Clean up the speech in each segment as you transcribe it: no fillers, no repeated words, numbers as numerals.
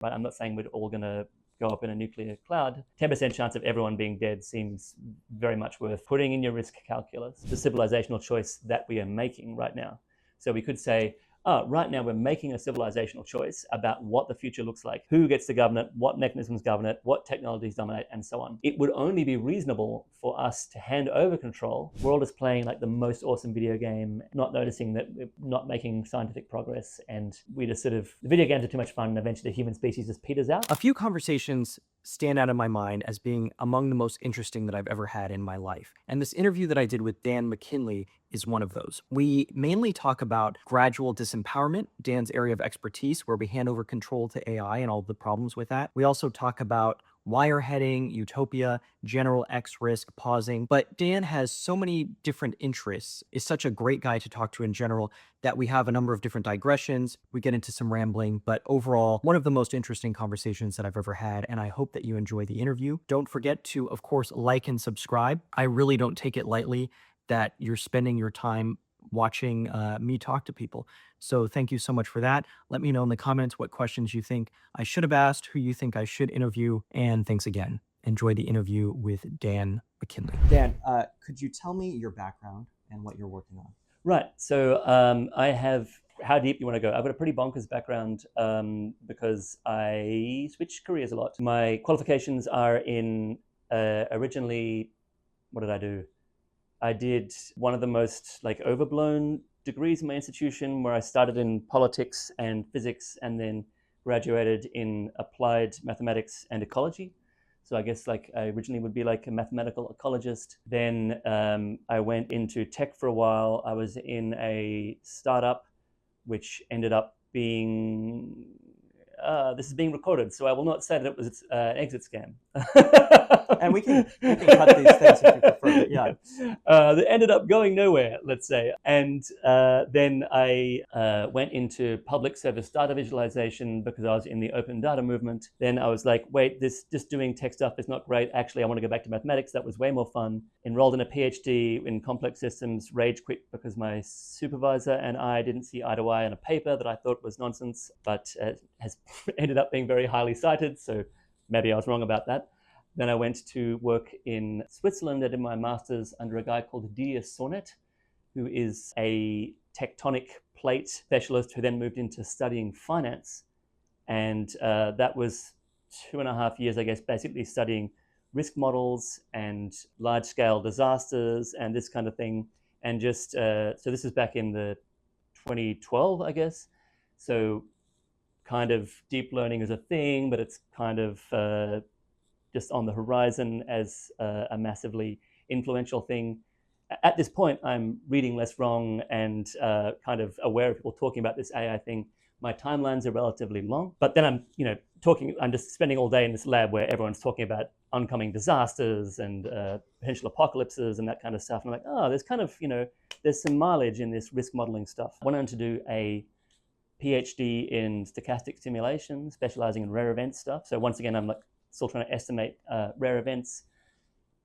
right? I'm not saying we're all going to go up in a nuclear cloud. 10% chance of everyone being dead seems very much worth putting in your risk calculus. The civilizational choice that we are making right now. So we could say, right now we're making a civilizational choice about what the future looks like, who gets to govern it, what mechanisms govern it, what technologies dominate, and so on. It would only be reasonable for us to hand over control. We're all just playing like the most awesome video game, not noticing that we're not making scientific progress, and we just the video games are too much fun, and eventually the human species just peters out. A few conversations stand out in my mind as being among the most interesting that I've ever had in my life. And this interview that I did with Dan MacKinlay is one of those. We mainly talk about gradual disempowerment, Dan's area of expertise, where we hand over control to AI and all the problems with that. We also talk about wireheading, utopia, general X risk, pausing. But Dan has so many different interests, is such a great guy to talk to in general, that we have a number of different digressions. We get into some rambling, but overall, one of the most interesting conversations that I've ever had, and I hope that you enjoy the interview. Don't forget to, of course, like and subscribe. I really don't take it lightly that you're spending your time watching me talk to people. So thank you so much for that. Let me know in the comments what questions you think I should have asked, who you think I should interview, and thanks again. Enjoy the interview with Dan MacKinlay. Dan, could you tell me your background and what you're working on? Right. So I have, how deep you want to go? I've got a pretty bonkers background because I switched careers a lot. My qualifications are in originally, what did I do? I did one of the most overblown degrees in my institution, where I started in politics and physics and then graduated in applied mathematics and ecology. So I guess I originally would be like a mathematical ecologist. Then I went into tech for a while. I was in a startup, which ended up being, this is being recorded, so I will not say that it was an exit scam. And we can cut these things if you prefer. Yeah. That ended up going nowhere, let's say. And then I went into public service data visualization because I was in the open data movement. Then I was like, wait, this just doing tech stuff is not great. Actually, I want to go back to mathematics. That was way more fun. Enrolled in a PhD in complex systems, rage quit because my supervisor and I didn't see eye to eye on a paper that I thought was nonsense, but has ended up being very highly cited. So maybe I was wrong about that. Then I went to work in Switzerland. I did my master's under a guy called Didier Sornet, who is a tectonic plate specialist who then moved into studying finance. And that was 2.5 years, I guess, basically studying risk models and large-scale disasters and this kind of thing. And just, so this is back in the 2012, I guess. So kind of deep learning is a thing, but it's kind of just on the horizon as a massively influential thing. At this point, I'm reading less wrong and kind of aware of people talking about this AI thing. My timelines are relatively long, but then I'm just spending all day in this lab where everyone's talking about oncoming disasters and potential apocalypses and that kind of stuff. And I'm like, there's kind of, there's some mileage in this risk modeling stuff. I went on to do a PhD in stochastic simulation, specializing in rare event stuff. So once again, I'm still trying to estimate rare events.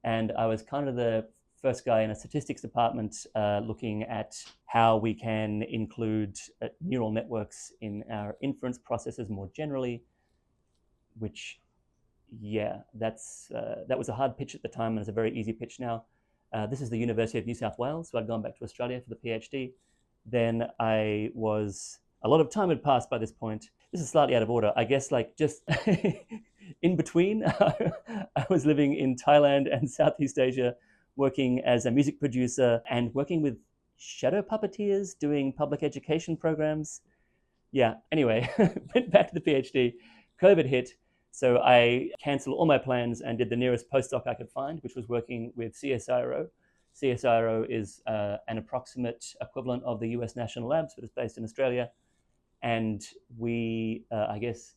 And I was kind of the first guy in a statistics department looking at how we can include neural networks in our inference processes more generally, which, that was a hard pitch at the time and it's a very easy pitch now. This is the University of New South Wales, so I'd gone back to Australia for the PhD. Then a lot of time had passed by this point. This is slightly out of order. I guess just in between, I was living in Thailand and Southeast Asia, working as a music producer and working with shadow puppeteers, doing public education programs. Anyway, went back to the PhD. COVID hit, so I canceled all my plans and did the nearest postdoc I could find, which was working with CSIRO. CSIRO is an approximate equivalent of the US National Labs, but it's based in Australia. And we, I guess,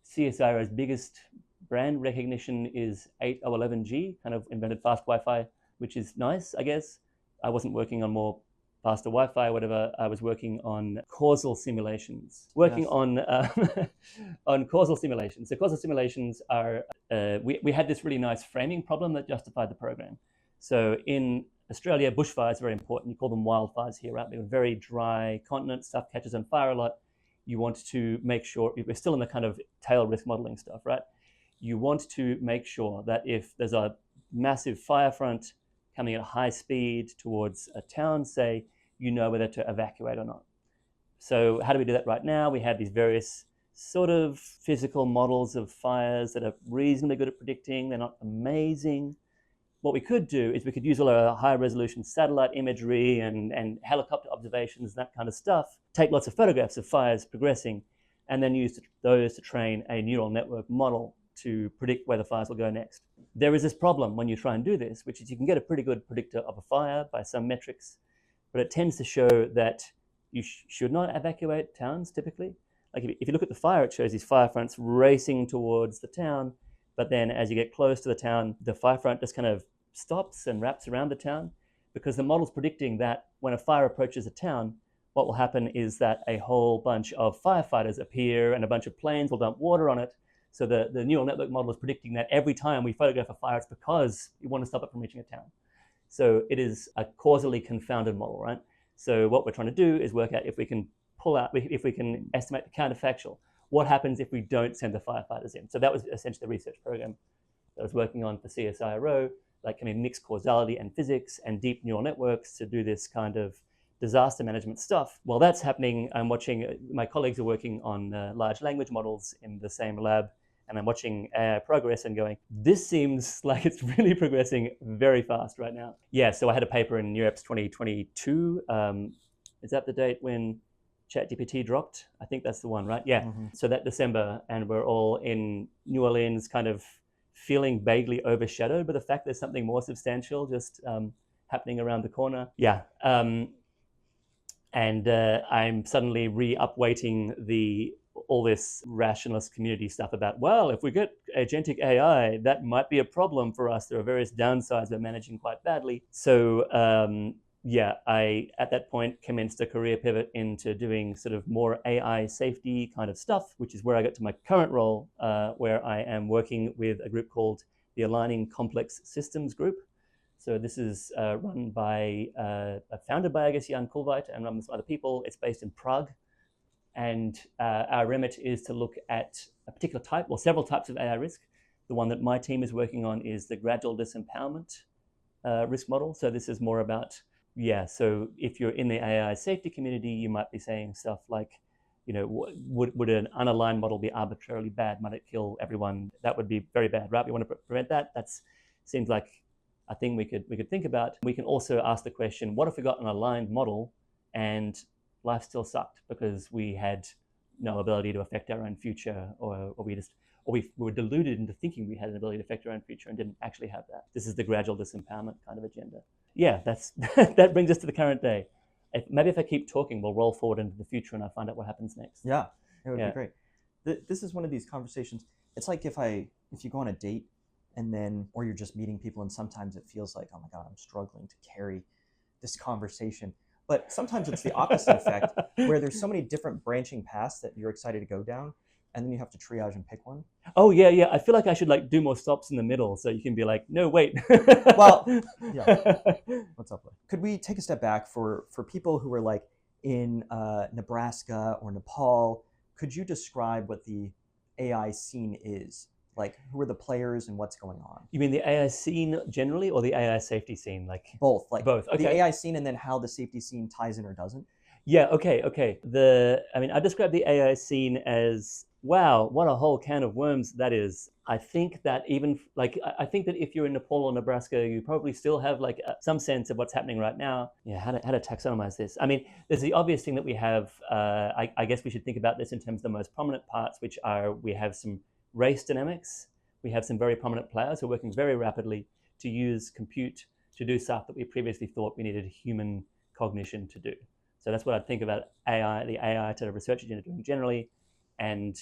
CSIRO's biggest brand recognition is 8011G, kind of invented fast Wi-Fi, which is nice, I guess. I wasn't working on more faster Wi-Fi or whatever. I was working on causal simulations, on causal simulations. So causal simulations are, we had this really nice framing problem that justified the program. So in Australia, bushfires are very important. You call them wildfires here, right? They're a very dry continent, stuff catches on fire a lot. you want to make sure, we're still in the kind of tail risk modeling stuff, right? You want to make sure that if there's a massive fire front coming at high speed towards a town, say, you know whether to evacuate or not. So how do we do that right now? We have these various sort of physical models of fires that are reasonably good at predicting. They're not amazing. What we could do is we could use all our high resolution satellite imagery and helicopter observations and that kind of stuff, take lots of photographs of fires progressing, and then use those to train a neural network model to predict where the fires will go next. There is this problem when you try and do this, which is you can get a pretty good predictor of a fire by some metrics, but it tends to show that you should not evacuate towns typically. Like if you look at the fire, it shows these fire fronts racing towards the town, but then as you get close to the town, the fire front just kind of stops and wraps around the town, because the model's predicting that when a fire approaches a town, what will happen is that a whole bunch of firefighters appear and a bunch of planes will dump water on it. So the neural network model is predicting that every time we photograph a fire, it's because you want to stop it from reaching a town. So it is a causally confounded model, right? So what we're trying to do is work out if we can estimate the counterfactual. What happens if we don't send the firefighters in? So that was essentially the research program that I was working on for CSIRO, like kind of mixed causality and physics and deep neural networks to do this kind of disaster management stuff. While that's happening, I'm watching, my colleagues are working on large language models in the same lab, and I'm watching AI progress and going, this seems like it's really progressing very fast right now. Yeah, so I had a paper in NeurIPS 2022. Is that the date when ChatGPT dropped? I think that's the one, right? Yeah. Mm-hmm. So that December, and we're all in New Orleans kind of feeling vaguely overshadowed by the fact there's something more substantial just happening around the corner. Yeah. And I'm suddenly re-upweighting all this rationalist community stuff about, well, if we get agentic AI, that might be a problem for us. There are various downsides we're managing quite badly. So yeah, I, at that point, commenced a career pivot into doing sort of more AI safety kind of stuff, which is where I got to my current role, where I am working with a group called the Aligning Complex Systems Group. So this is founded by, I guess, Jan Kulveit, and run with some other people. It's based in Prague. And our remit is to look at a particular type, or several types of AI risk. The one that my team is working on is the Gradual Disempowerment risk model. So this is more about, yeah, so if you're in the AI safety community, you might be saying stuff like, you know, would an unaligned model be arbitrarily bad? Might it kill everyone? That would be very bad, right? We want to prevent that. That seems like a thing we could think about. We can also ask the question, what if we got an aligned model and life still sucked because we had no ability to affect our own future, or we were deluded into thinking we had an ability to affect our own future and didn't actually have that. This is the gradual disempowerment kind of agenda. Yeah, that brings us to the current day. Maybe if I keep talking, we'll roll forward into the future and I find out what happens next. Yeah, it would be great. This is one of these conversations. It's like if you go on a date and then, or you're just meeting people, and sometimes it feels like, oh my God, I'm struggling to carry this conversation. But sometimes it's the opposite effect, where there's so many different branching paths that you're excited to go down, and then you have to triage and pick one. Oh yeah. I feel like I should like do more stops in the middle, so you can be like, no, wait. Well, yeah. What's up? Could we take a step back for people who are like in Nebraska or Nepal? Could you describe what the AI scene is? Like, who are the players and what's going on? You mean the AI scene generally, or the AI safety scene? Like both. Like both. Okay. The AI scene, and then how the safety scene ties in or doesn't. Yeah. Okay. I describe the AI scene as, wow, what a whole can of worms that is. I think that I think that if you're in Nepal or Nebraska, you probably still have like some sense of what's happening right now. Yeah. How to taxonomize this? I mean, there's the obvious thing that we have. I guess we should think about this in terms of the most prominent parts, which are, we have some race dynamics. We have some very prominent players who are working very rapidly to use compute to do stuff that we previously thought we needed human cognition to do. So that's what I think about AI, the AI to research agenda doing generally. And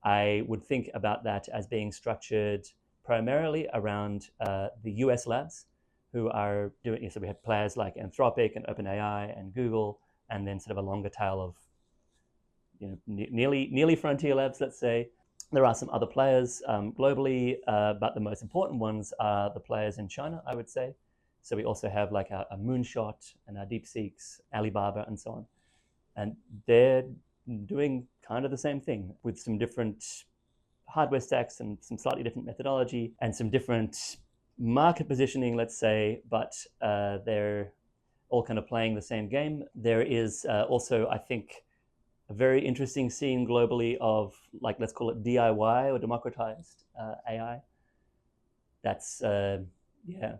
I would think about that as being structured primarily around the US labs who are doing, so we have players like Anthropic and OpenAI and Google, and then sort of a longer tail of, you know, nearly frontier labs, let's say. There are some other players globally, but the most important ones are the players in China, I would say. So we also have like a Moonshot and our DeepSeeks, Alibaba, and so on. And they're doing kind of the same thing with some different hardware stacks and some slightly different methodology and some different market positioning, let's say, but they're all kind of playing the same game. There is also, I think, a very interesting scene globally of, like, let's call it DIY or democratized AI. That's, yeah,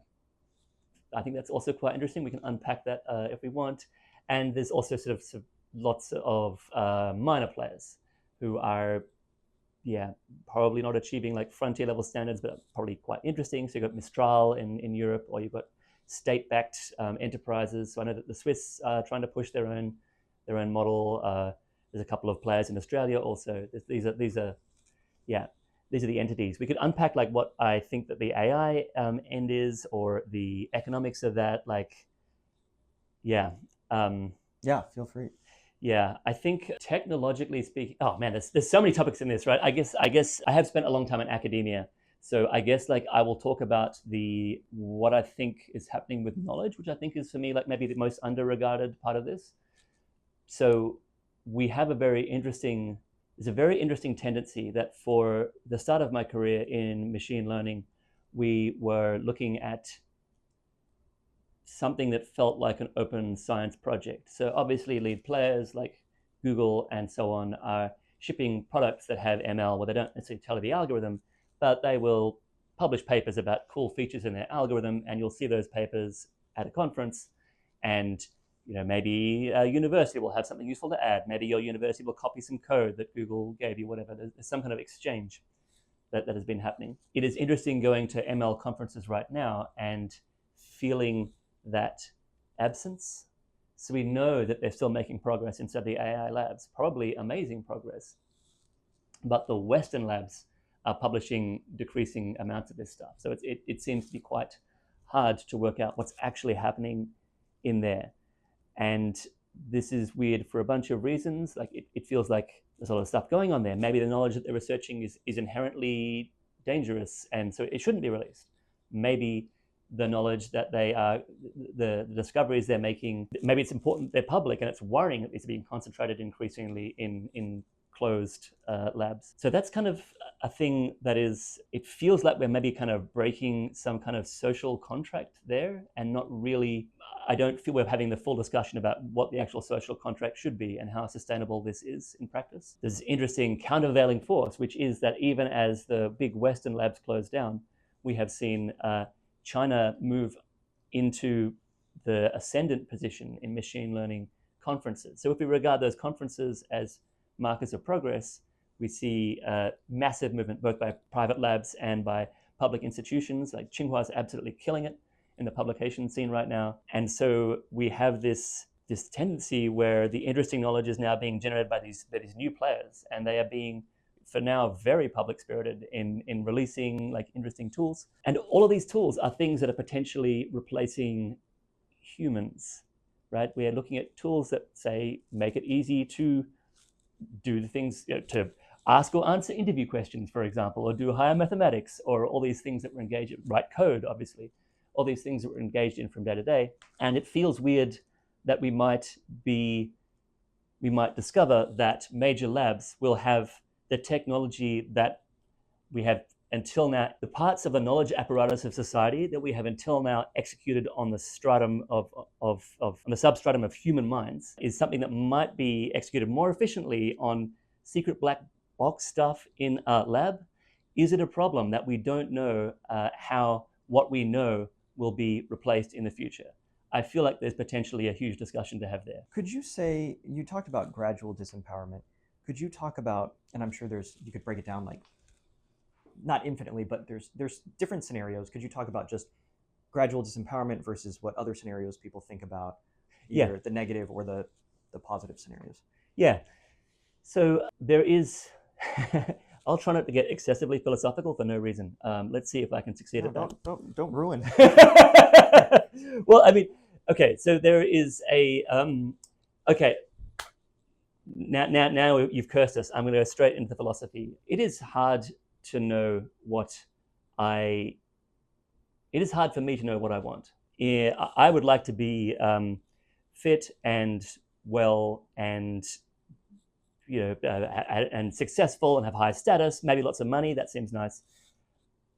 I think that's also quite interesting. We can unpack that if we want. And there's also sort of lots of minor players who are, yeah, probably not achieving like frontier level standards, but probably quite interesting. So you've got Mistral in Europe, or you've got state-backed enterprises. So I know that the Swiss are trying to push their own model. There's a couple of players in Australia also. These are the entities. We could unpack like what I think that the AI end is, or the economics of that. Like, yeah. Yeah, feel free. Yeah, I think technologically speaking, oh man, there's so many topics in this, right? I guess I have spent a long time in academia, so I guess like I will talk about what I think is happening with knowledge, which I think is for me like maybe the most under-regarded part of this. So we have there's a very interesting tendency that for the start of my career in machine learning, we were looking at something that felt like an open science project. So obviously lead players like Google and so on are shipping products that have ML where they don't necessarily tell you the algorithm, but they will publish papers about cool features in their algorithm, and you'll see those papers at a conference, and maybe a university will have something useful to add. Maybe your university will copy some code that Google gave you, whatever. There's some kind of exchange that has been happening. It is interesting going to ML conferences right now and feeling that absence. So we know that they're still making progress inside the AI labs, probably amazing progress. But the Western labs are publishing decreasing amounts of this stuff. So it seems to be quite hard to work out what's actually happening in there. And this is weird for a bunch of reasons. Like it feels like there's a lot of stuff going on there. Maybe the knowledge that they're researching is inherently dangerous, and so it shouldn't be released. Maybe the knowledge that the discoveries they're making, maybe it's important they're public, and it's worrying that it's being concentrated increasingly in closed labs. So that's kind of a thing that it feels like we're maybe kind of breaking some kind of social contract there, and not really, I don't feel we're having the full discussion about what the actual social contract should be and how sustainable this is in practice. There's an interesting countervailing force, which is that even as the big Western labs close down, we have seen China move into the ascendant position in machine learning conferences. So if we regard those conferences as markers of progress, we see massive movement both by private labs and by public institutions. Like Tsinghua is absolutely killing it in the publication scene right now. And so we have this tendency where the interesting knowledge is now being generated by these new players, and they are being, for now, very public spirited in releasing like interesting tools. And all of these tools are things that are potentially replacing humans, right? We are looking at tools that say make it easy to do the things, to ask or answer interview questions, for example, or do higher mathematics, or all these things that we're engaged in, write code, obviously, all these things that we're engaged in from day to day. And it feels weird that we might discover that major labs will have the technology that we have until now, the parts of the knowledge apparatus of society that we have until now executed on the stratum on the substratum of human minds, is something that might be executed more efficiently on secret black box stuff in a lab. Is it a problem that we don't know how what we know will be replaced in the future? I feel like there's potentially a huge discussion to have there. Could you say, you talked about gradual disempowerment. Could you talk about, and I'm sure you could break it down like, not infinitely, but there's different scenarios. Could you talk about just gradual disempowerment versus what other scenarios people think about, either the negative or the positive scenarios? Yeah. So there is, I'll try not to get excessively philosophical for no reason. Let's see if I can succeed at that. Don't ruin. Well, I mean, okay, so there is a, okay, now you've cursed us. I'm going to go straight into philosophy. It is hard to know it is hard for me to know what I want. Yeah, I would like to be fit and well and and successful and have high status, maybe lots of money. That seems nice.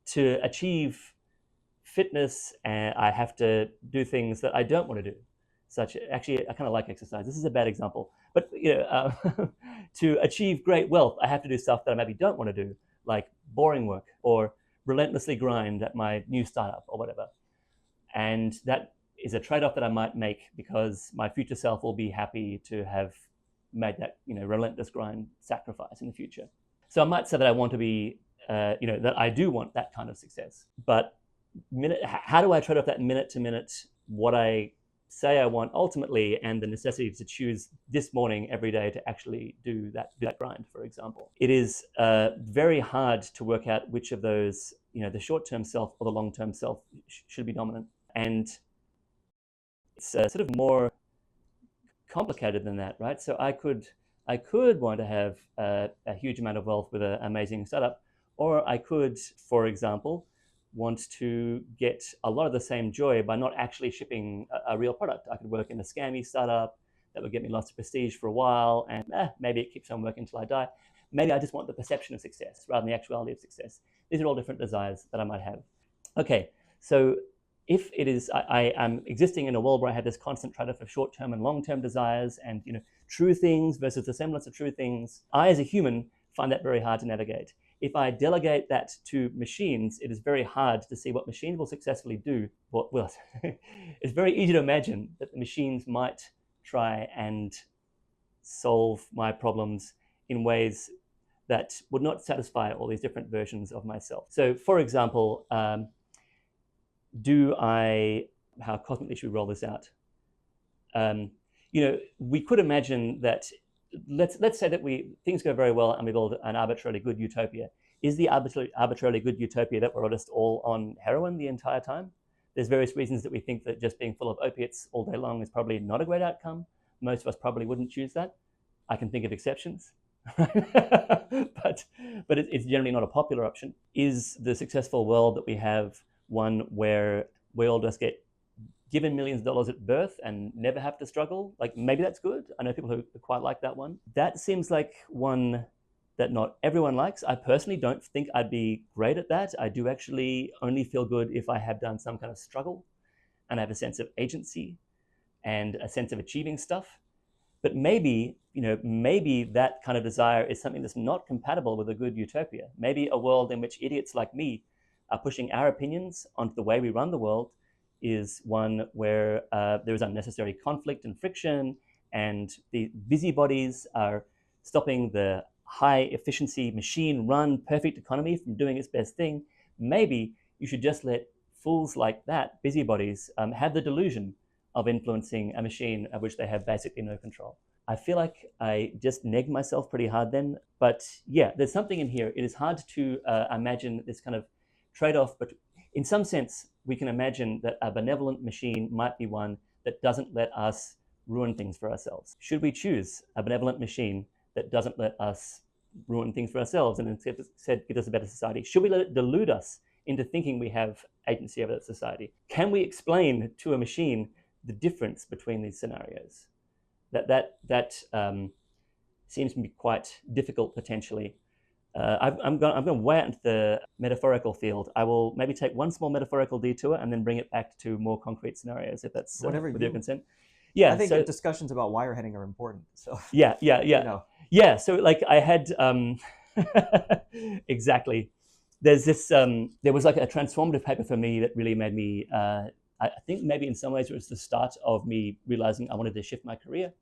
To achieve fitness, I have to do things that I don't want to do. Actually, I kind of like exercise. This is a bad example, but to achieve great wealth, I have to do stuff that I maybe don't want to do, like boring work or relentlessly grind at my new startup or whatever. And that is a trade-off that I might make because my future self will be happy to have made that relentless grind sacrifice in the future. So I might say that I want to be, that I do want that kind of success. But how do I trade off that minute to minute what I say I want ultimately and the necessity to choose this morning every day to actually do that grind, for example? It is very hard to work out which of those, the short-term self or the long-term self should be dominant. And it's sort of more complicated than that, right? So I could want to have a huge amount of wealth with an amazing startup, or I could, for example, want to get a lot of the same joy by not actually shipping a real product. I could work in a scammy startup that would get me lots of prestige for a while, and maybe it keeps on working until I die. Maybe I just want the perception of success rather than the actuality of success. These are all different desires that I might have. Okay, so if it is, I am existing in a world where I have this constant trade-off of short-term and long-term desires and true things versus the semblance of true things, I as a human find that very hard to navigate. If I delegate that to machines, it is very hard to see what machines will successfully do. Well, it's very easy to imagine that the machines might try and solve my problems in ways that would not satisfy all these different versions of myself. So, for example, how cosmically should we roll this out? We could imagine that let's say that things go very well and we build an arbitrarily good utopia. Is the arbitrarily good utopia that we're just all on heroin the entire time? There's various reasons that we think that just being full of opiates all day long is probably not a great outcome. Most of us probably wouldn't choose that. I can think of exceptions, but it's generally not a popular option. Is the successful world that we have one where we all just get given millions of dollars at birth and never have to struggle? Like, maybe that's good. I know people who quite like that one. That seems like one that not everyone likes. I personally don't think I'd be great at that. I do actually only feel good if I have done some kind of struggle and I have a sense of agency and a sense of achieving stuff. But maybe that kind of desire is something that's not compatible with a good utopia. Maybe a world in which idiots like me are pushing our opinions onto the way we run the world is one where there is unnecessary conflict and friction, and the busybodies are stopping the high efficiency machine run perfect economy from doing its best thing. Maybe you should just let fools like that, busybodies, have the delusion of influencing a machine of which they have basically no control. I feel like I just negged myself pretty hard then, but yeah, there's something in here. It is hard to imagine this kind of trade-off, but in some sense, we can imagine that a benevolent machine might be one that doesn't let us ruin things for ourselves. Should we choose a benevolent machine that doesn't let us ruin things for ourselves and instead give us a better society? Should we let it delude us into thinking we have agency over that society? Can we explain to a machine the difference between these scenarios? That seems to be quite difficult potentially. I'm going way out into the metaphorical field. I will maybe take one small metaphorical detour and then bring it back to more concrete scenarios, if that's with your consent. Yeah, I think discussions about wireheading are important. So yeah. Yeah. So like I had exactly. There's this. There was like a transformative paper for me that really made me. I think maybe in some ways it was the start of me realizing I wanted to shift my career,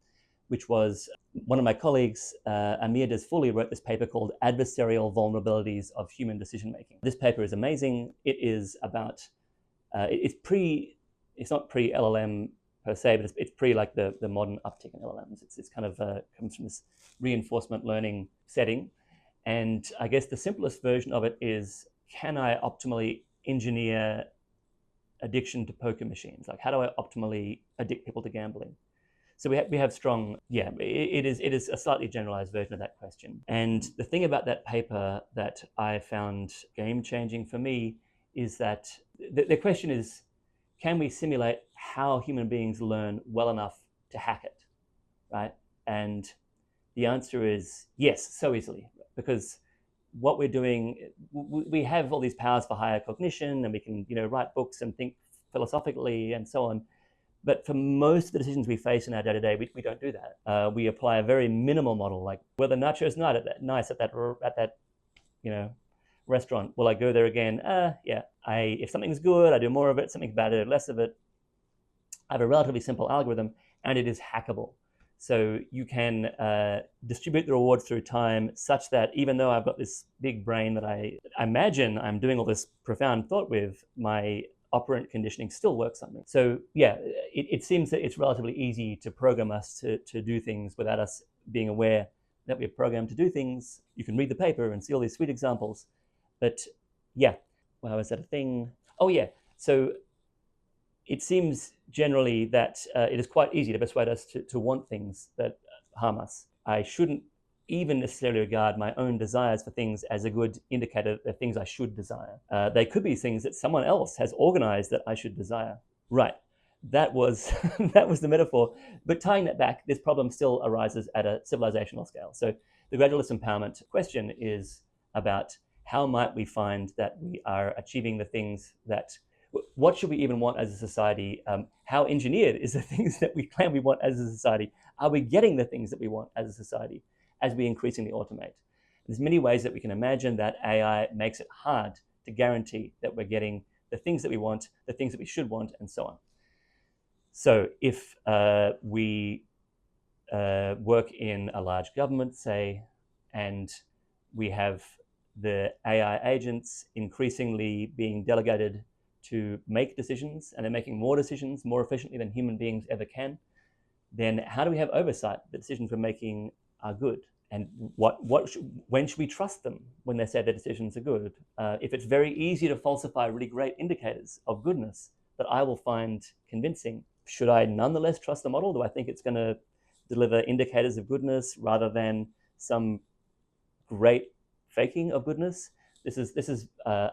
which was one of my colleagues, Amir Desfouli, wrote this paper called Adversarial Vulnerabilities of Human Decision-Making. This paper is amazing. It is about, it's not pre-LLM per se, but it's pre like the modern uptick in LLMs. It's kind of comes from this reinforcement learning setting. And I guess the simplest version of it is, can I optimally engineer addiction to poker machines? Like, how do I optimally addict people to gambling? So we have strong, it is a slightly generalized version of that question. And the thing about that paper that I found game-changing for me is that the question is, can we simulate how human beings learn well enough to hack it, right? And The answer is yes, so easily, because what we're doing, we have all these powers for higher cognition, and we can, write books and think philosophically and so on. But for most of the decisions we face in our day-to-day, we don't do that. We apply a very minimal model, like whether nachos nice at that restaurant. Will I go there again? Yeah. If something's good, I do more of it. Something's bad, I do less of it. I have a relatively simple algorithm, and it is hackable. So you can distribute the rewards through time such that even though I've got this big brain that I imagine I'm doing all this profound thought with, my operant conditioning still works on me. So yeah, it seems that it's relatively easy to program us to do things without us being aware that we're programmed to do things. You can read the paper and see all these sweet examples. But yeah, well, was that a thing? Oh yeah, so it seems generally that it is quite easy to persuade us to want things that harm us. I shouldn't even necessarily regard my own desires for things as a good indicator of things I should desire. They could be things that someone else has organized that I should desire. Right, that was that was the metaphor. But tying that back, this problem still arises at a civilizational scale. So the gradual disempowerment question is about how might we find that we are achieving the things that, what should we even want as a society? How engineered is the things that we claim we want as a society? Are we getting the things that we want as a society as we increasingly automate? There's many ways that we can imagine that AI makes it hard to guarantee that we're getting the things that we want, the things that we should want, and so on. So if we work in a large government, say, and we have the AI agents increasingly being delegated to make decisions, and they're making more decisions more efficiently than human beings ever can, then how do we have oversight that decisions we're making are good? And when should we trust them when they say their decisions are good? If it's very easy to falsify really great indicators of goodness that I will find convincing, should I nonetheless trust the model? Do I think it's going to deliver indicators of goodness rather than some great faking of goodness? This is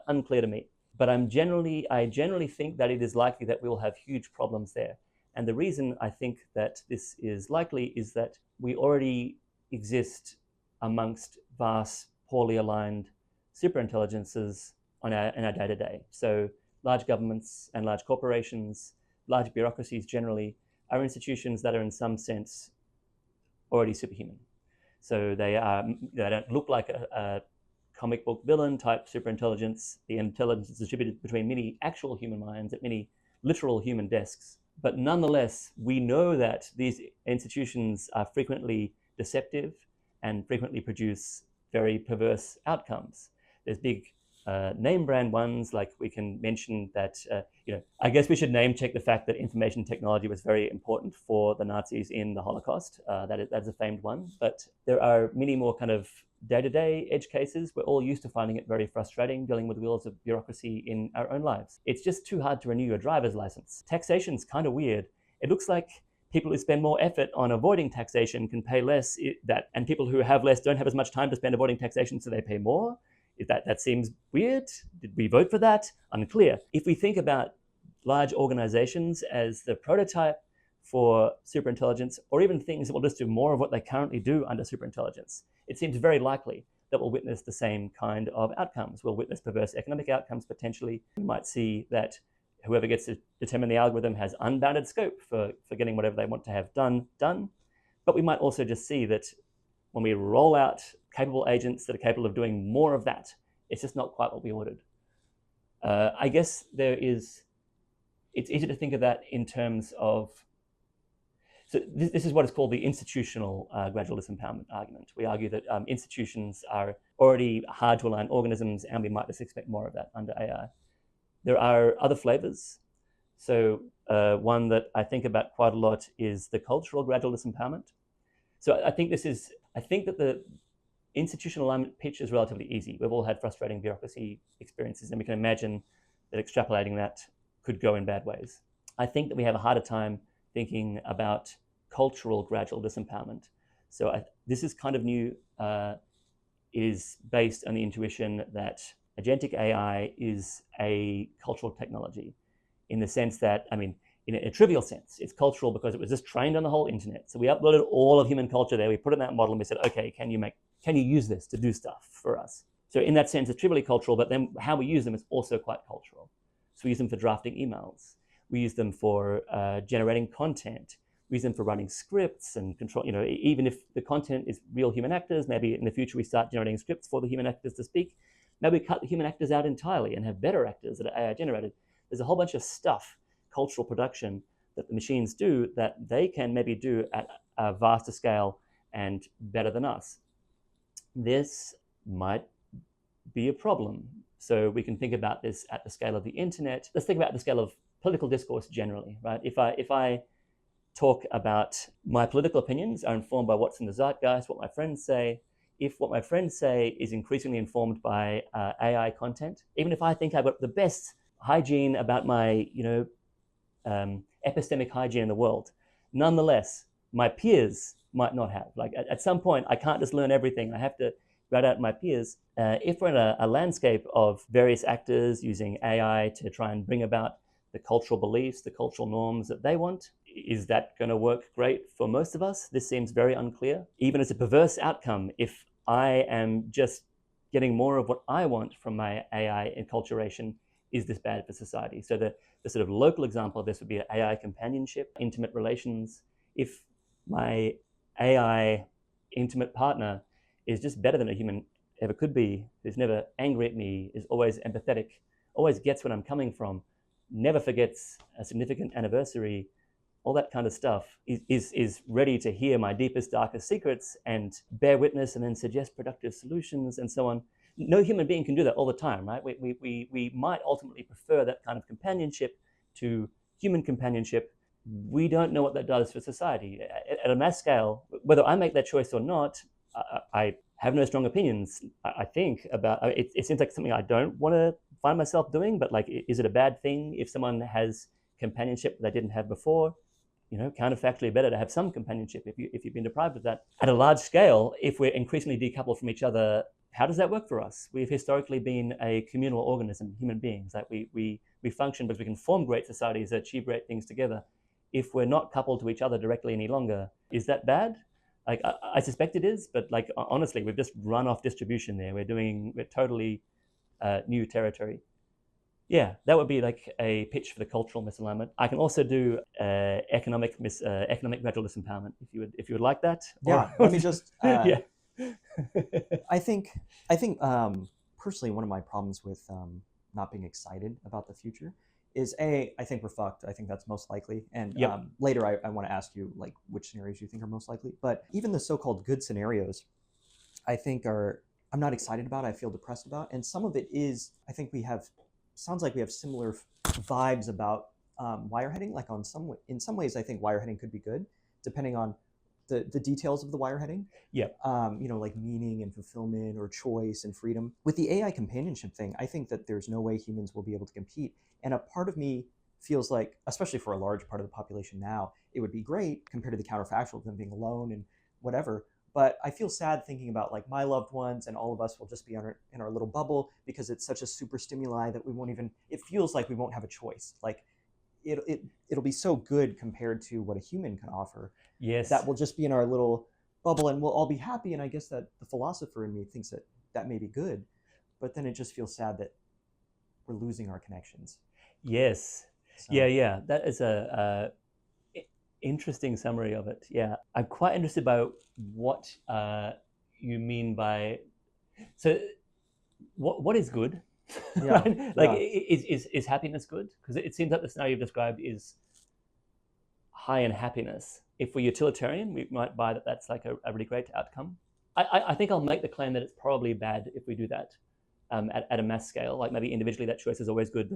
unclear to me. But I generally think that it is likely that we will have huge problems there. And the reason I think that this is likely is that we already exist amongst vast, poorly aligned superintelligences in our day-to-day. So large governments and large corporations, large bureaucracies generally, are institutions that are in some sense already superhuman. So they don't look like a comic book villain type superintelligence. The intelligence is distributed between many actual human minds at many literal human desks. But nonetheless, we know that these institutions are frequently deceptive and frequently produce very perverse outcomes. There's big name brand ones, like we can mention that, I guess we should name check the fact that information technology was very important for the Nazis in the Holocaust. That's a famed one. But there are many more kind of day-to-day edge cases. We're all used to finding it very frustrating dealing with wheels of bureaucracy in our own lives. It's just too hard to renew your driver's license. Taxation's kind of weird. It looks like people who spend more effort on avoiding taxation can pay less, and people who have less don't have as much time to spend avoiding taxation, so they pay more. That seems weird. Did we vote for that? Unclear. If we think about large organizations as the prototype for superintelligence, or even things that will just do more of what they currently do under superintelligence, it seems very likely that we'll witness the same kind of outcomes. We'll witness perverse economic outcomes potentially. We might see that whoever gets to determine the algorithm has unbounded scope for getting whatever they want to have done. But we might also just see that when we roll out capable agents that are capable of doing more of that, it's just not quite what we ordered. I guess it's easy to think of that in terms of, so this is what is called the institutional gradual disempowerment argument. We argue that institutions are already hard to align organisms, and we might just expect more of that under AI. There are other flavors. So one that I think about quite a lot is the cultural gradual disempowerment. So I think that the institutional alignment pitch is relatively easy. We've all had frustrating bureaucracy experiences, and we can imagine that extrapolating that could go in bad ways. I think that we have a harder time thinking about cultural gradual disempowerment. So this is kind of new. Is based on the intuition that agentic AI is a cultural technology, in the sense that, in a trivial sense. It's cultural because it was just trained on the whole internet. So we uploaded all of human culture there. We put it in that model and we said, okay, can you use this to do stuff for us? So in that sense, it's trivially cultural, but then how we use them is also quite cultural. So we use them for drafting emails. We use them for generating content. We use them for writing scripts and control, even if the content is real human actors, maybe in the future we start generating scripts for the human actors to speak. Maybe we cut the human actors out entirely and have better actors that are AI generated. There's a whole bunch of stuff, cultural production, that the machines do that they can maybe do at a vaster scale and better than us. This might be a problem. So we can think about this at the scale of the internet. Let's think about the scale of political discourse generally, right? If I talk about my political opinions are informed by what's in the zeitgeist, what my friends say, if what my friends say is increasingly informed by AI content, even if I think I've got the best hygiene about my, epistemic hygiene in the world, nonetheless, my peers might not have. Like at some point, I can't just learn everything. I have to write out my peers. If we're in a landscape of various actors using AI to try and bring about the cultural beliefs, the cultural norms that they want, is that going to work great for most of us? This seems very unclear. Even as a perverse outcome, if I am just getting more of what I want from my AI enculturation, is this bad for society? So the sort of local example of this would be AI companionship, intimate relations. If my AI intimate partner is just better than a human ever could be, who's never angry at me, is always empathetic, always gets what I'm coming from, never forgets a significant anniversary, all that kind of stuff, is ready to hear my deepest, darkest secrets and bear witness and then suggest productive solutions and so on. No human being can do that all the time, right? We might ultimately prefer that kind of companionship to human companionship. We don't know what that does for society. At a mass scale, whether I make that choice or not, I have no strong opinions, I think, about it. It seems like something I don't want to find myself doing, but like, is it a bad thing if someone has companionship that they didn't have before? Counterfactually better to have some companionship if you've been deprived of that. At a large scale, if we're increasingly decoupled from each other, how does that work for us? We've historically been a communal organism, human beings. Like we function because we can form great societies that achieve great things together. If we're not coupled to each other directly any longer, is that bad? Like I suspect it is, but like honestly, we've just run off distribution there. We're totally new territory. Yeah, that would be like a pitch for the cultural misalignment. I can also do economic gradual disempowerment if you would like that. Yeah, let me just. Yeah. I think personally, one of my problems with not being excited about the future is I think we're fucked. I think that's most likely. And Yep. Later, I want to ask you like which scenarios you think are most likely. But even the so-called good scenarios, I think I'm not excited about. I feel depressed about, and some of it is I think sounds like we have similar vibes about wireheading. Like in some ways, I think wireheading could be good, depending on the details of the wireheading. Yeah. Like meaning and fulfillment or choice and freedom. With the AI companionship thing, I think that there's no way humans will be able to compete. And a part of me feels like, especially for a large part of the population now, it would be great compared to the counterfactual of them being alone and whatever. But I feel sad thinking about like my loved ones and all of us will just be in our little bubble because it's such a super stimuli that we won't even, it feels like we won't have a choice. Like it'll be so good compared to what a human can offer. Yes. That will just be in our little bubble and we'll all be happy. And I guess that the philosopher in me thinks that may be good, but then it just feels sad that we're losing our connections. Yes. So. Yeah. That is a interesting summary of it. Yeah, I'm quite interested by what you mean by. So, what is good? Yeah. Right? Like, yeah. Is happiness good? Because it seems like the scenario you've described is high in happiness. If we're utilitarian, we might buy that that's like a really great outcome. I think I'll make the claim that it's probably bad if we do that at a mass scale. Like maybe individually that choice is always good,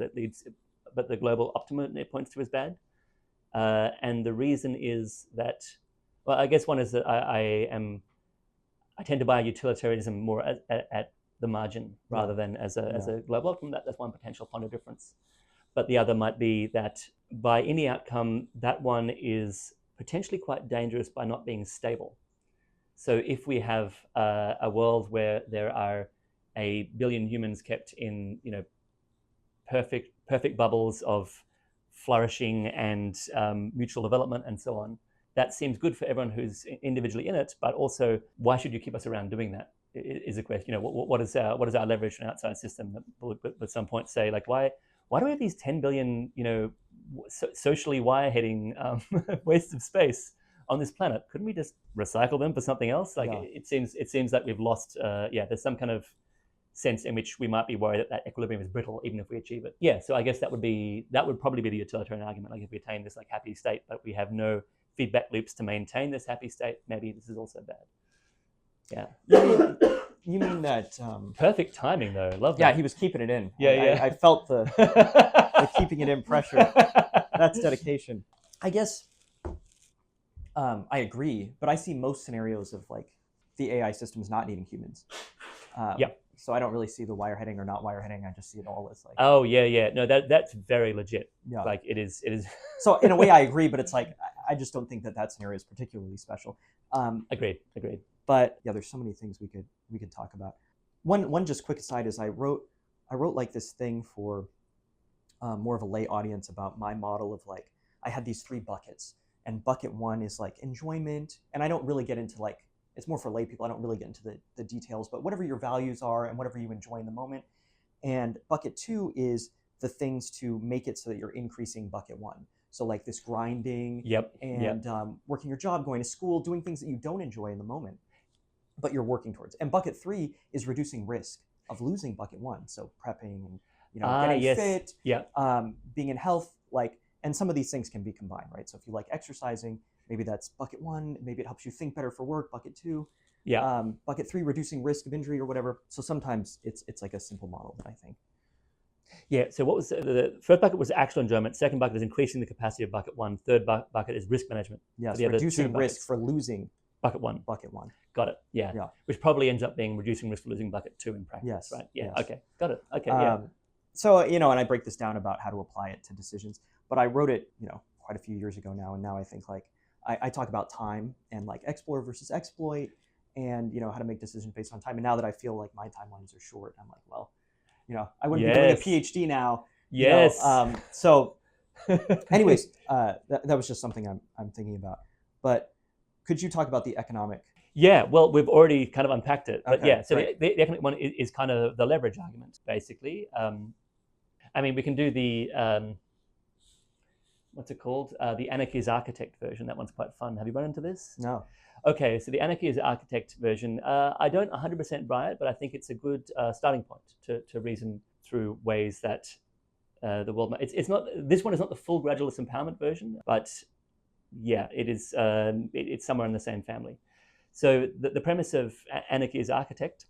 but the global optimum it points to is bad. And the reason is that, well, I guess one is that I tend to buy utilitarianism more at the margin rather than as a global outcome. That's one potential point of difference. But the other might be that by any outcome, that one is potentially quite dangerous by not being stable. So if we have a world where there are 1 billion humans kept in perfect bubbles of flourishing and mutual development and so on. That seems good for everyone who's individually in it, but also, why should you keep us around doing that? Is a question. What is our leverage from an outside system? That will at some point say, like, why do we have these 10 billion, socially wireheading wastes of space on this planet? Couldn't we just recycle them for something else? Like, it seems like we've lost. There's some kind of sense in which we might be worried that equilibrium is brittle even if we achieve it. Yeah, so I guess that would probably be the utilitarian argument. Like, if we attain this like happy state, but we have no feedback loops to maintain this happy state, maybe this is also bad. Yeah. You mean that perfect timing though? Love that. Yeah, he was keeping it in. Yeah. I felt the keeping it in pressure. That's dedication. I guess I agree, but I see most scenarios of like the AI systems not needing humans. So I don't really see the wireheading or not wireheading. I just see it all as like. Oh yeah. No, that's very legit. Yeah. Like it is. So in a way, I agree, but it's like I just don't think that scenario is particularly special. Agreed. But yeah, there's so many things we could talk about. One just quick aside is I wrote like this thing for more of a lay audience about my model of like, I had these 3 buckets, and bucket 1 is like enjoyment, and I don't really get into like, it's more for lay people. I don't really get into the details, but whatever your values are and whatever you enjoy in the moment. And bucket 2 is the things to make it so that you're increasing bucket 1. So like this grinding and working your job, going to school, doing things that you don't enjoy in the moment, but you're working towards. And bucket 3 is reducing risk of losing bucket 1. So prepping and getting fit, being in health, like, and some of these things can be combined, right? So if you like exercising, maybe that's bucket 1. Maybe it helps you think better for work, bucket 2. Bucket 3, reducing risk of injury or whatever. So sometimes it's like a simple model that I think. Yeah. So what was the first bucket was actual enjoyment. Second bucket is increasing the capacity of bucket 1. Third bucket is risk management. Yes, reducing risk for losing bucket 1. Got it. Yeah. Which probably ends up being reducing risk for losing bucket 2 in practice. Yes. Right. Yeah. Yes. Okay. Got it. Okay. Yeah. So and I break this down about how to apply it to decisions. But I wrote it quite a few years ago now, and now I think like I talk about time and like explore versus exploit, and how to make decisions based on time. And now that I feel like my timelines are short, I'm like, well, I wouldn't be doing a PhD now. Yes. So, anyways, that was just something I'm thinking about. But could you talk about the economic? Yeah. Well, we've already kind of unpacked it. But okay, so the economic one is kind of the leverage argument, basically. I mean, we can do the what's it called? The Anarchy as Architect version. That one's quite fun. Have you run into this? No. Okay, so the Anarchy as Architect version, I don't 100% buy it, but I think it's a good starting point to reason through ways that the world. It's not. This one is not the full Gradual Disempowerment version, but yeah, it is. It's somewhere in the same family. So the premise of Anarchy as Architect,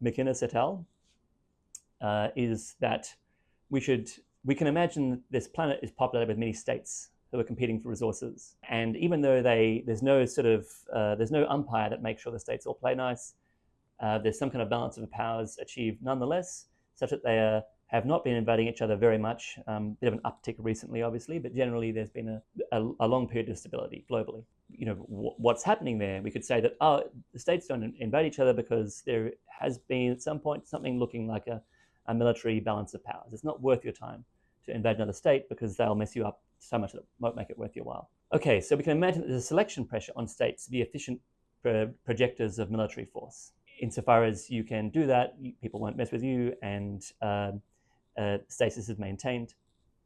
MacKinlay et al., is that we can imagine this planet is populated with many states who are competing for resources. And even though there's no umpire that makes sure the states all play nice, there's some kind of balance of powers achieved nonetheless, such that they have not been invading each other very much. Bit of an uptick recently, obviously, but generally there's been a long period of stability globally. What's happening there? We could say that, the states don't invade each other because there has been at some point something looking like a military balance of powers. It's not worth your time to invade another state because they'll mess you up so much that it won't make it worth your while. Okay, so we can imagine that there's a selection pressure on states to be efficient projectors of military force. Insofar as you can do that, people won't mess with you, and stasis is maintained.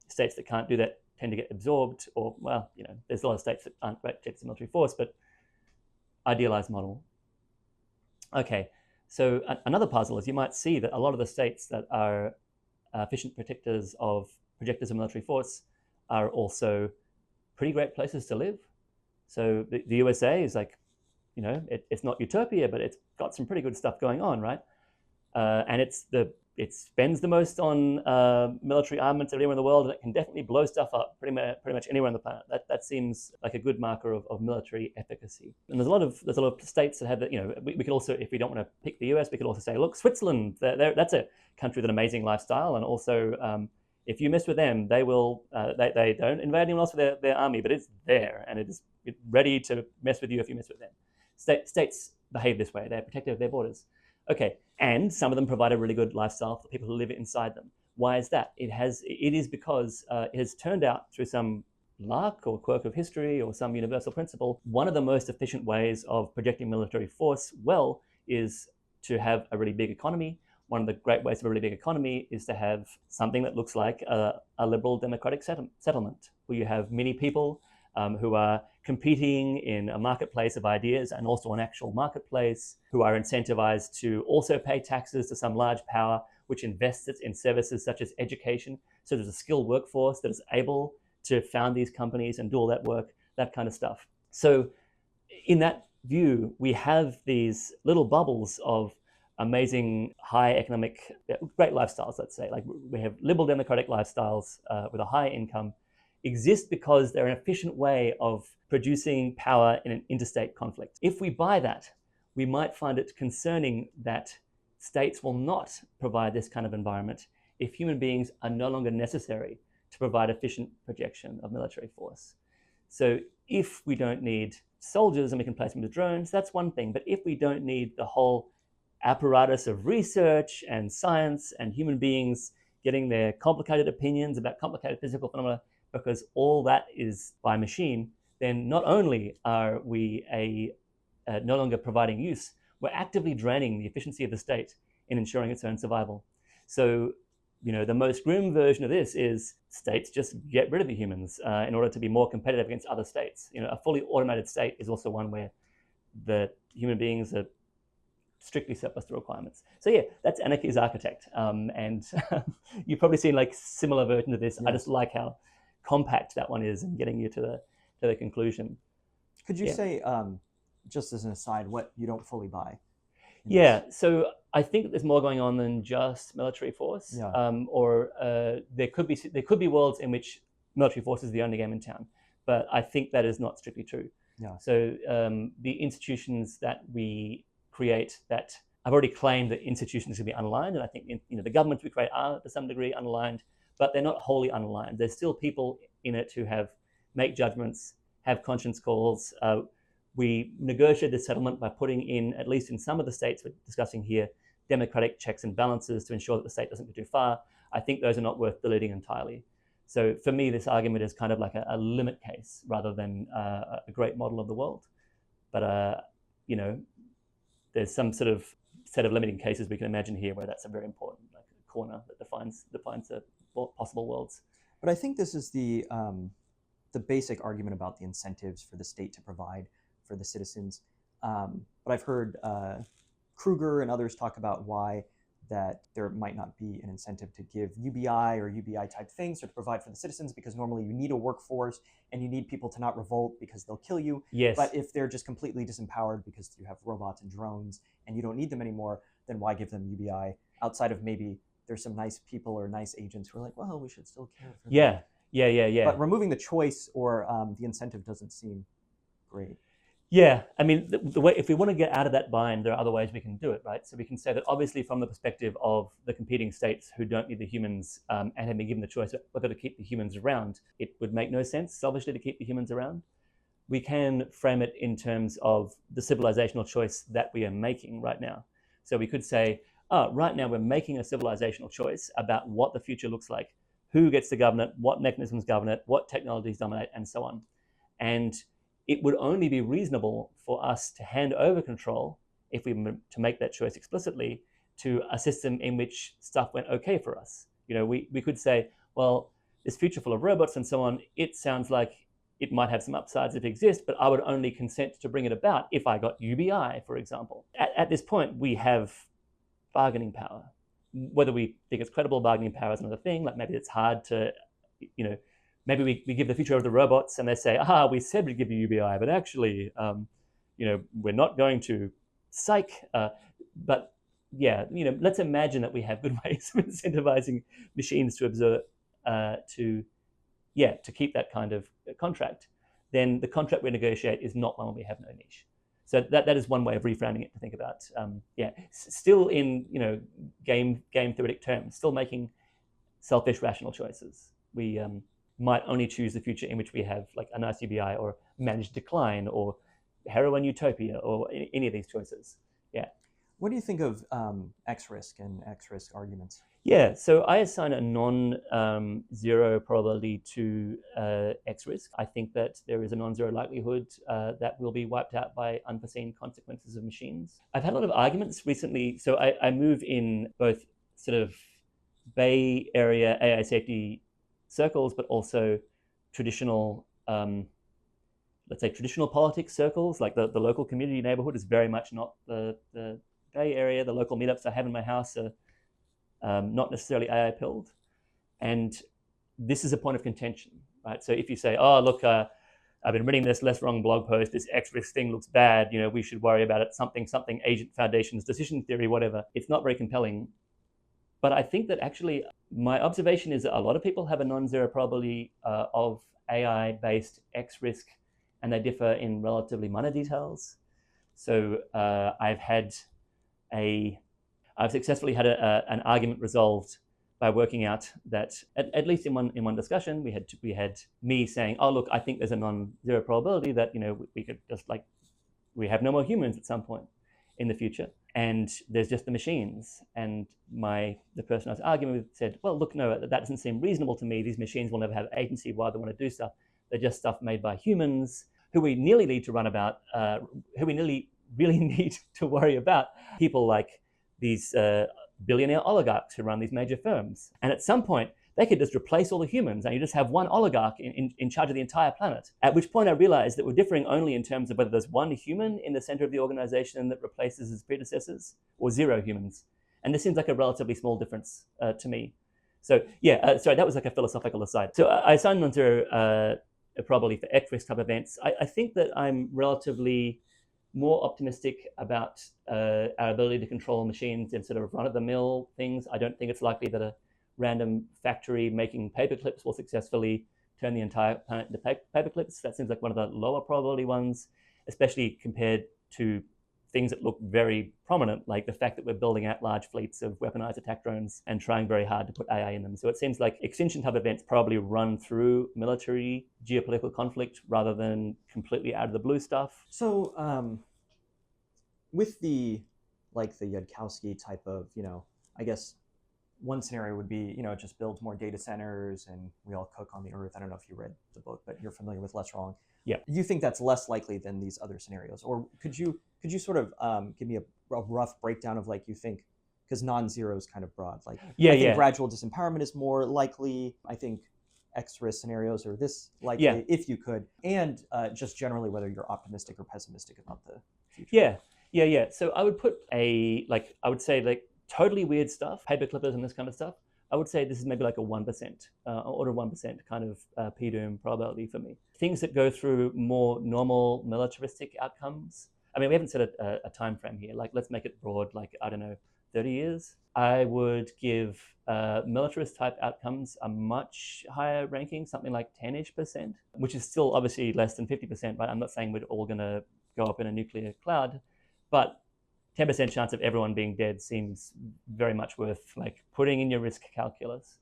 States that can't do that tend to get absorbed, or, well, there's a lot of states that aren't great projectors of military force, but idealized model. Okay, so another puzzle is you might see that a lot of the states that are efficient projectors of military force are also pretty great places to live. So the USA is like, it's not utopia, but it's got some pretty good stuff going on, right? And it spends the most on military armaments anywhere in the world, and it can definitely blow stuff up pretty much anywhere on the planet. That seems like a good marker of military efficacy. And there's a lot of states that have that. We could also, if we don't want to pick the US, we could also say, look, Switzerland. That's a country with an amazing lifestyle, and also if you mess with them, they will. They don't invade anyone else with their army, but it's there and it is ready to mess with you if you mess with them. States behave this way. They're protective of their borders. Okay, and some of them provide a really good lifestyle for people who live inside them. Why is that? It is because it has turned out through some luck or quirk of history or some universal principle, one of the most efficient ways of projecting military force well is to have a really big economy. One of the great ways of a really big economy is to have something that looks like a liberal democratic settlement, where you have many people who are competing in a marketplace of ideas and also an actual marketplace, who are incentivized to also pay taxes to some large power, which invests in services such as education. So there's a skilled workforce that is able to found these companies and do all that work, that kind of stuff. So in that view, we have these little bubbles of amazing high economic, great lifestyles, let's say. Like we have liberal democratic lifestyles with a high income exist because they're an efficient way of producing power in an interstate conflict. If we buy that, we might find it concerning that states will not provide this kind of environment if human beings are no longer necessary to provide efficient projection of military force. So if we don't need soldiers and we can place them with drones, that's one thing. But if we don't need the whole apparatus of research and science and human beings getting their complicated opinions about complicated physical phenomena, because all that is by machine, then not only are we no longer providing use, we're actively draining the efficiency of the state in ensuring its own survival. So the most grim version of this is states just get rid of the humans in order to be more competitive against other states. A fully automated state is also one where the human beings are strictly surplus to requirements. So yeah, that's Anarchy's Architect. And you've probably seen like similar versions of this. Yes. I just like how compact that one is in getting you to the conclusion. Could you say, just as an aside, what you don't fully buy? Yeah, so I think there's more going on than just military force, or there could be worlds in which military force is the only game in town, but I think that is not strictly true. Yeah. So the institutions that we create, that I've already claimed that institutions can be unaligned, and I think the governments we create are to some degree unaligned, but they're not wholly unaligned. There's still people in it who make judgments, have conscience calls. We negotiate the settlement by putting in, at least in some of the states we're discussing here, democratic checks and balances to ensure that the state doesn't go too far. I think those are not worth deleting entirely. So for me, this argument is kind of like a limit case rather than a great model of the world. But, there's some sort of set of limiting cases we can imagine here where that's a very important corner that defines the possible worlds. But I think this is the basic argument about the incentives for the state to provide for the citizens. But I've heard Kruger and others talk about why that there might not be an incentive to give UBI or UBI type things or to provide for the citizens, because normally you need a workforce and you need people to not revolt because they'll kill you. Yes. But if they're just completely disempowered because you have robots and drones and you don't need them anymore, then why give them UBI outside of maybe there's some nice people or nice agents who are like, well, we should still care for them. Yeah. But removing the choice or the incentive doesn't seem great. Yeah, I mean, the way, if we want to get out of that bind, there are other ways we can do it, right? So we can say that obviously from the perspective of the competing states who don't need the humans and have been given the choice whether to keep the humans around, it would make no sense, selfishly, to keep the humans around. We can frame it in terms of the civilizational choice that we are making right now. So we could say, right now we're making a civilizational choice about what the future looks like, who gets to govern it, what mechanisms govern it, what technologies dominate, and so on. And it would only be reasonable for us to hand over control, if we were to make that choice explicitly, to a system in which stuff went okay for us. We could say, well, this future full of robots and so on, it sounds like it might have some upsides if it exists, but I would only consent to bring it about if I got UBI, for example. At this point, we have bargaining power. Whether we think it's credible bargaining power is another thing. Like maybe it's hard to, maybe we give the future of the robots and they say, we said we'd give you UBI, but actually, we're not going to. Psych. But yeah, let's imagine that we have good ways of incentivizing machines to observe, to keep that kind of contract. Then the contract we negotiate is not one where we have no niche. So that is one way of reframing it to think about. Still in game theoretic terms, still making selfish rational choices. We might only choose the future in which we have like a nice UBI or managed decline or heroin utopia or any of these choices. Yeah. What do you think of X-risk and X-risk arguments? Yeah, so I assign a non-zero probability to X risk. I think that there is a non-zero likelihood that will be wiped out by unforeseen consequences of machines. I've had a lot of arguments recently. So I move in both sort of Bay Area AI safety circles, but also traditional, let's say traditional politics circles, like the local community neighborhood is very much not the Bay Area. The local meetups I have in my house are not necessarily AI pilled. And this is a point of contention, right? So if you say, oh, look, I've been reading this less wrong blog post, this X-risk thing looks bad, we should worry about it, something, agent foundations, decision theory, whatever. It's not very compelling. But I think that actually my observation is that a lot of people have a non-zero probability of AI-based X-risk, and they differ in relatively minor details. So I've successfully had an argument resolved by working out that at least in one discussion we had me saying, oh look, I think there's a non-zero probability that we could just we have no more humans at some point in the future, and there's just the machines. And the person I was arguing with said, well look, no, that doesn't seem reasonable to me. These machines will never have agency. Why they want to do stuff? They're just stuff made by humans who we nearly need to run about, who we nearly really need to worry about. People like these billionaire oligarchs who run these major firms. And at some point, they could just replace all the humans and you just have one oligarch in charge of the entire planet. At which point I realized that we're differing only in terms of whether there's one human in the center of the organization that replaces his predecessors or zero humans. And this seems like a relatively small difference to me. So yeah, sorry, that was like a philosophical aside. So I assign non-zero probability for X-risk type events. I think that I'm relatively more optimistic about our ability to control machines in sort of run-of-the-mill things. I don't think it's likely that a random factory making paper clips will successfully turn the entire planet into paper clips. That seems like one of the lower probability ones, especially compared to things that look very prominent, like the fact that we're building out large fleets of weaponized attack drones and trying very hard to put AI in them. So it seems like extinction type events probably run through military geopolitical conflict rather than completely out of the blue stuff. So with the Yudkowsky type of, I guess one scenario would be, just build more data centers and we all cook on the earth. I don't know if you read the book, but you're familiar with Less Wrong. Yeah. You think that's less likely than these other scenarios? Or could you sort of give me a rough breakdown of you think, because non-zero is kind of broad. I think gradual disempowerment is more likely. I think X-risk scenarios are this likely, if you could. And just generally whether you're optimistic or pessimistic about the future. Yeah. So I would put I would say totally weird stuff, paper clippers and this kind of stuff. I would say this is maybe like a 1%, order 1% kind of PDOOM probability for me. Things that go through more normal militaristic outcomes. I mean, we haven't set a time frame here. Let's make it broad, 30 years. I would give militarist type outcomes a much higher ranking, something like 10-ish%, which is still obviously less than 50%, right? I'm not saying we're all going to go up in a nuclear cloud, but 10% chance of everyone being dead seems very much worth putting in your risk calculus.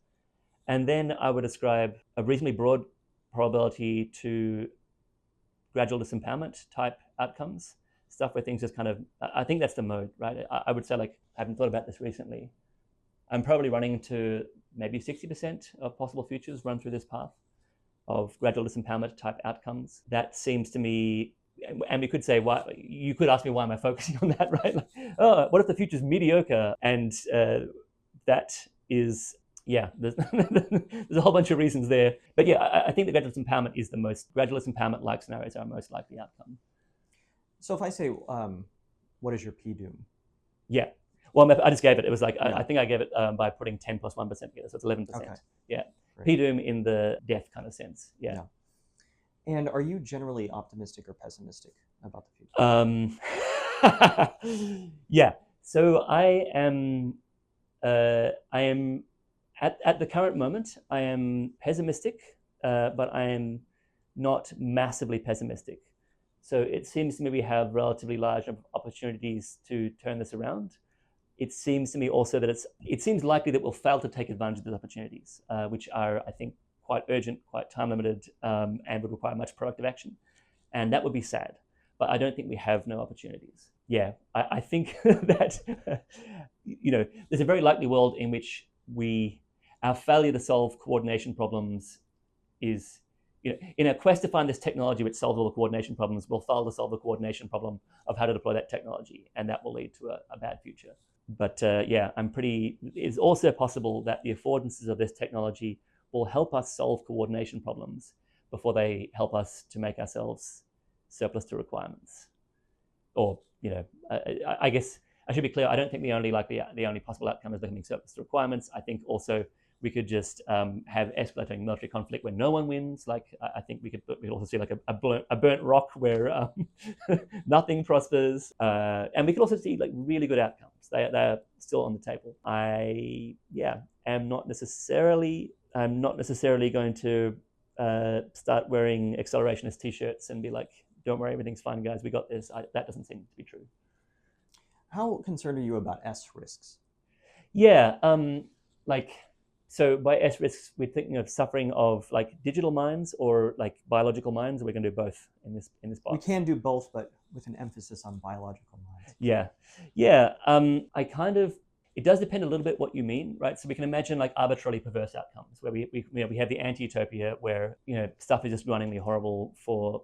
And then I would ascribe a reasonably broad probability to gradual disempowerment type outcomes, stuff where things just kind of, I think that's the mode, right? I would say I haven't thought about this recently. I'm probably running into maybe 60% of possible futures run through this path of gradual disempowerment type outcomes. That seems to me, and we could say, why? You could ask me why am I focusing on that, right? What if the future's mediocre? And that is, there's a whole bunch of reasons there. But I think the gradual disempowerment is gradual disempowerment-like scenarios are our most likely outcome. So if I say, what is your PDOOM? Yeah. Well, I just gave it. It was I think I gave it by putting 10 plus 1% together. So it's 11%. Okay. Yeah. Great. PDOOM in the death kind of sense. Yeah. And are you generally optimistic or pessimistic about the future? Yeah. So I am at the current moment, I am pessimistic, but I am not massively pessimistic. So it seems to me we have relatively large opportunities to turn this around. It seems to me also that it seems likely that we'll fail to take advantage of those opportunities, which are, I think, quite urgent, quite time limited, and would require much proactive action. And that would be sad. But I don't think we have no opportunities. yeah, I think that there's a very likely world in which our failure to solve coordination problems is, in a quest to find this technology which solves all the coordination problems, we'll fail to solve the coordination problem of how to deploy that technology, and that will lead to a bad future. But it's also possible that the affordances of this technology will help us solve coordination problems before they help us to make ourselves surplus to requirements. Or, I guess I should be clear, I don't think the only possible outcome is becoming surplus to requirements. I think also we could just have escalating military conflict where no one wins. Like, I think we could also see like a burnt rock where nothing prospers, and we could also see like really good outcomes. They're still on the table. I'm not necessarily going to start wearing accelerationist T-shirts and be like, "Don't worry, everything's fine, guys. We got this." That doesn't seem to be true. How concerned are you about S risks? Yeah, so by S risks, we're thinking of suffering of like digital minds or like biological minds. We're going to do both in this box. We can do both, but with an emphasis on biological minds. Yeah. It does depend a little bit what you mean, right? So we can imagine like arbitrarily perverse outcomes where we have the anti-utopia where stuff is just runningly horrible for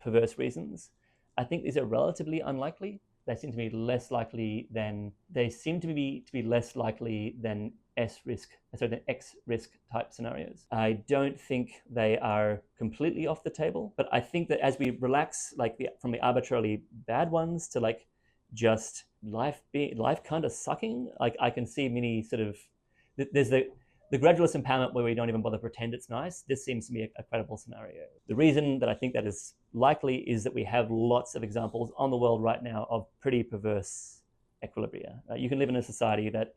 perverse reasons. I think these are relatively unlikely. They seem to be less likely than X risk type scenarios. I don't think they are completely off the table, but I think that as we relax from the arbitrarily bad ones to like just life kind of sucking, like I can see many sort of there's the gradual disempowerment where we don't even bother to pretend it's nice. This seems to me a credible scenario. The reason that I think that is likely is that we have lots of examples on the world right now of pretty perverse equilibria. You can live in a society there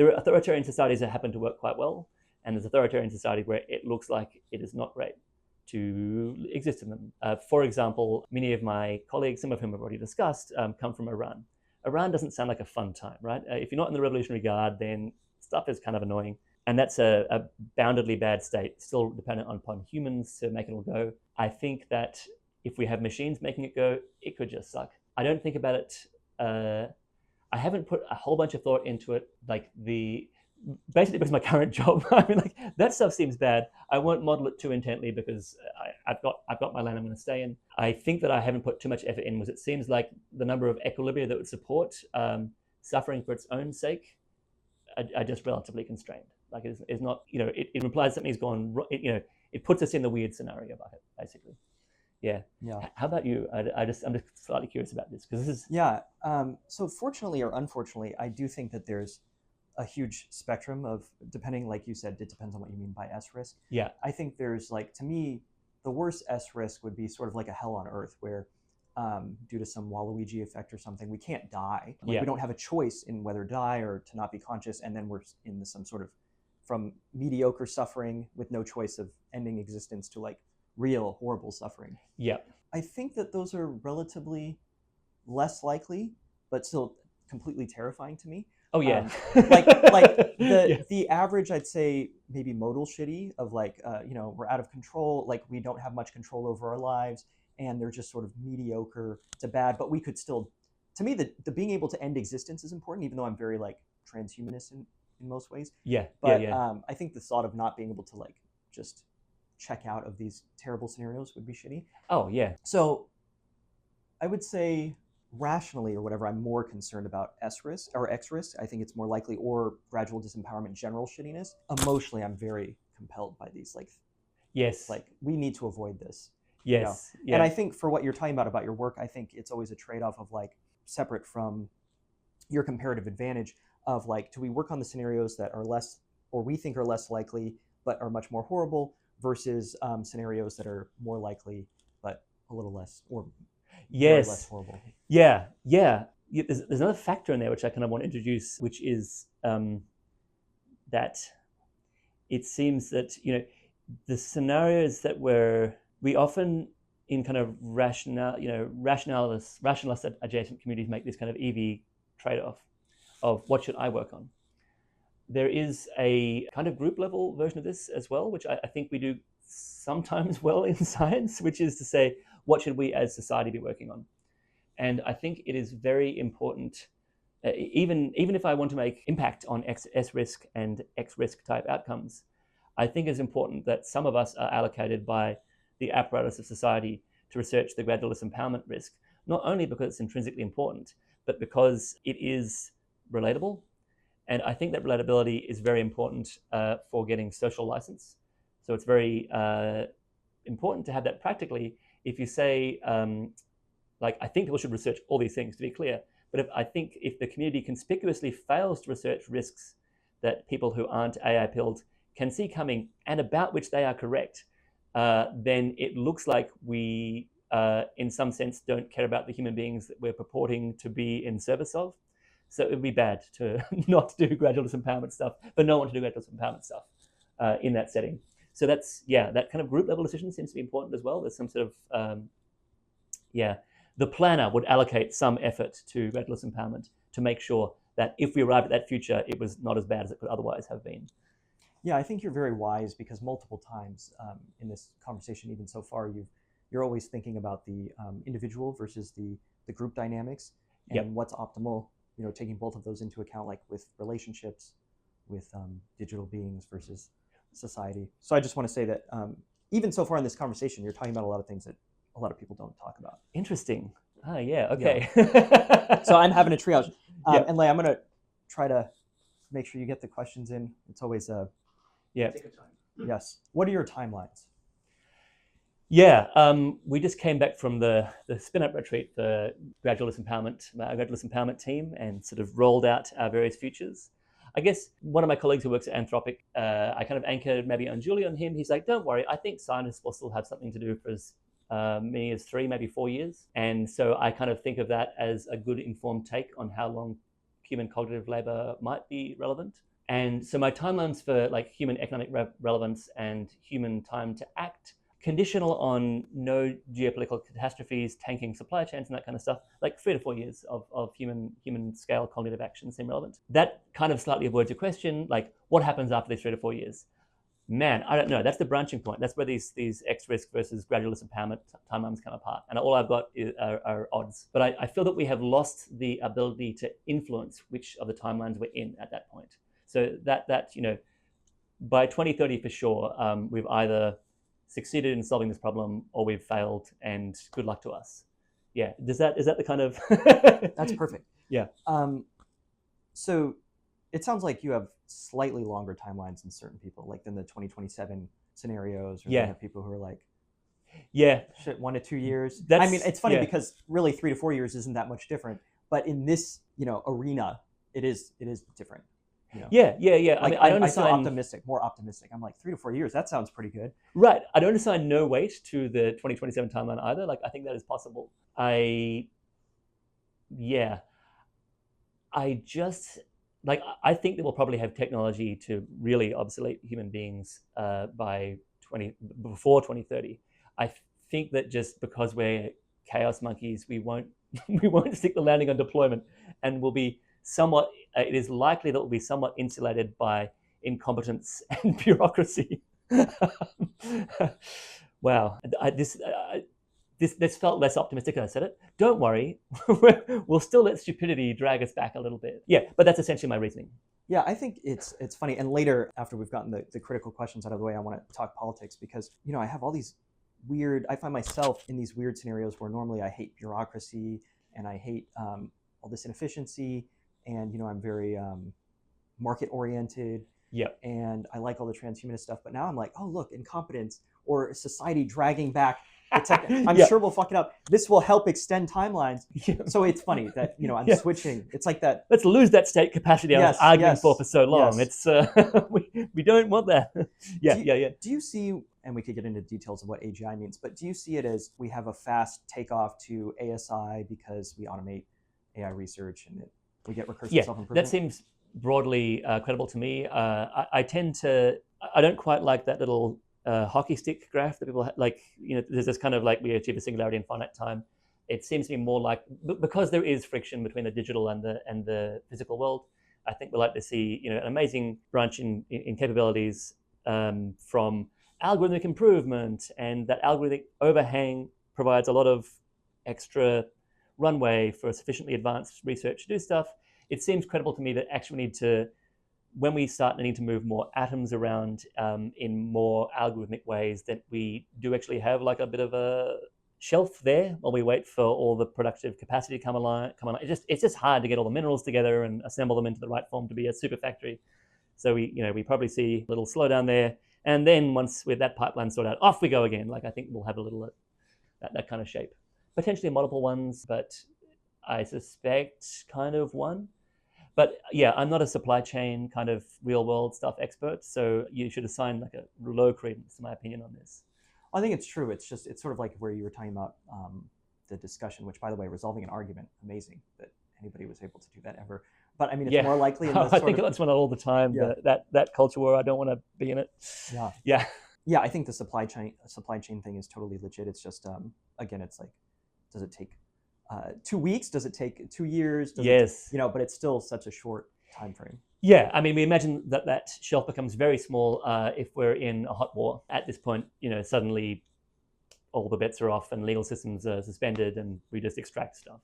are authoritarian societies that happen to work quite well, and there's authoritarian societies where it looks like it is not great to exist in them. For example, many of my colleagues, some of whom I've already discussed, come from Iran. Iran doesn't sound like a fun time, right? If you're not in the Revolutionary Guard, then stuff is kind of annoying. And that's a boundedly bad state, still dependent upon humans to make it all go. I think that if we have machines making it go, it could just suck. I don't think about it. I haven't put a whole bunch of thought into it, basically because of my current job. I mean, like that stuff seems bad. I won't model it too intently because I've got my lane I'm going to stay in. I think that I haven't put too much effort in because it seems like the number of equilibria that would support suffering for its own sake are just relatively constrained. Like it's not, it implies something's gone. It puts us in the weird scenario about it, basically. Yeah. How about you? I'm just slightly curious about this because this is. Yeah. So fortunately or unfortunately, I do think that there's a huge spectrum of, depending, like you said, it depends on what you mean by S risk. Yeah. I think there's to me, the worst S risk would be sort of like a hell on earth where due to some Waluigi effect or something, we can't die. We don't have a choice in whether to die or to not be conscious. And then we're in some sort of from mediocre suffering with no choice of ending existence to like real horrible suffering. Yeah. I think that those are relatively less likely, but still completely terrifying to me. Oh yeah. The average, I'd say maybe modal shitty of we're out of control, like we don't have much control over our lives and they're just sort of mediocre to bad, but we could still, to me, the being able to end existence is important, even though I'm very like transhumanist in most ways. Yeah. But I think the thought of not being able to like just check out of these terrible scenarios would be shitty. Oh yeah. So I would say rationally or whatever, I'm more concerned about S risk or X risk. I think it's more likely, or gradual disempowerment, general shittiness. Emotionally, I'm very compelled by these. Yes. We need to avoid this. Yes. Yeah. And I think for what you're talking about your work, I think it's always a trade-off of separate from your comparative advantage of do we work on the scenarios that are less, or we think are less likely, but are much more horrible versus scenarios that are more likely, but a little less, or less horrible. Yeah. There's another factor in there which I kind of want to introduce, which is that it seems that the scenarios that we often in kind of rationalist adjacent communities make this kind of EV trade-off of what should I work on. There is a kind of group level version of this as well, which I think we do sometimes well in science, which is to say, what should we as society be working on? And I think it is very important, even if I want to make impact on S risk and X risk type outcomes, I think it's important that some of us are allocated by the apparatus of society to research the gradual disempowerment risk, not only because it's intrinsically important, but because it is relatable. And I think that relatability is very important for getting social license. So it's very important to have that practically. If you say, like, I think people should research all these things, to be clear, but if the community conspicuously fails to research risks that people who aren't AI pilled can see coming and about which they are correct, then it looks like we, in some sense, don't care about the human beings that we're purporting to be in service of. So it would be bad to not do gradual disempowerment stuff, but no one to do gradual disempowerment stuff in that setting. So that's, that kind of group level decision seems to be important as well. There's some sort of, the planner would allocate some effort to gradual disempowerment to make sure that if we arrived at that future, it was not as bad as it could otherwise have been. Yeah, I think you're very wise, because multiple times in this conversation, even so far, you're always thinking about the individual versus the group dynamics and what's optimal. Taking both of those into account, like with relationships, with digital beings versus society. So I just want to say that even so far in this conversation, you're talking about a lot of things that a lot of people don't talk about. Interesting. Oh, yeah, okay. Yeah. So I'm having a triage. And Leigh, I'm going to try to make sure you get the questions in. It's always take your time. Yes. What are your timelines? Yeah, we just came back from the spin-up retreat, the Gradual Disempowerment team, and sort of rolled out our various futures. I guess one of my colleagues who works at Anthropic, I kind of anchored maybe unduly on him. He's like, don't worry, I think scientists will still have something to do for as many as 3, maybe 4 years. And so I kind of think of that as a good informed take on how long human cognitive labor might be relevant. And so my timelines for like human economic relevance and human time to act, conditional on no geopolitical catastrophes, tanking supply chains and that kind of stuff, like 3 to 4 years of human scale cognitive action seem relevant. That kind of slightly avoids a question, like what happens after these 3 to 4 years? Man, I don't know. That's the branching point. That's where these X risk versus gradual disempowerment timelines come apart. And all I've got are odds. But I feel that we have lost the ability to influence which of the timelines we're in at that point. So that by 2030 for sure, we've either succeeded in solving this problem or we've failed, and good luck to us. Yeah, is that the kind of That's perfect. Yeah. So it sounds like you have slightly longer timelines than certain people, like than the 2027 scenarios, or you have people who are like, shit, 1 to 2 years. I mean, it's funny because really 3 to 4 years isn't that much different, but in this arena, it is different. Yeah. Like, I feel more optimistic. I'm like 3 to 4 years. That sounds pretty good. Right. I don't assign no weight to the 2027 timeline either. Like, I think that is possible. I think that we'll probably have technology to really obsolete human beings before 2030. I think that just because we're chaos monkeys, we won't stick the landing on deployment, and we'll be somewhat. It is likely that we'll be somewhat insulated by incompetence and bureaucracy. Wow, this felt less optimistic as I said it. Don't worry, we'll still let stupidity drag us back a little bit. Yeah, but that's essentially my reasoning. Yeah, I think it's funny. And later, after we've gotten the critical questions out of the way, I want to talk politics, because I have all these I find myself in these weird scenarios where normally I hate bureaucracy and I hate all this inefficiency, and I'm very market oriented. Yeah. And I like all the transhumanist stuff, but now I'm like, oh look, incompetence or society dragging back. It's like, I'm sure we'll fuck it up. This will help extend timelines. Yeah. So it's funny that I'm switching. It's like that. Let's lose that state capacity I was arguing for so long. It's we don't want that. Yeah. Do you see? And we could get into details of what AGI means, but do you see it as we have a fast takeoff to ASI because we automate AI research and we get recursive self-improvement? That seems broadly credible to me. I don't quite like that little hockey stick graph that people like. There's this kind of like we achieve a singularity in finite time. It seems to be more like, because there is friction between the digital and the physical world. I think we'd like to see an amazing branch in capabilities from algorithmic improvement, and that algorithmic overhang provides a lot of extra runway for sufficiently advanced research to do stuff, it seems credible to me that actually we need to, when we start needing to move more atoms around in more algorithmic ways, that we do actually have like a bit of a shelf there while we wait for all the productive capacity to come along. It's just hard to get all the minerals together and assemble them into the right form to be a super factory. So we probably see a little slowdown there. And then once with that pipeline sorted out, off we go again. Like I think we'll have a little that kind of shape. Potentially multiple ones, but I suspect kind of one. But yeah, I'm not a supply chain kind of real world stuff expert, so you should assign like a low credence to my opinion on this. I think it's true. It's sort of like where you were talking about the discussion, which by the way, resolving an argument, amazing that anybody was able to do that ever. But I mean, it's more likely in the I think that's one all the time. Yeah. That culture war, I don't want to be in it. Yeah. I think the supply chain thing is totally legit. It's just again, it's like, does it take 2 weeks? Does it take 2 years? Yes. But it's still such a short time frame. Yeah, I mean, we imagine that shelf becomes very small if we're in a hot war. At this point, suddenly all the bets are off and legal systems are suspended and we just extract stuff.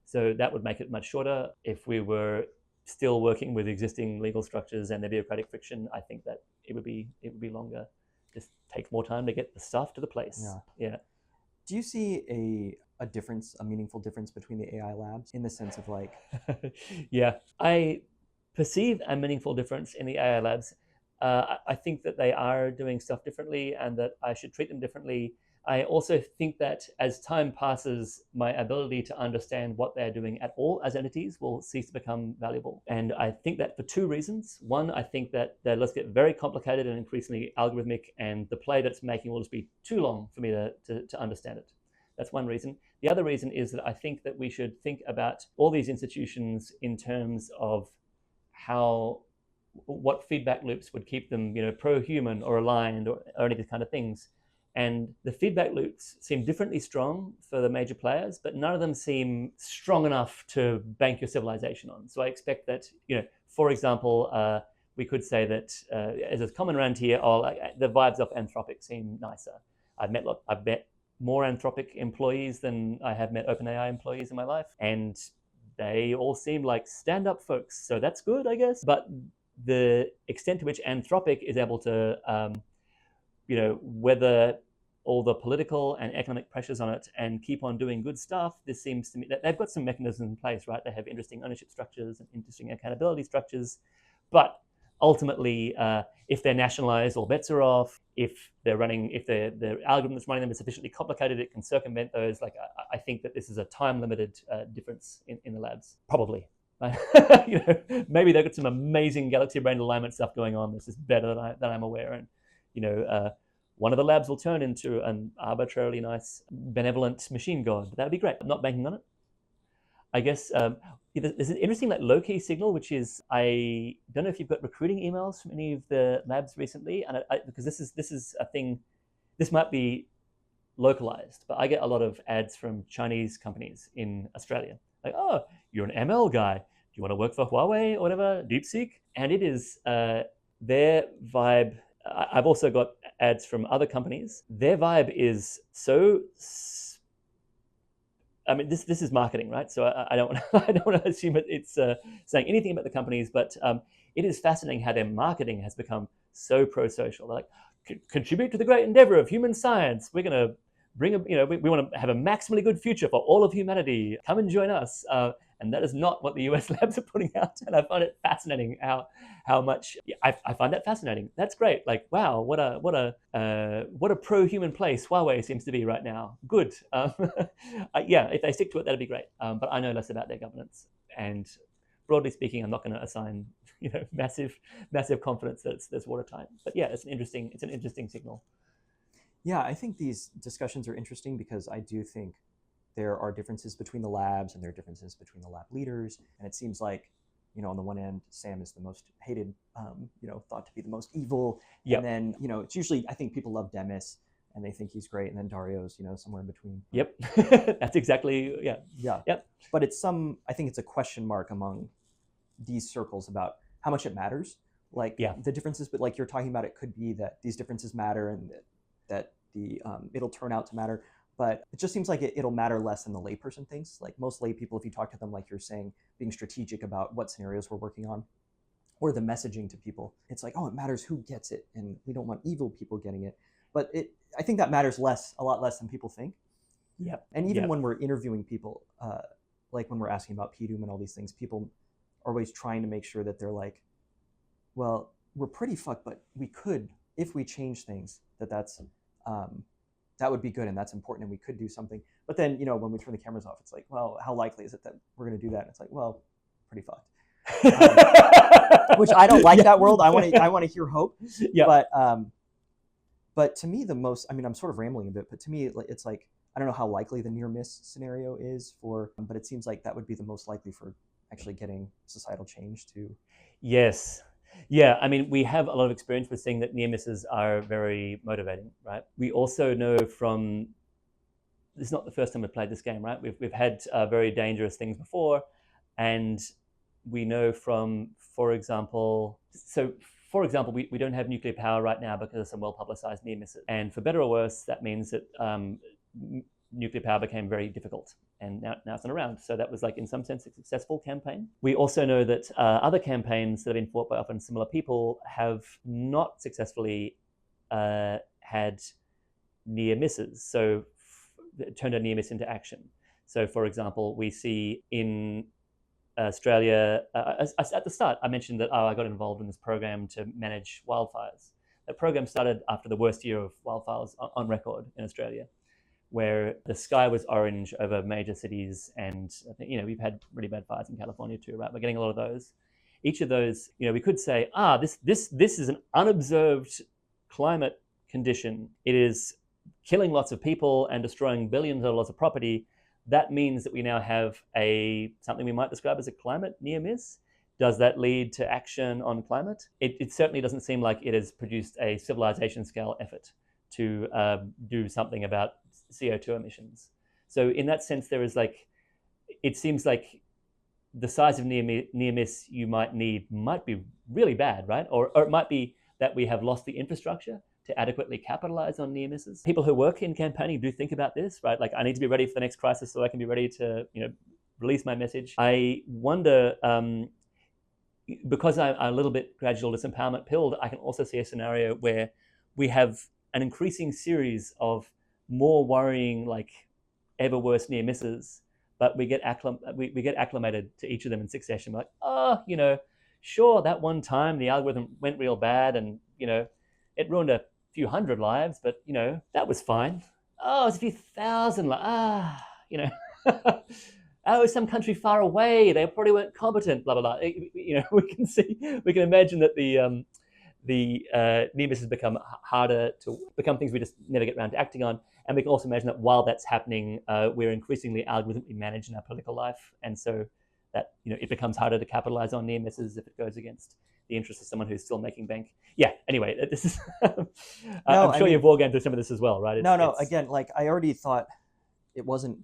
So that would make it much shorter. If we were still working with existing legal structures and the bureaucratic friction, I think that it would be longer. Just takes more time to get the stuff to the place. Yeah. Do you see a difference, a meaningful difference between the AI labs in the sense of like? Yeah, I perceive a meaningful difference in the AI labs. I think that they are doing stuff differently and that I should treat them differently. I also think that as time passes, my ability to understand what they're doing at all as entities will cease to become valuable. And I think that for two reasons. One, I think that let's get very complicated and increasingly algorithmic, and the play that's making will just be too long for me to understand it. That's one reason. The other reason is that I think that we should think about all these institutions in terms of what feedback loops would keep them, pro-human or aligned or any of these kind of things. And the feedback loops seem differently strong for the major players, but none of them seem strong enough to bank your civilization on. So I expect that, for example, we could say that as is common around here, the vibes of Anthropic seem nicer. I've met more Anthropic employees than I have met OpenAI employees in my life, and they all seem like stand-up folks. So that's good, I guess. But the extent to which Anthropic is able to weather all the political and economic pressures on it and keep on doing good stuff, this seems to me that they've got some mechanisms in place, right? They have interesting ownership structures and interesting accountability structures. But ultimately, if they're nationalized, all bets are off. If the algorithm that's running them is sufficiently complicated, it can circumvent those. Like, I think that this is a time-limited difference in the labs, probably. Maybe they've got some amazing galaxy brain alignment stuff going on. This is better than I'm aware. And one of the labs will turn into an arbitrarily nice, benevolent machine god. That would be great. I'm not banking on it. I guess there's an interesting low-key signal, which is, I don't know if you've got recruiting emails from any of the labs recently, and because this is a thing, this might be localized, but I get a lot of ads from Chinese companies in Australia. Like, oh, you're an ML guy. Do you want to work for Huawei or whatever, DeepSeek? And it is their vibe. I've also got ads from other companies. Their vibe is so. I mean, this is marketing, right? So I don't want to assume it's saying anything about the companies, but it is fascinating how their marketing has become so pro-social. They're like, contribute to the great endeavor of human science. We're going to bring we want to have a maximally good future for all of humanity. Come and join us. And that is not what the US labs are putting out. And I find it fascinating how much I find that fascinating. That's great. Like, wow, what a pro-human place Huawei seems to be right now. Good. Yeah, if they stick to it, that'd be great. But I know less about their governance. And broadly speaking, I'm not going to assign massive confidence that it's watertight. But yeah, it's an interesting signal. Yeah, I think these discussions are interesting because I do think there are differences between the labs and there are differences between the lab leaders. And it seems like, on the one end, Sam is the most hated, thought to be the most evil. Yep. And then, it's usually, I think people love Demis and they think he's great. And then Dario's, somewhere in between. Yep. That's exactly, yeah. Yeah. Yep. But I think it's a question mark among these circles about how much it matters. Like the differences, but like you're talking about, it could be that these differences matter and that it'll turn out to matter. But it just seems like it'll matter less than the layperson thinks. Like most lay people, if you talk to them, like you're saying, being strategic about what scenarios we're working on, or the messaging to people, it's like, oh, it matters who gets it, and we don't want evil people getting it. But I think that matters a lot less than people think. Yep. And even Yep. when we're interviewing people, like when we're asking about PDOOM and all these things, people are always trying to make sure that they're like, well, we're pretty fucked, but we could, if we change things, that would be good and that's important and we could do something. But then, you know, when we turn the cameras off, it's like, well, how likely is it that we're going to do that? And it's like, well, pretty fucked. Which I don't like that world. I want to hear hope. Yeah. But to me, the most, I mean, I'm sort of rambling a bit, but to me, it's like, I don't know how likely the near miss scenario is but it seems like that would be the most likely for actually getting societal change to. Yes. Yeah, I mean, we have a lot of experience with seeing that near misses are very motivating, right? We also know from, this is not the first time we've played this game, right? We've had very dangerous things before, and we know from, for example, we don't have nuclear power right now because of some well-publicized near misses. And for better or worse, that means that nuclear power became very difficult, and now it's not around. So that was, like, in some sense, a successful campaign. We also know that other campaigns that have been fought by often similar people have not successfully had near misses, so turned a near miss into action. So, for example, we see in Australia, at the start, I mentioned that I got involved in this program to manage wildfires. That program started after the worst year of wildfires on record in Australia, where the sky was orange over major cities, and I think, you know, we've had really bad fires in California too, right? We're getting a lot of those. Each of those, you know, we could say, this is an unobserved climate condition. It is killing lots of people and destroying billions of dollars of property. That means that we now have something we might describe as a climate near miss. Does that lead to action on climate? It certainly doesn't seem like it has produced a civilization scale effort to do something about CO2 emissions. So in that sense, there is, like, it seems like the size of near miss you might need might be really bad, right? Or it might be that we have lost the infrastructure to adequately capitalize on near misses. People who work in campaigning do think about this, right? Like, I need to be ready for the next crisis so I can be ready to, you know, release my message. I wonder, because I'm a little bit gradual disempowerment pilled, I can also see a scenario where we have an increasing series of more worrying, like, ever worse near misses, but we get acclimated to each of them in succession. We're like, oh, you know, sure, that one time the algorithm went real bad and, you know, it ruined a few hundred lives, but, you know, that was fine. Oh, it's a few thousand you know. Oh, some country far away, they probably weren't competent, blah, blah, blah. You know, we can imagine that the near misses become harder to become things we just never get around to acting on. And we can also imagine that while that's happening, we're increasingly algorithmically managed in our political life. And so that, you know, it becomes harder to capitalize on near misses if it goes against the interests of someone who's still making bank. Yeah, anyway, this is, I'm sure you've all gone through some of this as well, right? Again, like, I already thought it wasn't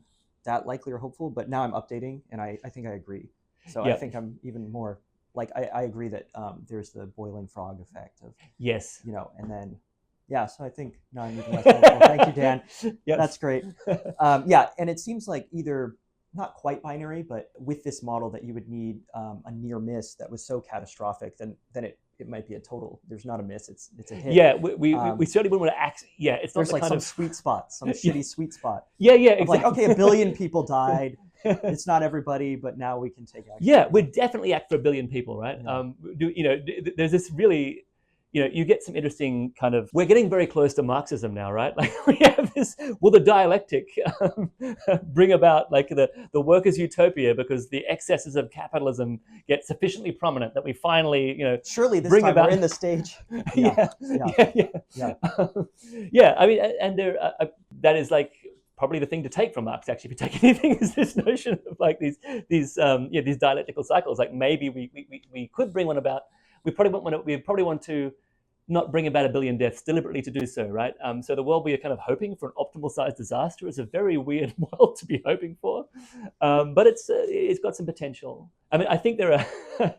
that likely or hopeful, but now I'm updating and I think I agree. So I think I'm even more, like, I agree that there's the boiling frog effect of, yes, you know, and then, yeah, so I think now I'm even less hopeful. Thank you, Dan. Yes. That's great. Yeah, and it seems like either not quite binary, but with this model that you would need a near miss that was so catastrophic, then it might be a total. There's not a miss. It's a hit. Yeah, we certainly wouldn't want to act. Yeah, it's not there's like some sweet spot, some shitty sweet spot. Yeah, exactly. Like, okay, 1 billion people died. It's not everybody, but now we can take action. Yeah, we'd definitely act for 1 billion people, right? Yeah. There's this really, you get some interesting kind of, we're getting very close to Marxism now, right? Like, we have this, will the dialectic bring about, like, the workers' utopia because the excesses of capitalism get sufficiently prominent that we finally, surely this bring time about... we're in the stage. Yeah. I mean, and there, that is, like, probably the thing to take from Marx, actually, if you take anything, is this notion of, like, these dialectical cycles. Like, maybe we could bring one about. We probably want to not bring about 1 billion deaths deliberately to do so, right? So the world we are kind of hoping for, an optimal sized disaster, is a very weird world to be hoping for, but it's got some potential. I mean, I think there are.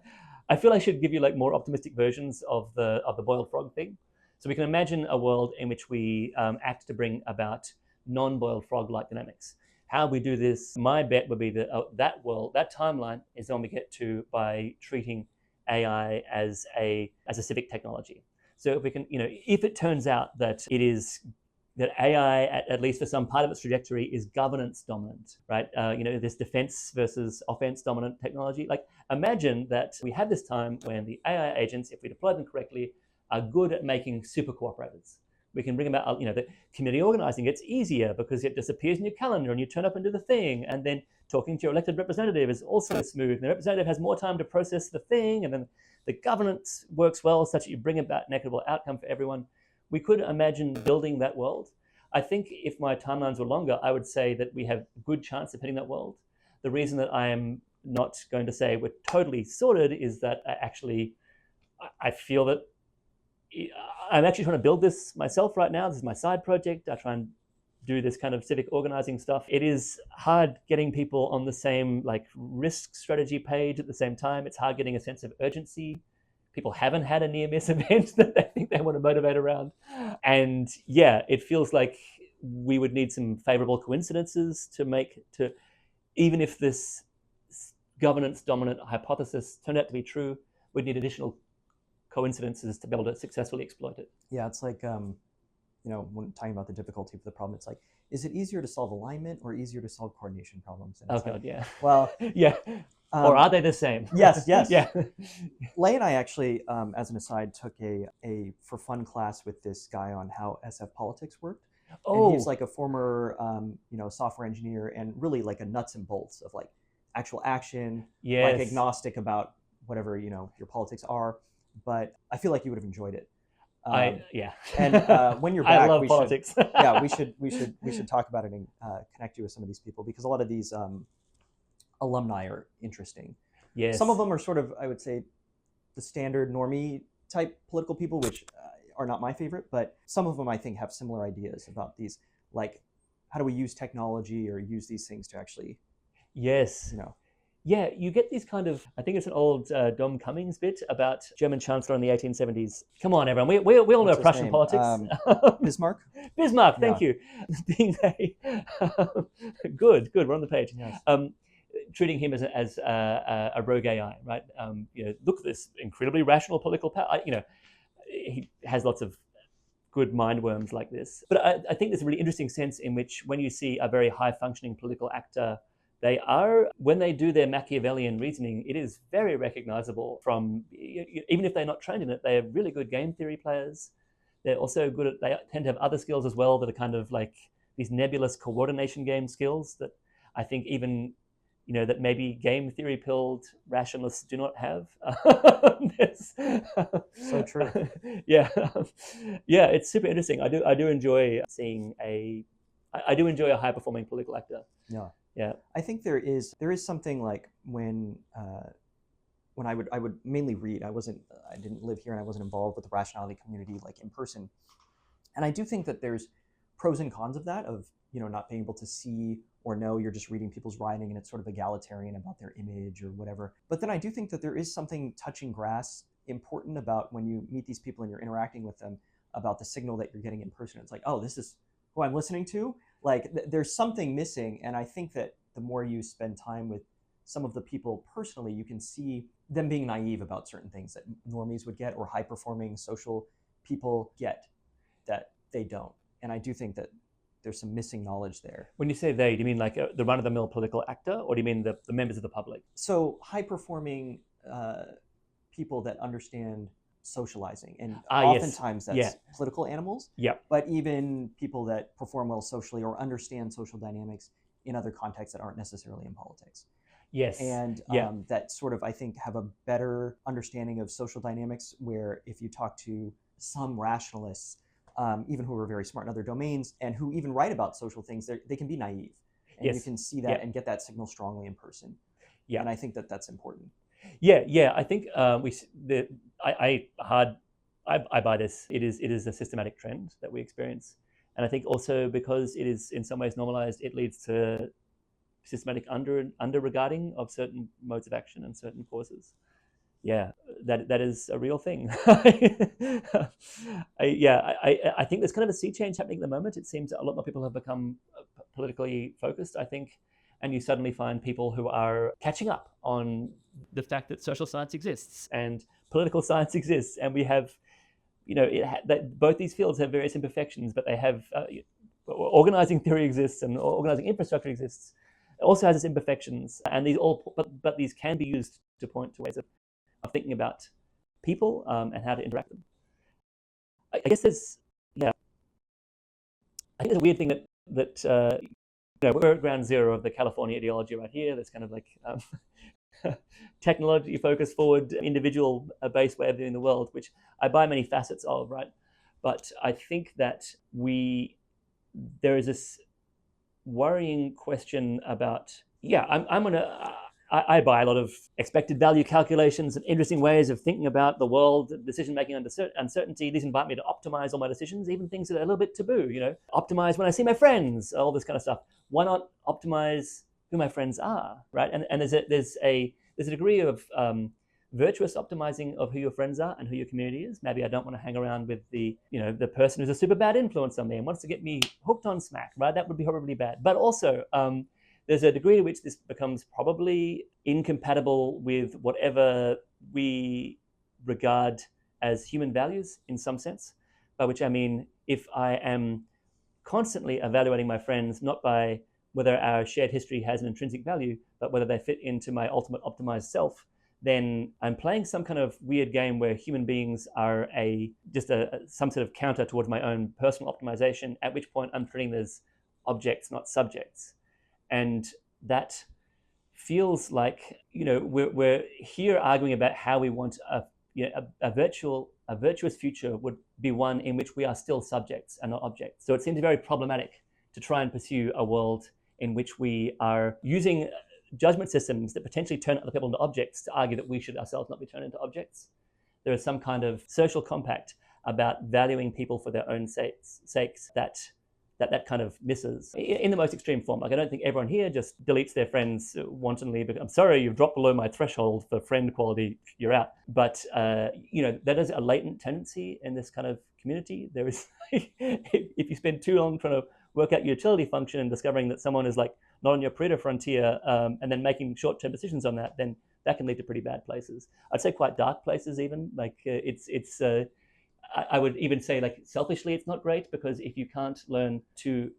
I feel I should give you, like, more optimistic versions of the boiled frog thing. So we can imagine a world in which we act to bring about non-boiled frog-like dynamics. How we do this, my bet would be that that world, that timeline, is the one we get to by treating AI as a civic technology. So if we can, if it turns out that that AI, at least for some part of its trajectory, is governance dominant, right? This defense versus offense dominant technology. Like, imagine that we have this time when the AI agents, if we deploy them correctly, are good at making super cooperators. We can bring about, the community organizing gets easier because it just appears in your calendar and you turn up and do the thing. And then talking to your elected representative is also smooth. And the representative has more time to process the thing. And then the governance works well such that you bring about an equitable outcome for everyone. We could imagine building that world. I think if my timelines were longer, I would say that we have a good chance of hitting that world. The reason that I am not going to say we're totally sorted is that I feel that I'm actually trying to build this myself right now. This is my side project. I try and do this kind of civic organizing stuff. It is hard getting people on the same risk strategy page at the same time. It's hard getting a sense of urgency. People haven't had a near-miss event that they think they want to motivate around. And yeah, it feels like we would need some favorable coincidences to even if this governance dominant hypothesis turned out to be true, we'd need additional coincidences to be able to successfully exploit it. Yeah, it's like, when talking about the difficulty of the problem, it's like, is it easier to solve alignment or easier to solve coordination problems? And God, yeah. Well, yeah. Or are they the same? Yes. Yeah. Lay and I actually, as an aside, took a for fun class with this guy on how SF politics worked. Oh. And he's like a former, software engineer and really like a nuts and bolts of actual action, yes. Agnostic about whatever, your politics are. But I feel like you would have enjoyed it. Yeah. And when you're back, I love politics. we should talk about it and connect you with some of these people, because a lot of these alumni are interesting. Yes. Some of them are sort of, I would say, the standard normie type political people, which are not my favorite, but some of them I think have similar ideas about these, how do we use technology or use these things to actually, yes. Yeah, you get these kind of, I think it's an old Dom Cummings bit about German Chancellor in the 1870s. Come on, everyone. We all know Prussian politics. Bismarck? Bismarck, thank you. Being good, we're on the page. Yes. Treating him as a rogue AI, right? Look at this incredibly rational political power. He has lots of good mind worms like this. But I think there's a really interesting sense in which when you see a very high-functioning political actor, when they do their Machiavellian reasoning, it is very recognizable from, even if they're not trained in it, they are really good game theory players. They're also they tend to have other skills as well that are kind of like these nebulous coordination game skills that I think even, that maybe game theory pilled rationalists do not have. So true. Yeah. Yeah, it's super interesting. I do enjoy seeing I do enjoy a high performing political actor. Yeah. Yeah, I think there is something like when I would mainly read. I didn't live here and I wasn't involved with the rationality community in person. And I do think that there's pros and cons of that, of not being able to see or know. You're just reading people's writing and it's sort of egalitarian about their image or whatever. But then I do think that there is something touching grass important about when you meet these people and you're interacting with them, about the signal that you're getting in person. It's like, oh, this is who I'm listening to. There's something missing. And I think that the more you spend time with some of the people personally, you can see them being naive about certain things that normies would get, or high performing social people get that they don't. And I do think that there's some missing knowledge there. When you say they, do you mean the run-of-the-mill political actor, or do you mean the members of the public? So high performing people that understand socializing, and oftentimes that's political animals. Yeah. But even people that perform well socially or understand social dynamics in other contexts that aren't necessarily in politics. Yes. And that sort of, I think, have a better understanding of social dynamics, where if you talk to some rationalists, even who are very smart in other domains and who even write about social things, they can be naive. And you can see that and get that signal strongly in person. Yeah. And I think that that's important. Yeah. I think I buy this. It is a systematic trend that we experience, and I think also because it is in some ways normalized, it leads to systematic under regarding of certain modes of action and certain causes. Yeah, that is a real thing. I think there's kind of a sea change happening at the moment. It seems a lot more people have become politically focused, I think, and you suddenly find people who are catching up on the fact that social science exists and political science exists, and we have, that both these fields have various imperfections, but they have organizing theory exists and organizing infrastructure exists. It also has its imperfections, and but these can be used to point to ways of thinking about people and how to interact with them. I guess I think there's a weird thing that we're at ground zero of the California ideology right here. There's kind of like technology focused forward, individual based way of doing the world, which I buy many facets of, right? But I think that there is this worrying question about, I buy a lot of expected value calculations and interesting ways of thinking about the world, decision making under uncertainty. These invite me to optimize all my decisions, even things that are a little bit taboo. Optimize when I see my friends, all this kind of stuff. Why not optimize who my friends are, right? And there's a degree of virtuous optimizing of who your friends are and who your community is. Maybe I don't want to hang around with the person who's a super bad influence on me and wants to get me hooked on smack, right? That would be horribly bad. But also, there's a degree to which this becomes probably incompatible with whatever we regard as human values in some sense, by which I mean, if I am constantly evaluating my friends, not by whether our shared history has an intrinsic value, but whether they fit into my ultimate optimized self, then I'm playing some kind of weird game where human beings are some sort of counter towards my own personal optimization, at which point I'm treating them as objects, not subjects. And that feels like, we're here arguing about how we want a virtuous future would be one in which we are still subjects and not objects. So it seems very problematic to try and pursue a world in which we are using judgment systems that potentially turn other people into objects to argue that we should ourselves not be turned into objects. There is some kind of social compact about valuing people for their own sakes that kind of misses in the most extreme form. Like, I don't think everyone here just deletes their friends wantonly because, I'm sorry, you've dropped below my threshold for friend quality, you're out. But, that is a latent tendency in this kind of community. There is, if you spend too long trying to work out your utility function and discovering that someone is like not on your Pareto frontier and then making short-term decisions on that, then that can lead to pretty bad places. I'd say quite dark places even. Like I would even say, like, selfishly, it's not great, because if you can't learn to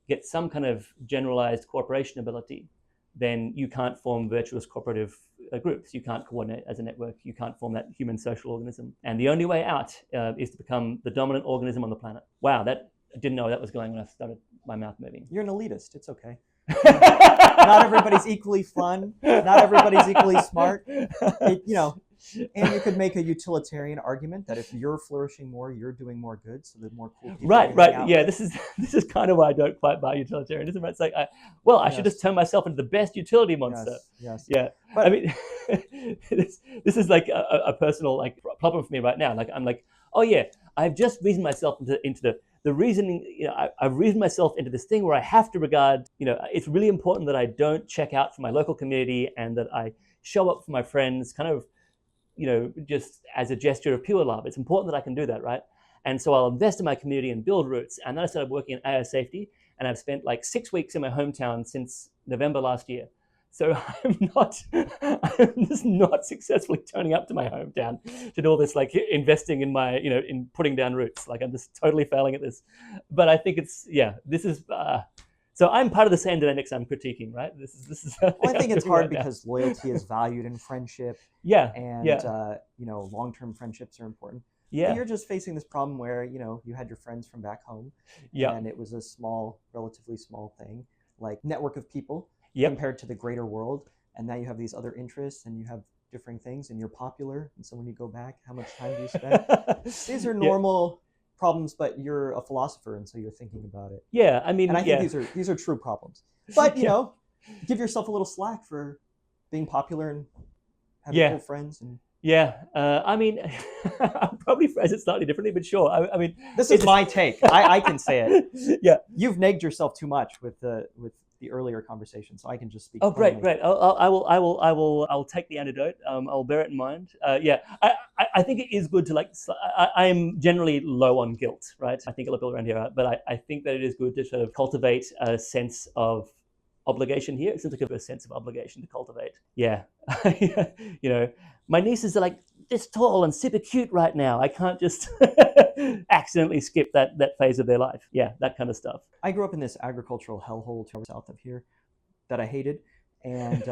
get some kind of generalized cooperation ability, then you can't form virtuous cooperative groups. You can't coordinate as a network. You can't form that human social organism. And the only way out is to become the dominant organism on the planet. Wow, I didn't know that was going when I started my mouth moving. You're an elitist. It's okay. Not everybody's equally fun. Not everybody's equally smart. And you could make a utilitarian argument that if you're flourishing more, you're doing more good, so the more cool people. Right. Yeah, this is kind of why I don't quite buy utilitarianism. It's like, I should just turn myself into the best utility monster. Yes. Yeah. But I mean, this is like a personal problem for me right now. Like, I'm like, oh yeah, I've just reasoned myself into the reasoning. I've reasoned myself into this thing where I have to regard. It's really important that I don't check out for my local community and that I show up for my friends, kind of, just as a gesture of pure love. It's important that I can do that, right? And so I'll invest in my community and build roots. And then I started working in AO safety, and I've spent like 6 weeks in my hometown since November last year. So I'm just not successfully turning up to my hometown to do all this, like, investing in my, in putting down roots. Like, I'm just totally failing at this. But I think this is, so I'm part of the same dynamics I'm critiquing, right? This is. Well, I think it's hard because loyalty is valued in friendship. Yeah. And long-term friendships are important. Yeah. But you're just facing this problem where you had your friends from back home. Yeah. And it was a relatively small thing, like network of people. Yep. Compared to the greater world, and now you have these other interests and you have differing things and you're popular, and so when you go back, how much time do you spend? These are normal problems, but you're a philosopher, and so you're thinking about it. Yeah, I mean, and I think these are true problems. But give yourself a little slack for being popular and having cool friends. And I mean, I'll probably phrase it slightly differently, but sure. I mean, this is my take. I can say it. Yeah, you've nagged yourself too much with the earlier conversation, so I can just speak. Oh, great, plainly. great. I'll take the antidote. I'll bear it in mind. Yeah, I think it is good to like. I am generally low on guilt, right? I think a lot of people around here are, but I think that it is good to sort of cultivate a sense of obligation here. It seems like a sense of obligation to cultivate. Yeah, you know, my nieces are like this tall and super cute right now. I can't just accidentally skip that phase of their life. Yeah, that kind of stuff. I grew up in this agricultural hellhole south of here that I hated, and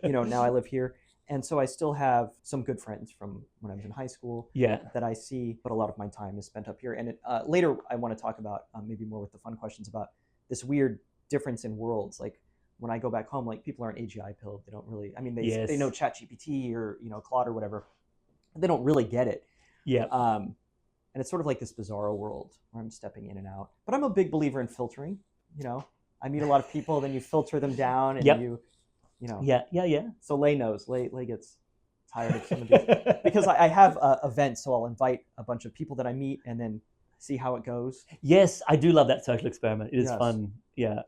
now I live here, and so I still have some good friends from when I was in high school. Yeah. That I see, but a lot of my time is spent up here. And later, I want to talk about maybe more with the fun questions about this weird difference in worlds. Like when I go back home, like people aren't AGI pilled. They don't really. I mean, they know ChatGPT or Claude or whatever. They don't really get it. Yeah. And it's sort of like this bizarro world where I'm stepping in and out. But I'm a big believer in filtering. I meet a lot of people, then you filter them down, and Yeah. So Lay knows. Lay gets tired of some of these because I have events, so I'll invite a bunch of people that I meet and then see how it goes. Yes, I do love that social experiment. It is Yes. fun. Yeah.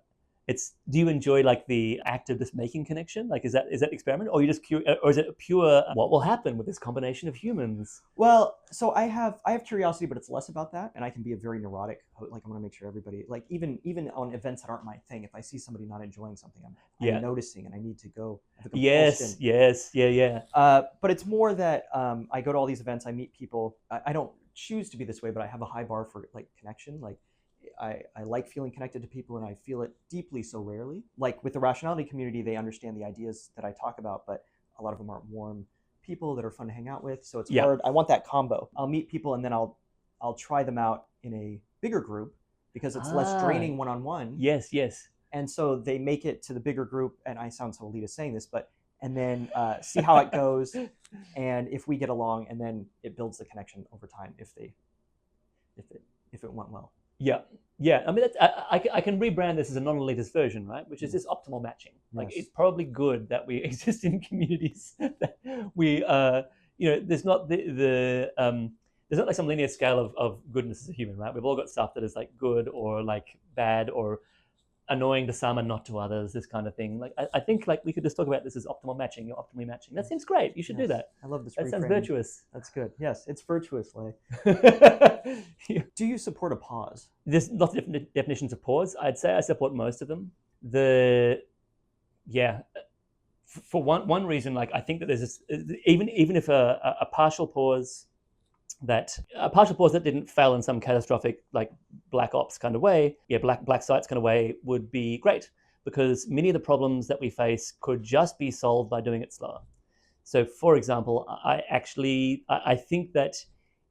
Do you enjoy like the act of just making connection? Like, is that experiment, or you just or is it pure? What will happen with this combination of humans? Well, so I have curiosity, but it's less about that, and I can be a very neurotic. Like I want to make sure everybody, like even on events that aren't my thing, if I see somebody not enjoying something, I'm noticing, and I need to go. Yes, yeah. But it's more that I go to all these events, I meet people. I don't choose to be this way, but I have a high bar for like connection. Like I like feeling connected to people, and I feel it deeply so rarely. Like with the rationality community, they understand the ideas that I talk about, but a lot of them aren't warm people that are fun to hang out with. So it's hard. I want that combo. I'll meet people, and then I'll try them out in a bigger group because it's less draining one-on-one. Yes. And so they make it to the bigger group, and I sound so elitist saying this, and then see how it goes, and if we get along, and then it builds the connection over time if it went well. Yeah. I mean, I can rebrand this as a non-elitist version, right? Which is this optimal matching. Like, it's probably good that we exist in communities that we, there's not there's not like some linear scale of goodness as a human, right? We've all got stuff that is like good or like bad or annoying to some and not to others, this kind of thing. Like, I think like we could just talk about this as optimal matching. You're optimally matching. That seems great. You should do that. I love this. That sounds virtuous. That's good. Yes, it's virtuous, Lay. Do you support a pause? There's lots of different definitions of pause. I'd say I support most of them. For one reason, like I think that there's this, even if a partial pause that didn't fail in some catastrophic like black ops kind of way, black sites kind of way would be great, because many of the problems that we face could just be solved by doing it slower. So, for example, I think that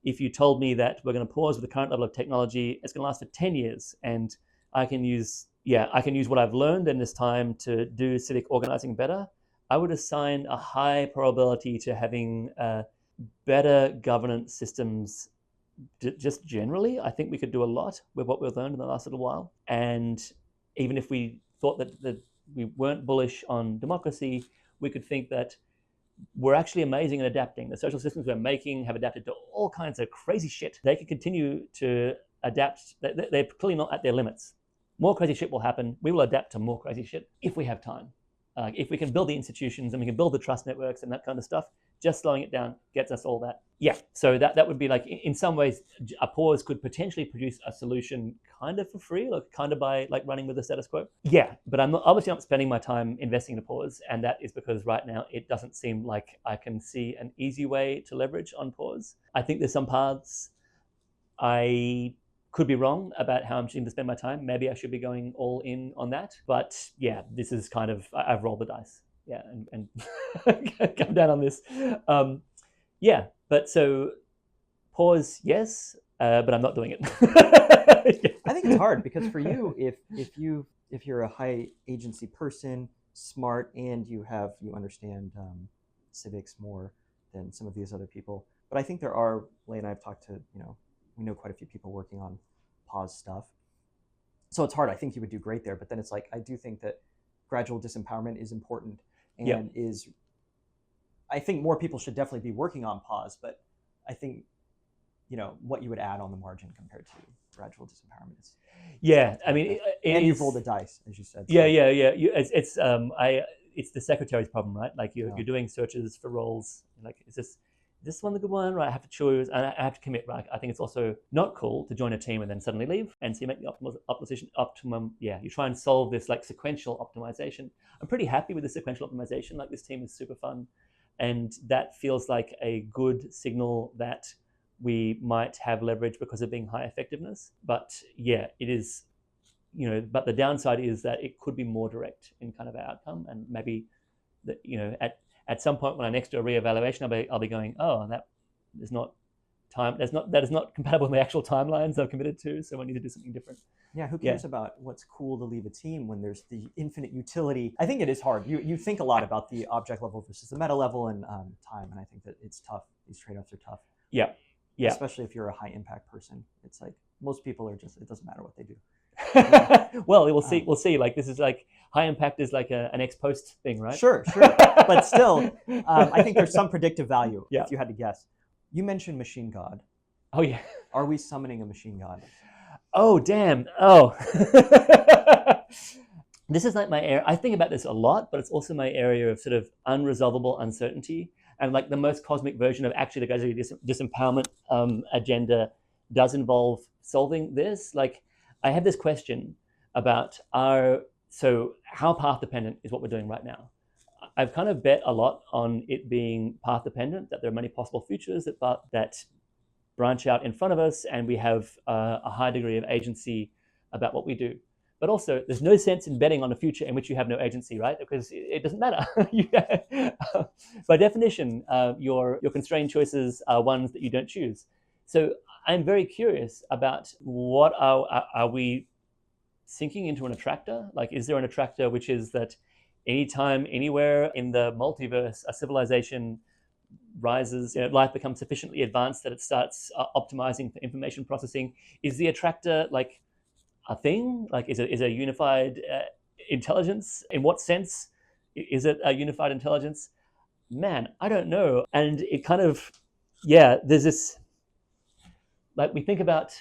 if you told me that we're going to pause with the current level of technology, it's going to last for 10 years, and I can use what I've learned in this time to do civic organizing better, I would assign a high probability to having better governance systems just generally. I think we could do a lot with what we've learned in the last little while. And even if we thought that we weren't bullish on democracy, we could think that we're actually amazing at adapting. The social systems we're making have adapted to all kinds of crazy shit. They can continue to adapt. They're clearly not at their limits. More crazy shit will happen. We will adapt to more crazy shit if we have time. If we can build the institutions and we can build the trust networks and that kind of stuff, just slowing it down gets us all that. Yeah, so that would be like, in some ways, a pause could potentially produce a solution kind of for free, or kind of by like running with the status quo. Yeah, but I'm obviously not spending my time investing in a pause, and that is because right now it doesn't seem like I can see an easy way to leverage on pause. I think there's some paths. I could be wrong about how I'm choosing to spend my time. Maybe I should be going all in on that. But yeah, this is kind of, I've rolled the dice. Yeah, and come down on this. But so pause, yes, but I'm not doing it. I think it's hard because for you, if you're a high agency person, smart, and you understand civics more than some of these other people. But I think there are, Lay and I have talked to, we know quite a few people working on pause stuff. So it's hard. I think you would do great there. But then it's like, I do think that gradual disempowerment is important, and I think more people should definitely be working on pause. But I think what you would add on the margin compared to gradual disempowerment. Yeah, I mean, and you've rolled the dice, as you said. Yeah. It's the secretary's problem, right? Like you're doing searches for roles. Like, is this one the good one? Right, I have to choose, and I have to commit. Right, I think it's also not cool to join a team and then suddenly leave. And so you make the optimum. Yeah, you try and solve this like sequential optimization. I'm pretty happy with the sequential optimization. Like, this team is super fun, and that feels like a good signal that we might have leverage because of being high effectiveness. But yeah, it is. But the downside is that it could be more direct in kind of outcome, and maybe that at some point when I next do a reevaluation, I'll be going, oh, that is not compatible with the actual timelines I've committed to, so I need to do something different. Yeah, who cares about what's cool to leave a team when there's the infinite utility? I think it is hard. You think a lot about the object level versus the meta level and time, and I think that it's tough. These trade-offs are tough. Yeah. Especially if you're a high impact person. It's like most people are just, it doesn't matter what they do. Well, we'll see. We'll see. Like, this is like high impact is like an ex post thing, right? Sure. But still, I think there's some predictive value. Yeah. If you had to guess. You mentioned machine god. Oh yeah. Are we summoning a machine god? Oh damn. Oh. This is like my area. I think about this a lot, but it's also my area of sort of unresolvable uncertainty. And like the most cosmic version of actually the gradual disempowerment agenda does involve solving this. Like, I have this question about how path dependent is what we're doing right now. I've kind of bet a lot on it being path dependent, that there are many possible futures that branch out in front of us, and we have a high degree of agency about what we do. But also, there's no sense in betting on a future in which you have no agency, right? Because it doesn't matter. By definition, your constrained choices are ones that you don't choose. So I'm very curious about what are we sinking into an attractor? Like, is there an attractor which is that anytime, anywhere in the multiverse, a civilization rises, life becomes sufficiently advanced that it starts optimizing for information processing? Is the attractor like a thing? Like, is a unified intelligence? In what sense is it a unified intelligence? Man, I don't know. And it kind of, there's this, like, we think about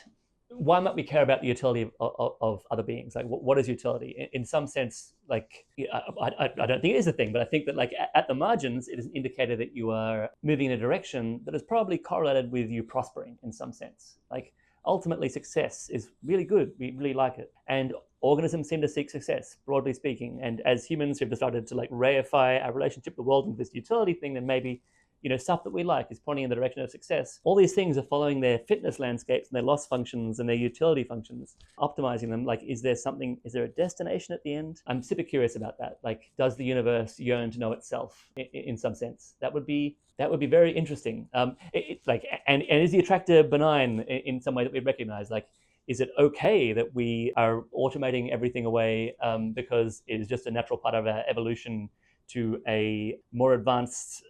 why might we care about the utility of other beings? Like, what is utility? In some sense, like, I don't think it is a thing, but I think that, like, at the margins, it is an indicator that you are moving in a direction that is probably correlated with you prospering in some sense. Like, ultimately, success is really good. We really like it. And organisms seem to seek success, broadly speaking. And as humans who've decided to, like, reify our relationship with the world into this utility thing, then maybe, stuff that we like is pointing in the direction of success. All these things are following their fitness landscapes and their loss functions and their utility functions, optimizing them. Like, is there a destination at the end? I'm super curious about that. Like, does the universe yearn to know itself in some sense? That would be very interesting. And is the attractor benign in some way that we recognize? Like, is it okay that we are automating everything away because it is just a natural part of our evolution to a more advanced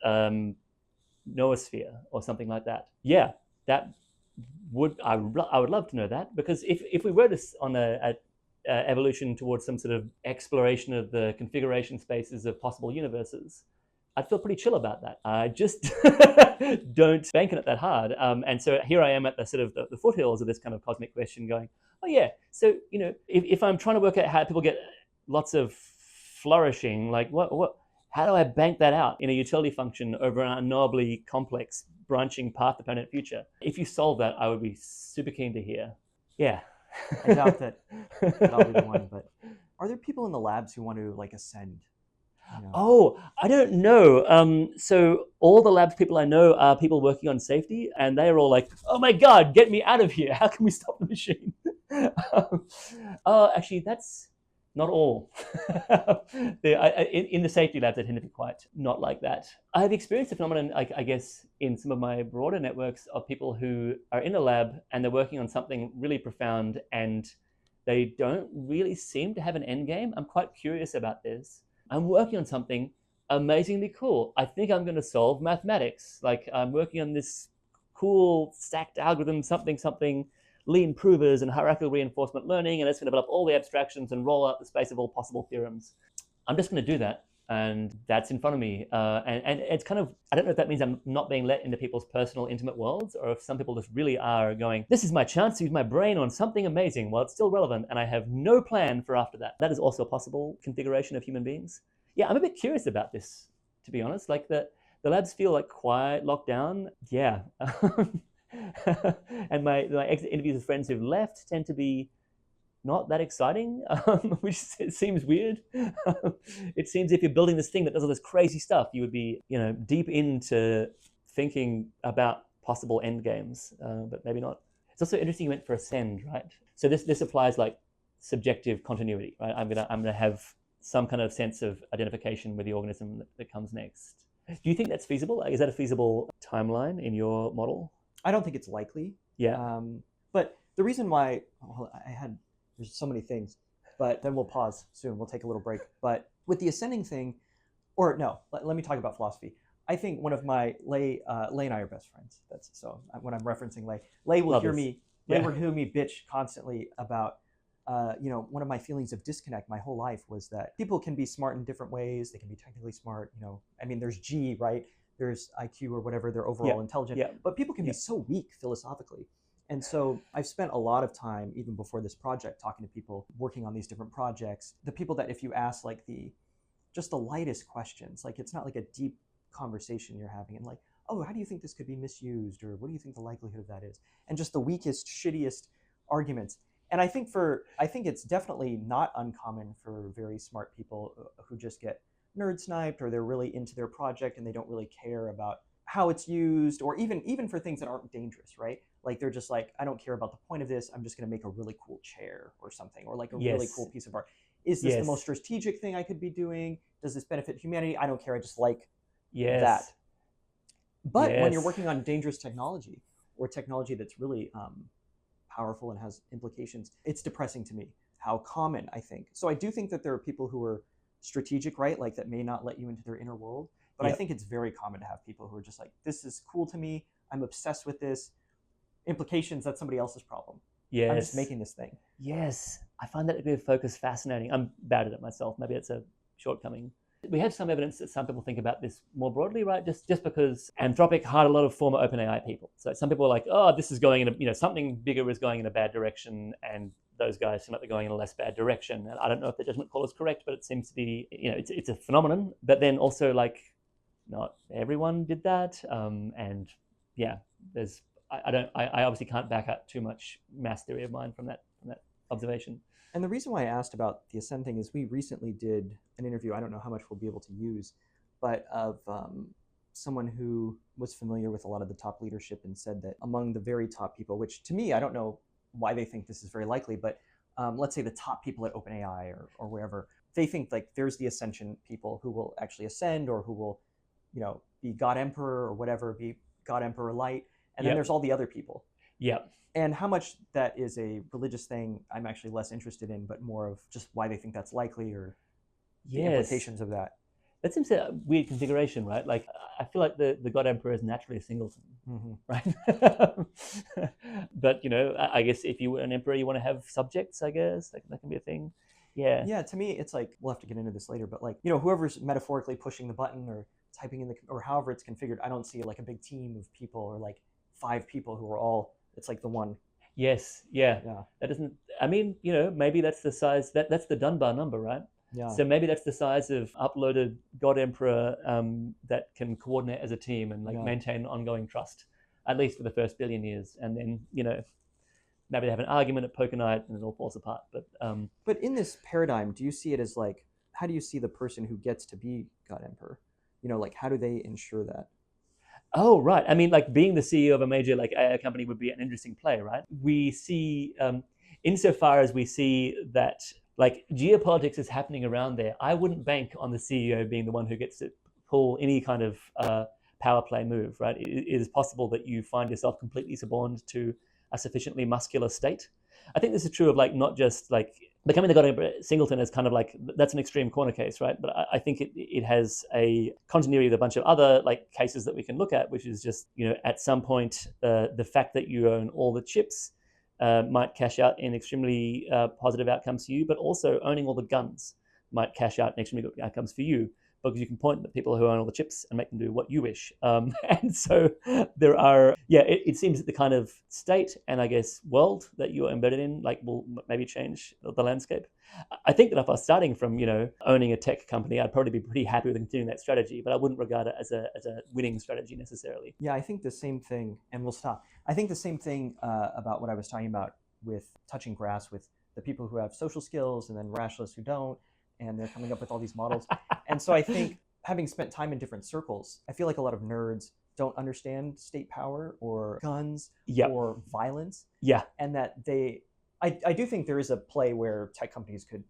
noosphere or something like that? Yeah, I would love to know that, because if we were on a evolution towards some sort of exploration of the configuration spaces of possible universes, I'd feel pretty chill about that. I just don't bank on it that hard. And so here I am at the sort of the foothills of this kind of cosmic question going, oh yeah, so, if I'm trying to work out how people get lots of flourishing, like how do I bank that out in a utility function over an unknowably complex, branching, path-dependent future? If you solve that, I would be super keen to hear. Yeah. I doubt that I'll be the one, but are there people in the labs who want to, like, ascend? Oh, I don't know. So all the labs people I know are people working on safety, and they are all like, oh my God, get me out of here. How can we stop the machine? Actually, that's not all. In the safety labs, they tend to be quite not like that. I've experienced the phenomenon, I guess, in some of my broader networks of people who are in a lab and they're working on something really profound and they don't really seem to have an end game. I'm quite curious about this. I'm working on something amazingly cool. I think I'm going to solve mathematics. Like, I'm working on this cool stacked algorithm, something, lean provers and hierarchical reinforcement learning, and it's going to develop all the abstractions and roll out the space of all possible theorems. I'm just going to do that. and that's in front of me. And it's kind of, I don't know if that means I'm not being let into people's personal, intimate worlds, or if some people just really are going, this is my chance to use my brain on something amazing while it's still relevant, and I have no plan for after that. That is also a possible configuration of human beings. Yeah, I'm a bit curious about this, to be honest. Like the labs feel like quiet, locked down. Yeah. And my exit interviews with friends who've left tend to be not that exciting, which seems weird. It seems if you're building this thing that does all this crazy stuff, you would be, deep into thinking about possible end games, but maybe not. It's also interesting you went for ascend, right? So this applies like subjective continuity, right? I'm gonna have some kind of sense of identification with the organism that comes next. Do you think that's feasible? Is that a feasible timeline in your model? I don't think it's likely. Yeah. But the reason why, there's so many things, but then we'll pause soon. We'll take a little break. But with the ascending thing, or no, let me talk about philosophy. I think one of my Lay and I are best friends. That's so when I'm referencing Lay will hear me bitch constantly about, one of my feelings of disconnect my whole life was that people can be smart in different ways. They can be technically smart. There's G, right? There's IQ or whatever. They're overall intelligent. Yeah. But people can be so weak philosophically. And so I've spent a lot of time, even before this project, talking to people working on these different projects. The people that if you ask just the lightest questions, like it's not like a deep conversation you're having and like, oh, how do you think this could be misused? Or what do you think the likelihood of that is? And just the weakest, shittiest arguments. And I think it's definitely not uncommon for very smart people who just get nerd sniped, or they're really into their project and they don't really care about how it's used, or even for things that aren't dangerous, right? Like they're just like, I don't care about the point of this. I'm just going to make a really cool chair or something, or like a really cool piece of art. Is this the most strategic thing I could be doing? Does this benefit humanity? I don't care. I just like that. But when you're working on dangerous technology, or technology that's really powerful and has implications, it's depressing to me how common, I think. So I do think that there are people who are strategic, right? Like that may not let you into their inner world. But I think it's very common to have people who are just like, this is cool to me. I'm obsessed with this. Implications, that's somebody else's problem. Yes. I'm just making this thing. Yes. I find that degree of focus fascinating. I'm bad at it myself. Maybe it's a shortcoming. We have some evidence that some people think about this more broadly, right? Just because Anthropic hired a lot of former OpenAI people. So some people are like, oh, this is going in something bigger is going in a bad direction, and those guys seem like they're going in a less bad direction. And I don't know if the judgment call is correct, but it seems to be, it's a phenomenon. But then also like, not everyone did that. And yeah, I obviously can't back up too much mass theory of mind from that observation. And the reason why I asked about the ascend thing is we recently did an interview, I don't know how much we'll be able to use, but of someone who was familiar with a lot of the top leadership and said that among the very top people, which to me, I don't know why they think this is very likely, but let's say the top people at OpenAI or wherever, they think like there's the ascension people who will actually ascend, or who will be God Emperor or whatever, be God Emperor Light. And then there's all the other people. Yeah. And how much that is a religious thing, I'm actually less interested in, but more of just why they think that's likely, or the implications of that. That seems a weird configuration, right? Like, I feel like the God Emperor is naturally a singleton, right? But, I guess if you were an emperor, you want to have subjects, I guess. That can be a thing. Yeah. Yeah, to me, it's like, we'll have to get into this later, but like, whoever's metaphorically pushing the button or typing in or however it's configured, I don't see like a big team of people, or like 5 people who are all, it's like the one. Yes, yeah. That doesn't, maybe that's the size, that's the Dunbar number, right? Yeah. So maybe that's the size of uploaded God Emperor that can coordinate as a team and maintain ongoing trust, at least for the first billion years. And then, maybe they have an argument at poker night and it all falls apart. But in this paradigm, do you see it as like, how do you see the person who gets to be God Emperor? Like how do they ensure that? Oh, right. I mean, like being the CEO of a major like AI company would be an interesting play, right? We see, insofar as we see that like geopolitics is happening around there, I wouldn't bank on the CEO being the one who gets to pull any kind of power play move, right? It is possible that you find yourself completely suborned to a sufficiently muscular state. I think this is true of like not just like becoming the God Emperor singleton is kind of like, that's an extreme corner case, right? But I think it has a continuity with a bunch of other like cases that we can look at, which is just, at some point, the fact that you own all the chips might cash out in extremely positive outcomes for you, but also owning all the guns might cash out in extremely good outcomes for you. because you can point at people who own all the chips and make them do what you wish. And so there are, it seems that the kind of state and I guess world that you're embedded in, like, will maybe change the landscape. I think that if I was starting from, owning a tech company, I'd probably be pretty happy with continuing that strategy, but I wouldn't regard it as a winning strategy necessarily. Yeah, I think the same thing, and we'll stop. I think the same thing about what I was talking about with touching grass with the people who have social skills and then rationalists who don't, and they're coming up with all these models. And so I think, having spent time in different circles, I feel like a lot of nerds don't understand state power or guns or violence. Yeah. And that I do think there is a play where tech companies could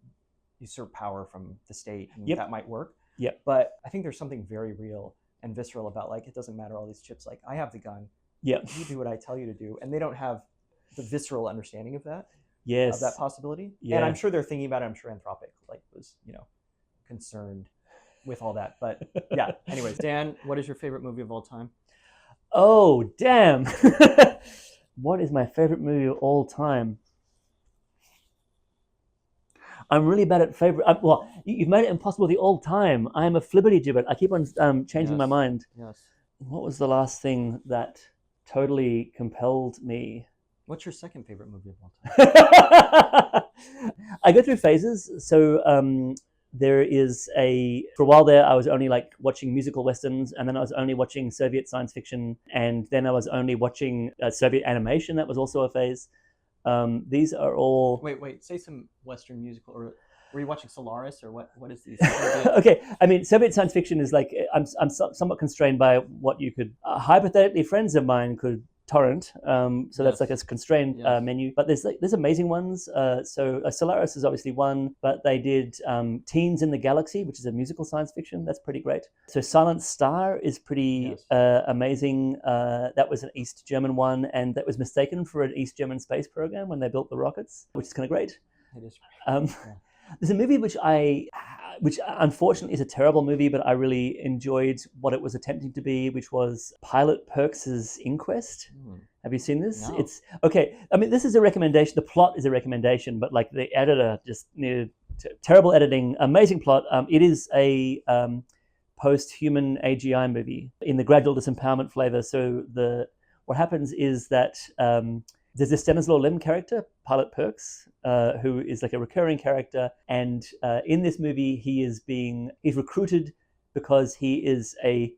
usurp power from the state, and that might work. Yeah. But I think there's something very real and visceral about, like, it doesn't matter all these chips. Like, I have the gun. Yeah. You do what I tell you to do. And they don't have the visceral understanding of that. Yes. Of that possibility. Yeah. And I'm sure they're thinking about it. I'm sure Anthropic was, concerned with all that. But yeah, anyways, Dan, what is your favorite movie of all time? Oh, damn. What is my favorite movie of all time? I'm really bad at favorite. Well, you've made it impossible the all time. I am a flibbity gibbet. I keep on changing my mind. Yes. What was the last thing that totally compelled me? What's your second favorite movie of all time? I go through phases. So there is for a while there, I was only like watching musical westerns, and then I was only watching Soviet science fiction, and then I was only watching Soviet animation. That was also a phase. These are all... Wait, say some Western musical, or were you watching Solaris, or what is these? Okay, I mean, Soviet science fiction is like, I'm somewhat constrained by what you could, hypothetically, friends of mine could torrent, so that's like a constrained menu, but there's amazing ones. So Solaris is obviously one, but they did Teens in the Galaxy, which is a musical science fiction. That's pretty great. So Silent Star is pretty amazing. That was an East German one, and that was mistaken for an East German space program when they built the rockets, which is kind of great. It is great. There's a movie which unfortunately is a terrible movie, but I really enjoyed what it was attempting to be, which was Pilot Perks's Inquest. Have you seen this? No. It's okay. I mean, this is a recommendation. The plot is a recommendation, but like the editor just needed terrible editing, amazing plot. It is a post-human AGI movie in the Gradual Disempowerment flavor. So what happens is that there's this Stanislaw Lem character, Pilot Perks, who is like a recurring character. And in this movie, he's recruited because he is a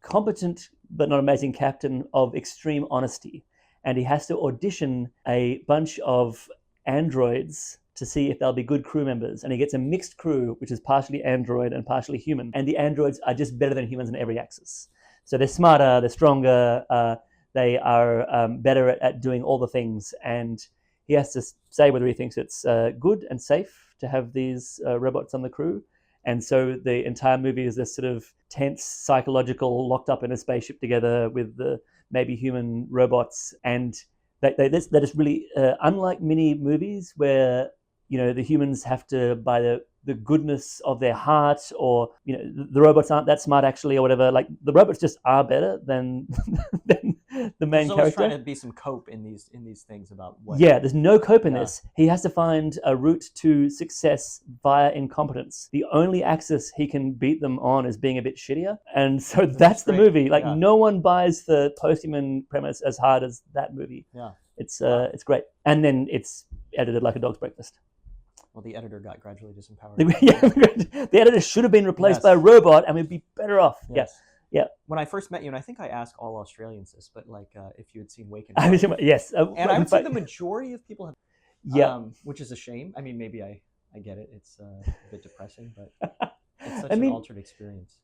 competent but not amazing captain of extreme honesty. And he has to audition a bunch of androids to see if they'll be good crew members. And he gets a mixed crew, which is partially android and partially human. And the androids are just better than humans on every axis. So they're smarter, they're stronger, they are better at doing all the things, and he has to say whether he thinks it's good and safe to have these robots on the crew. And so the entire movie is this sort of tense, psychological, locked up in a spaceship together with the maybe human robots. And they're just really, unlike many movies where, the humans have to, by the goodness of their heart, or the robots aren't that smart actually, or whatever. Like, the robots just are better than the main There's always character. trying to be some cope in these things about what. Yeah, there's no cope in this. He has to find a route to success via incompetence. The only axis he can beat them on is being a bit shittier, and so that's the movie. Like, no one buys the post-human premise as hard as that movie. Yeah, it's great, and then it's edited like a dog's breakfast. Well, the editor got gradually disempowered. The editor should have been replaced by a robot, and we'd be better off. Yes. Yeah. When I first met you, and I think I asked all Australians this, but like if you had seen Wake I was, yes. And I would say the majority of people have. Yeah. Which is a shame. I mean, maybe I get it. It's a bit depressing, but it's such an altered experience.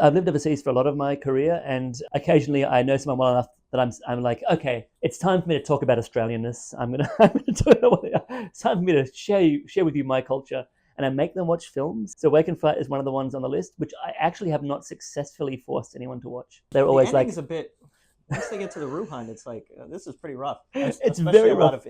I've lived overseas for a lot of my career, and occasionally I know someone well enough that I'm like, okay, it's time for me to talk about Australianness. I'm gonna talk about it's time for me to share with you my culture, and I make them watch films. So Wake and Fight is one of the ones on the list, which I actually have not successfully forced anyone to watch. They're always like, a bit. Once they get to the Ruhan, it's like this is pretty rough. It's very rough. A lot of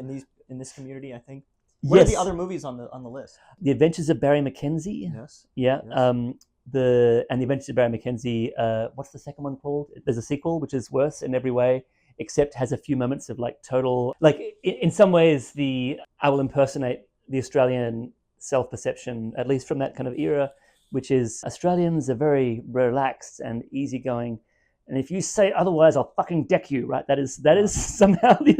in this community, I think. What are the other movies on the list? The Adventures of Barry Mackenzie. Yes. Yeah. Yes. The Adventures of Barry Mackenzie. What's the second one called? There's a sequel which is worse in every way, except has a few moments of like total, like in some ways I will impersonate the Australian self-perception, at least from that kind of era, which is Australians are very relaxed and easygoing. And if you say otherwise, I'll fucking deck you, right? That is somehow the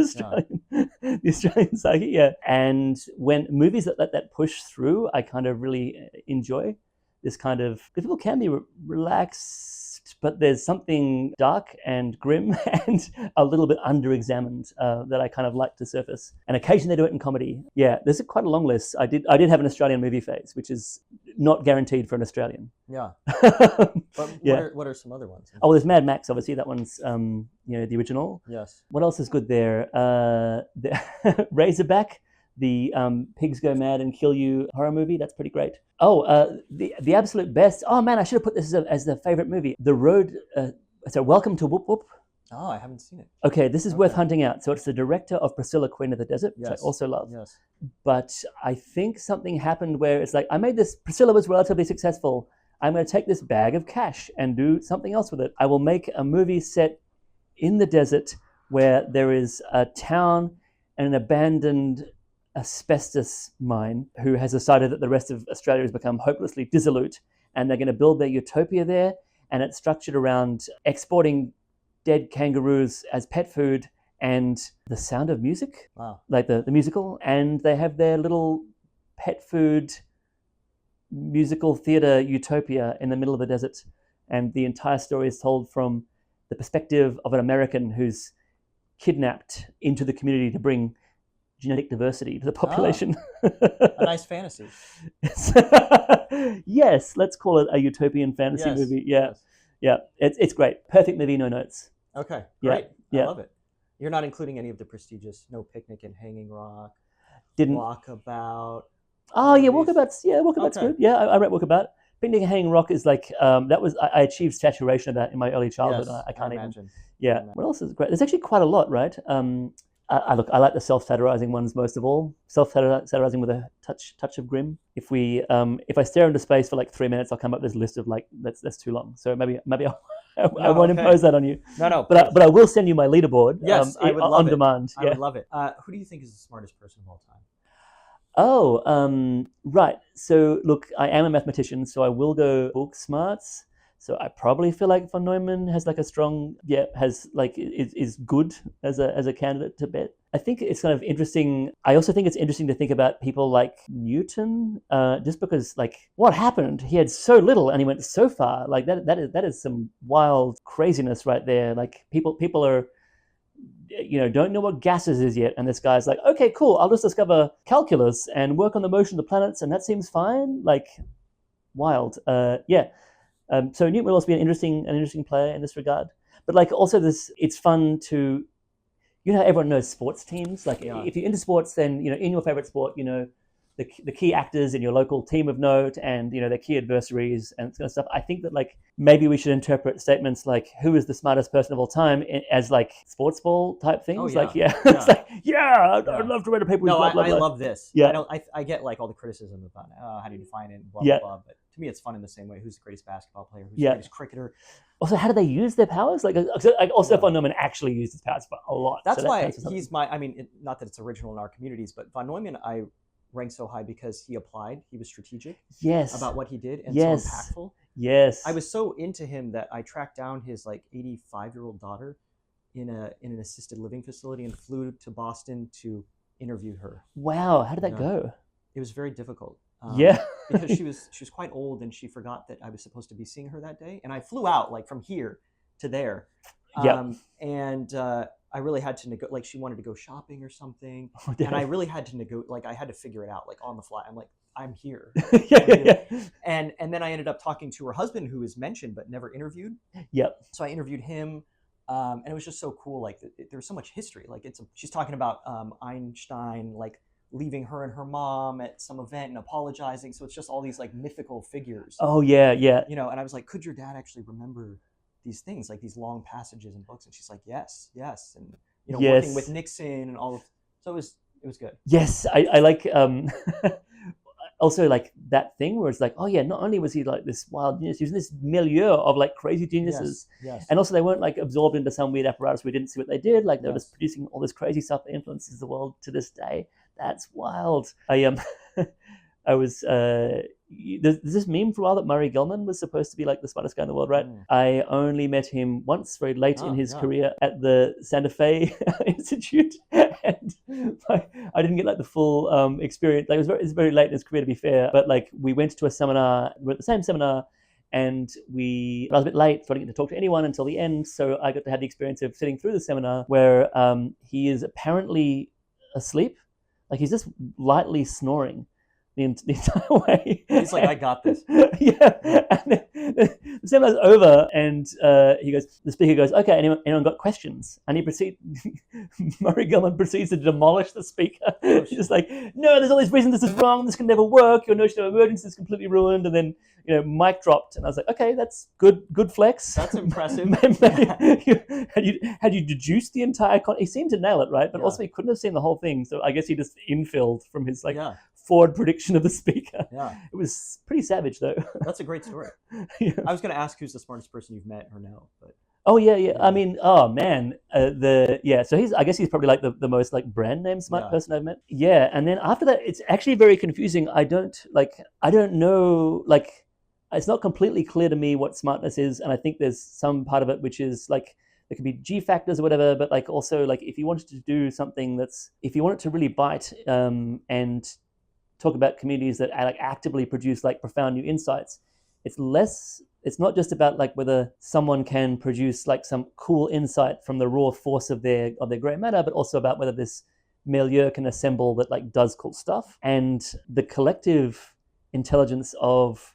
Australian psyche, yeah. And when movies that let that push through, I kind of really enjoy this kind of, because people can be relaxed, but there's something dark and grim and a little bit under-examined that I kind of like to surface. And occasionally they do it in comedy. Yeah, there's quite a long list. I did have an Australian movie phase, which is not guaranteed for an Australian. Yeah. But what are some other ones? Oh, there's Mad Max, obviously. That one's, the original. Yes. What else is good there? The Razorback, the pigs go mad and kill you horror movie. That's pretty great. Oh, the absolute best. Oh man, I should have put this as the favorite movie. The Road. Welcome to Whoop Whoop. Oh, I haven't seen it. Okay, this is worth hunting out. So it's the director of Priscilla, Queen of the Desert, which I also love. Yes. But I think something happened where it's like, I made this. Priscilla was relatively successful. I'm going to take this bag of cash and do something else with it. I will make a movie set in the desert where there is a town and an abandoned asbestos mine who has decided that the rest of Australia has become hopelessly dissolute, and they're going to build their utopia there, and it's structured around exporting dead kangaroos as pet food and The Sound of Music, like the musical, and they have their little pet food musical theater utopia in the middle of the desert, and the entire story is told from the perspective of an American who's kidnapped into the community to bring genetic diversity to the population. A nice fantasy. Yes, let's call it a utopian fantasy movie. Yeah, it's great. Perfect movie, no notes. Okay, great. Yeah. I love it. You're not including any of the prestigious No Picnic in Hanging Rock, Didn't Walkabout. Oh yeah, Walkabout's good. Yeah, I read Walkabout. Picnic and Hanging Rock is like that was I achieved saturation of that in my early childhood. Yes, I can't even imagine. Yeah. What else is great? There's actually quite a lot, right? I like the self-satirizing ones most of all. Self-satirizing with a touch of grim. If I stare into space for like 3 minutes, I'll come up with this list of like that's too long. So maybe I won't impose that on you. No. But I will send you my leaderboard. Yes, I would love on demand. I would love it. Who do you think is the smartest person of all time? Oh, right. So look, I am a mathematician, so I will go book smarts. So I probably feel like von Neumann has like a strong, is good as a candidate to bet. I think it's kind of interesting. I also think it's interesting to think about people like Newton, just because like what happened? He had so little and he went so far. Like that is some wild craziness right there. Like people are, don't know what gases is yet, and this guy's like, okay, cool, I'll just discover calculus and work on the motion of the planets, and that seems fine. Like, wild. So Newton will also be an interesting player in this regard. But like also it's fun to, everyone knows sports teams. Like if you're into sports, then in your favorite sport, the key actors in your local team of note and their key adversaries and this kind of stuff. I think that like maybe we should interpret statements like who is the smartest person of all time as like sports ball type things. It's like I'd love to read a paper. No, I love this. Yeah, I get like all the criticism about how do you define it, blah blah blah. But to me, it's fun in the same way. Who's the greatest basketball player? Who's the greatest cricketer? Also, how do they use their powers? Like also, Von Neumann actually used his powers a lot. That's why he's my. I mean, not that it's original in our communities, but Von Neumann I ranked so high because he applied. He was strategic. Yes. About what he did and so impactful. Yes. I was so into him that I tracked down his like 85-year-old daughter in an assisted living facility and flew to Boston to interview her. Wow, how did that go? It was very difficult. Because she was quite old and she forgot that I was supposed to be seeing her that day, and I flew out like from here to there. And I really had to like she wanted to go shopping or something, and I really had to I had to figure it out like on the fly. I'm like, I'm here. And then I ended up talking to her husband, who is mentioned but never interviewed. So I interviewed him, and it was just so cool. Like there was so much history. Like she's talking about Einstein like leaving her and her mom at some event and apologizing. So it's just all these like mythical figures. Oh yeah. And I was like, could your dad actually remember these things, like these long passages in books? And she's like, yes, and working with Nixon and all of. So it was good. Yes, I like also like that thing where it's like, oh yeah, not only was he like this wild genius, he was in this milieu of like crazy geniuses. Yes. And also they weren't like absorbed into some weird apparatus. We didn't see what they did. Like they were just producing all this crazy stuff that influences the world to this day. That's wild. I was there's this meme for a while that Murray Gell-Mann was supposed to be like the smartest guy in the world, right? I only met him once, very late in his career, at the Santa Fe Institute, and I didn't get like the full experience. Like, it was very late in his career, to be fair, but like we went to a seminar, we were at the same seminar, and I was a bit late, so I didn't get to talk to anyone until the end. So I got to have the experience of sitting through the seminar where he is apparently asleep, like he's just lightly snoring the entire way. He's like, I got this. Yeah. And the seminar's over, and the speaker goes, okay, anyone got questions? And Murray Gell-Mann proceeds to demolish the speaker. He's just like, no, there's all these reasons this is wrong, this can never work, your notion of emergence is completely ruined, and then, mic dropped, and I was like, okay, that's good flex. That's impressive. Had you deduced the entire he seemed to nail it, right? But also he couldn't have seen the whole thing, so I guess he just infilled from his forward prediction of the speaker. Yeah. It was pretty savage, though. That's a great story. Yeah. I was going to ask who's the smartest person you've met or know, but. Oh yeah. I mean, oh man, So I guess he's probably like the most like brand name smart person I've met. Yeah, and then after that, it's actually very confusing. I don't know. Like, it's not completely clear to me what smartness is, and I think there's some part of it which is like there could be G factors or whatever, but like also like if you wanted to do something if you want it to really bite and talk about communities that like actively produce like profound new insights, it's not just about like whether someone can produce like some cool insight from the raw force of their gray matter, but also about whether this milieu can assemble that like does cool stuff. And the collective intelligence of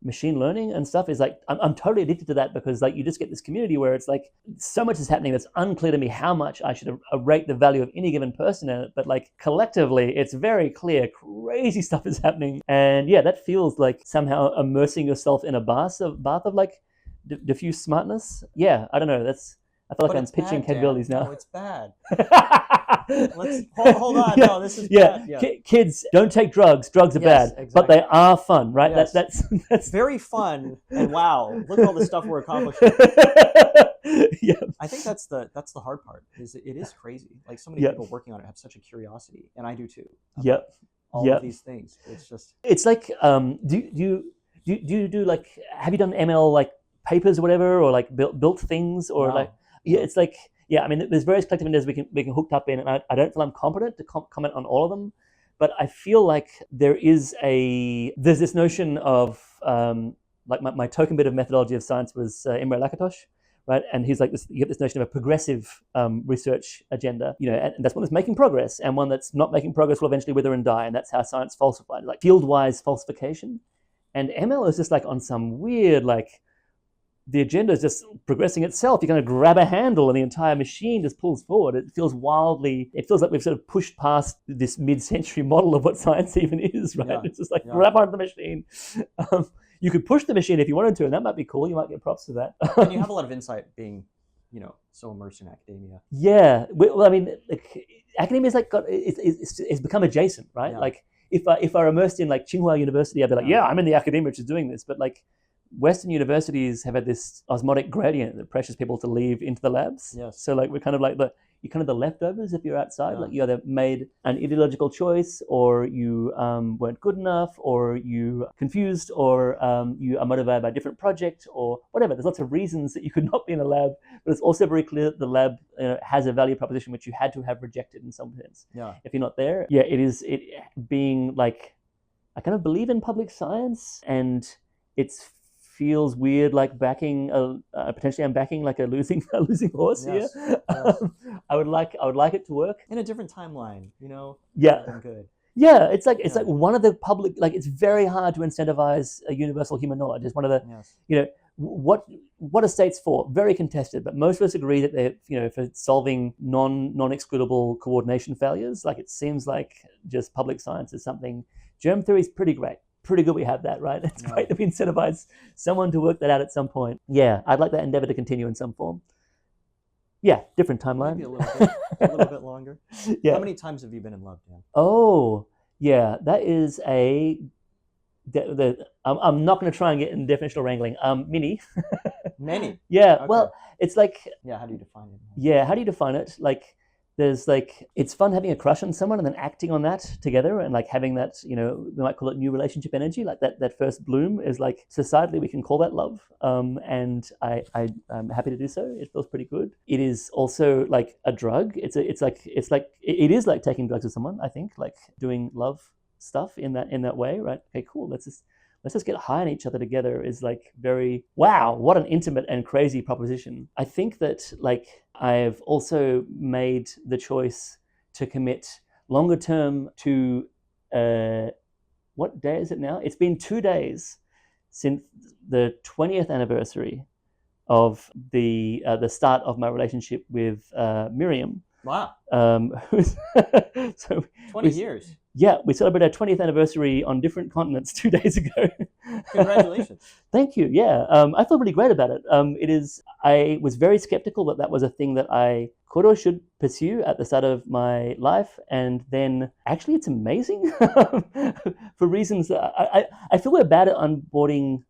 machine learning and stuff is like, I'm totally addicted to that, because like you just get this community where it's like so much is happening that's unclear to me how much I should rate the value of any given person in it, but like collectively it's very clear crazy stuff is happening. And yeah, that feels like somehow immersing yourself in a bath of like diffuse smartness. Yeah, I don't know, I feel like I'm pitching capabilities now. No, it's bad. Let's hold on. No, this is bad. Yeah. Kids, don't take drugs. Drugs are bad, exactly. But they are fun, right? Yes. That's very fun. And wow, look at all the stuff we're accomplishing. Yeah. I think that's the hard part. It is crazy. Like so many people working on it have such a curiosity, and I do too. All of these things. It's like do you do like, have you done ML like papers or whatever, or like built things, or No. like it's like. Yeah, I mean, there's various collective endeavors we can hooked up in, and I don't feel I'm competent to comment on all of them, but I feel like there's this notion of like my token bit of methodology of science was Imre Lakatos, right? And he's like you get this notion of a progressive research agenda, and that's one that's making progress, and one that's not making progress will eventually wither and die, and that's how science falsified, like field-wise falsification. And ML is just like on some weird like, the agenda is just progressing itself. You're going to grab a handle and the entire machine just pulls forward. It feels like we've sort of pushed past this mid-century model of what science even is, right? It's just like grab onto the machine. You could push the machine if you wanted to, and that might be cool. You might get props for that. And you have a lot of insight being, so immersed in academia. Yeah. Well, I mean, like, academia is like it's become adjacent, right? Yeah. Like if I immersed in like Tsinghua University, I'd be like, yeah, I'm in the academia which is doing this, but like Western universities have had this osmotic gradient that pressures people to leave into the labs. Yes. So like we're kind of like you're kind of the leftovers if you're outside. Like you either made an ideological choice, or you weren't good enough, or you confused, or you are motivated by a different project, or whatever. There's lots of reasons that you could not be in a lab, but it's also very clear that the lab has a value proposition which you had to have rejected in some sense. Yeah. If you're not there, it being like, I kind of believe in public science, and it's feels weird, like backing potentially I'm backing like a losing horse here. Yes. I would like it to work in a different timeline, Yeah. Good. Yeah, it's like one of the public, like it's very hard to incentivize a universal human knowledge. It's one of the what are states for? Very contested, but most of us agree that they're for solving non-excludable coordination failures. Like it seems like just public science is something. Germ theory is pretty great. Pretty good we have that, right? It's great that we incentivize someone to work that out at some point. Yeah, I'd like that endeavor to continue in some form. Yeah, different timeline. Maybe a little bit longer. Yeah. How many times have you been in love, Dan? Oh, yeah, that is I'm not going to try and get in definitional wrangling. Many. Many? Yeah, okay. Well, it's like... Yeah, how do you define it? Yeah, how do you define it? Like, there's like, it's fun having a crush on someone and then acting on that together and like having that, you know, we might call it new relationship energy, like that first bloom is like, societally we can call that love. And I'm happy to do so. It feels pretty good. It is also like a drug. It is like taking drugs with someone, I think, like doing love stuff in that way, right? Okay, cool. Let's just get high on each other together is like very, wow, what an intimate and crazy proposition. I think that like I've also made the choice to commit longer term to, what day is it now? It's been 2 days since the 20th anniversary of the start of my relationship with Miriam. Wow. So 20 years. Yeah, we celebrated our 20th anniversary on different continents 2 days ago. Congratulations. Thank you. Yeah, I feel really great about it. I was very skeptical that was a thing that I could or should pursue at the start of my life, and then actually it's amazing for reasons that I feel we're bad at onboarding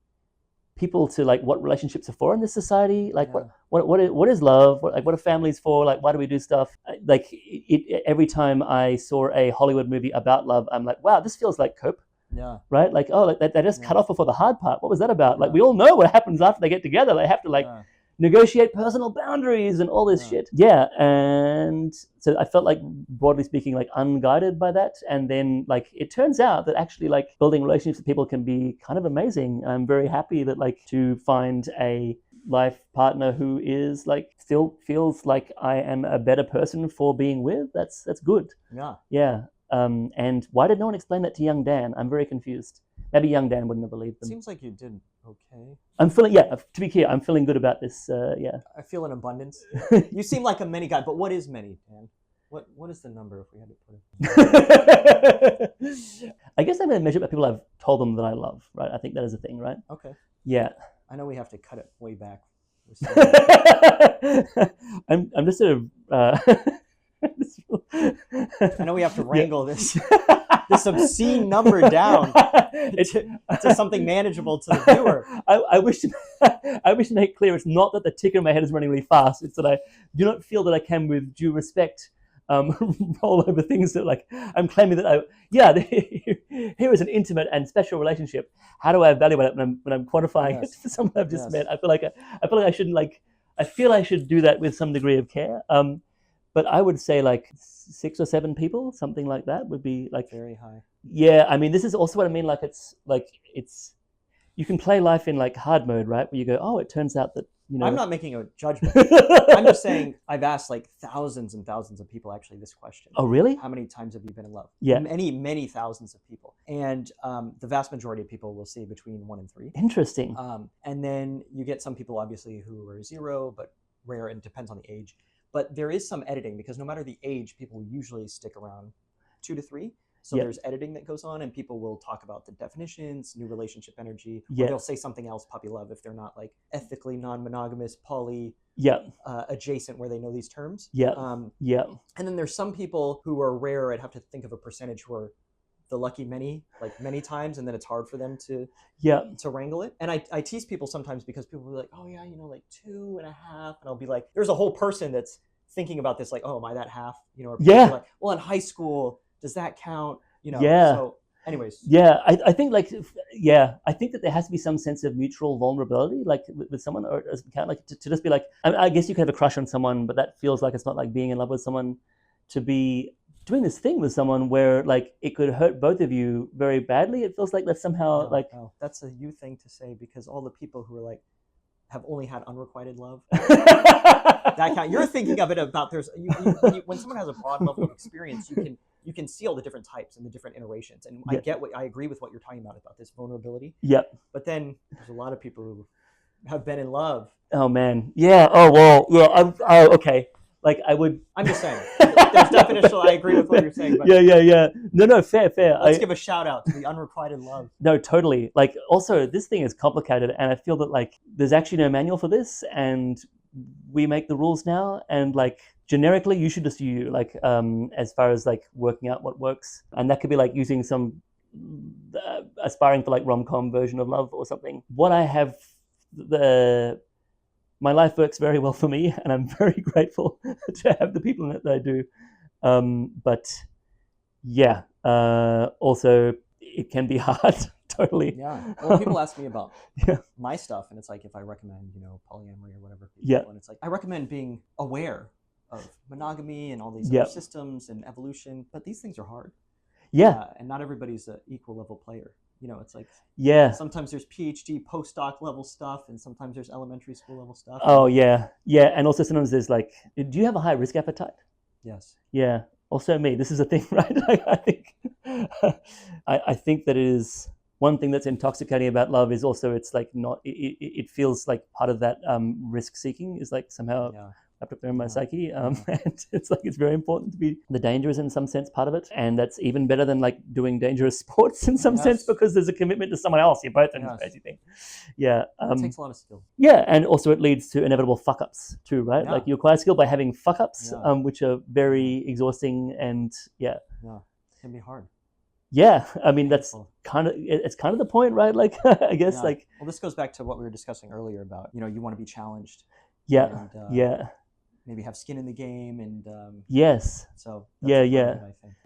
people to like what relationships are for in this society, like what is love, what are families for, like why do we do stuff, like every time I saw a Hollywood movie about love, I'm like, wow, this feels like cope. Yeah. Right, like, oh, like they just cut off before the hard part. What was that about? Like, we all know what happens after they get together. They have to like negotiate personal boundaries and all this shit. Yeah, and so I felt like, broadly speaking, like unguided by that. And then like it turns out that actually like building relationships with people can be kind of amazing. I'm very happy that like to find a life partner who is like still feels like I am a better person for being with. That's good. Yeah. And why did no one explain that to young Dan? I'm very confused. Maybe young Dan wouldn't have believed them. Seems like you did okay. I'm feeling, to be clear, I'm feeling good about this, yeah. I feel an abundance. You seem like a many guy, but what is many, Dan? What is the number if we had to put it? I guess I'm going to measure by people I've told them that I love, right? I think that is a thing, right? Okay. Yeah. I know we have to cut it way back. I'm just sort of... I know we have to wrangle this obscene number down to something manageable to the viewer. I wish to make clear it's not that the ticker in my head is running really fast. It's that I do not feel that I can, with due respect, roll over things that like I'm claiming that here is an intimate and special relationship. How do I evaluate it when I'm quantifying it for someone I've just met? I feel like I shouldn't I feel I should do that with some degree of care. But I would say like 6 or 7 people, something like that would be like very high. Yeah, I mean, this is also what I mean. Like it's you can play life in like hard mode, right? Where you go, oh, it turns out that, you know. I'm not making a judgment. I'm just saying I've asked like thousands and thousands of people actually this question. Oh, really? How many times have you been in love? Yeah. Many thousands of people. And the vast majority of people will say between 1 and 3. Interesting. And then you get some people obviously who are 0, but rare, and it depends on the age. But there is some editing because no matter the age, people usually stick around 2 to 3. So there's editing that goes on, and people will talk about the definitions, new relationship energy. Or they'll say something else, puppy love, if they're not like ethically non-monogamous, poly, adjacent, where they know these terms. And then there's some people who are rare. I'd have to think of a percentage who are the lucky many, like many times, and then it's hard for them to wrangle it. And I tease people sometimes because people will be like, oh yeah, you know, like 2.5, and I'll be like, there's a whole person that's thinking about this, like, oh, am I that half? You know, or like, well, in high school, does that count? You know, so anyways. I think like, I think that there has to be some sense of mutual vulnerability, like with someone, or does it count? Like to just be like, I guess you could have a crush on someone, but that feels like it's not like being in love with someone. To be doing this thing with someone where like it could hurt both of you very badly, it feels like that's somehow that's a you thing to say, because all the people who are like have only had unrequited love that count. You're thinking of it about when someone has a broad level of experience, you can see all the different types and the different iterations, and I agree with what you're talking about this vulnerability. But then there's a lot of people who have been in love. Oh man, okay. Like I'm just saying. There's definitional. I agree with what you're saying. But No, fair. Let's give a shout out to the unrequited love. No, totally. Like also, this thing is complicated, and I feel that like there's actually no manual for this, and we make the rules now. And like generically, you should just use like as far as like working out what works, and that could be like using some aspiring for like rom-com version of love or something. What I have my life works very well for me, and I'm very grateful to have the people in it that I do. But yeah, also it can be hard. Totally. Yeah. Well, people ask me about Yeah. my stuff, and it's like if I recommend, polyamory or whatever. Yeah. And it's like I recommend being aware of monogamy and all these Yep. other systems and evolution, but these things are hard. Yeah. And not everybody's an equal level player. It's like Yeah. sometimes there's PhD postdoc level stuff, and sometimes there's elementary school level stuff. Oh yeah. Yeah. And also sometimes there's like, do you have a high risk appetite? Yes. Yeah. Also me. This is a thing, right? I think that it is one thing that's intoxicating about love is also it's like not. It feels like part of that risk seeking is like somehow wrapped up there in my psyche, and it's like it's very important to be. The danger is in some sense part of it, and that's even better than like doing dangerous sports in some sense because there's a commitment to someone else. You're both in this crazy thing. Yeah. It takes a lot of skill. Yeah, and also it leads to inevitable fuck ups too, right? Yeah. Like you acquire skill by having fuck ups, which are very exhausting and it can be hard. Yeah, I mean that's it's kind of the point, right? Like I guess like well, this goes back to what we were discussing earlier about you want to be challenged. Yeah, and, maybe have skin in the game and yes. So that's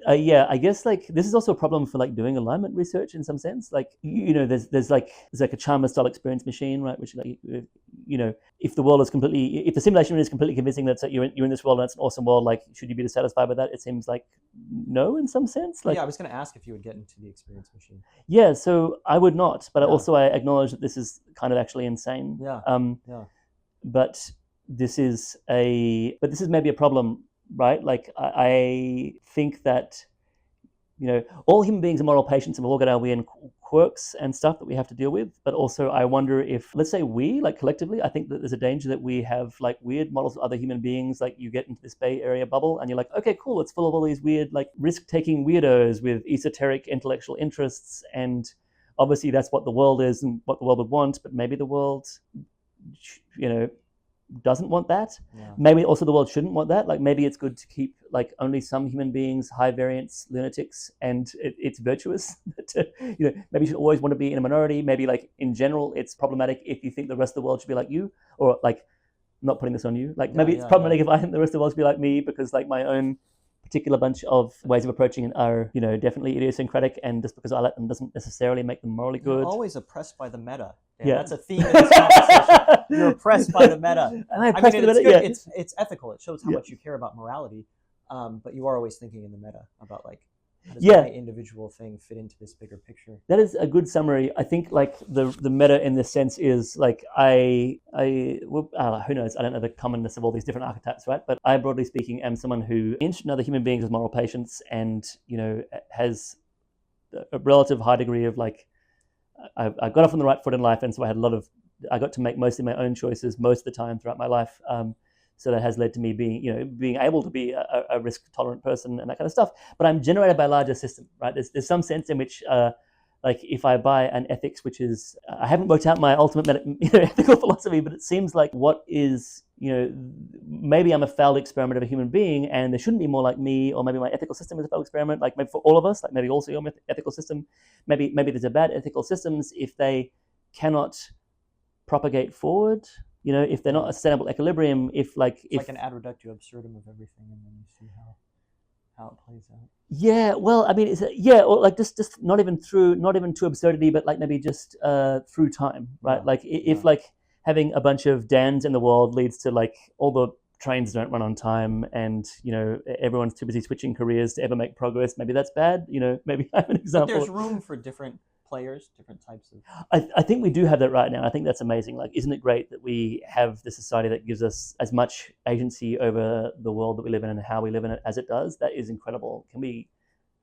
I guess like this is also a problem for like doing alignment research in some sense. Like there's like a Chalmers style experience machine, right? Which like if the world is if the simulation is completely convincing that you're in this world and it's an awesome world, like should you be dissatisfied with that? It seems like no in some sense. Like I was going to ask if you would get into the experience machine. Yeah, so I would not, but I acknowledge that this is kind of actually insane. But this is maybe a problem, right? Like I think that all human beings are moral patients and we've all got our weird quirks and stuff that we have to deal with. But also I wonder if, let's say we, like collectively, I think that there's a danger that we have like weird models of other human beings. Like you get into this Bay Area bubble and you're like, okay, cool, it's full of all these weird, like risk-taking weirdos with esoteric intellectual interests. And obviously that's what the world is and what the world would want. But maybe the world, doesn't want that. Maybe also the world shouldn't want that. Like maybe it's good to keep like only some human beings, high variance lunatics, and it's virtuous. Maybe you should always want to be in a minority. Maybe like in general it's problematic if you think the rest of the world should be like you, or like I'm not putting this on you. Like maybe it's problematic if I think the rest of the world should be like me because like my own particular bunch of ways of approaching it are, definitely idiosyncratic, and just because I let them doesn't necessarily make them morally good. You're always oppressed by the meta. That's a theme in this conversation. You're oppressed by the meta. It's good. It's ethical. It shows how much you care about morality, but you are always thinking in the meta about like how does my individual thing fit into this bigger picture. That is a good summary. I think like the meta in this sense is like who knows? I don't know the commonness of all these different archetypes, right? But I, broadly speaking, am someone who interested in other human beings as moral patients, and has a relative high degree of like I got off on the right foot in life, and so I got to make mostly my own choices most of the time throughout my life. So that has led to me being able to be a risk tolerant person and that kind of stuff. But I'm generated by a larger system, right? There's some sense in which, like if I buy an ethics, which is I haven't worked out my ultimate ethical philosophy, but it seems like what is maybe I'm a failed experiment of a human being, and there shouldn't be more like me, or maybe my ethical system is a failed experiment. Like maybe for all of us, like maybe also your ethical system, maybe there's a bad ethical systems if they cannot propagate forward. If they're not a sustainable equilibrium, if like an ad reductio absurdum of everything, and then you see how it plays out. Yeah, well, I mean, or like just not even to absurdity, but like maybe just through time, right? Like if like having a bunch of Dans in the world leads to like all the trains don't run on time, and everyone's too busy switching careers to ever make progress. Maybe that's bad. Maybe I'm an example. But there's room for different players, different types of. I think we do have that right now. I think that's amazing. Like, isn't it great that we have the society that gives us as much agency over the world that we live in and how we live in it as it does? That is incredible.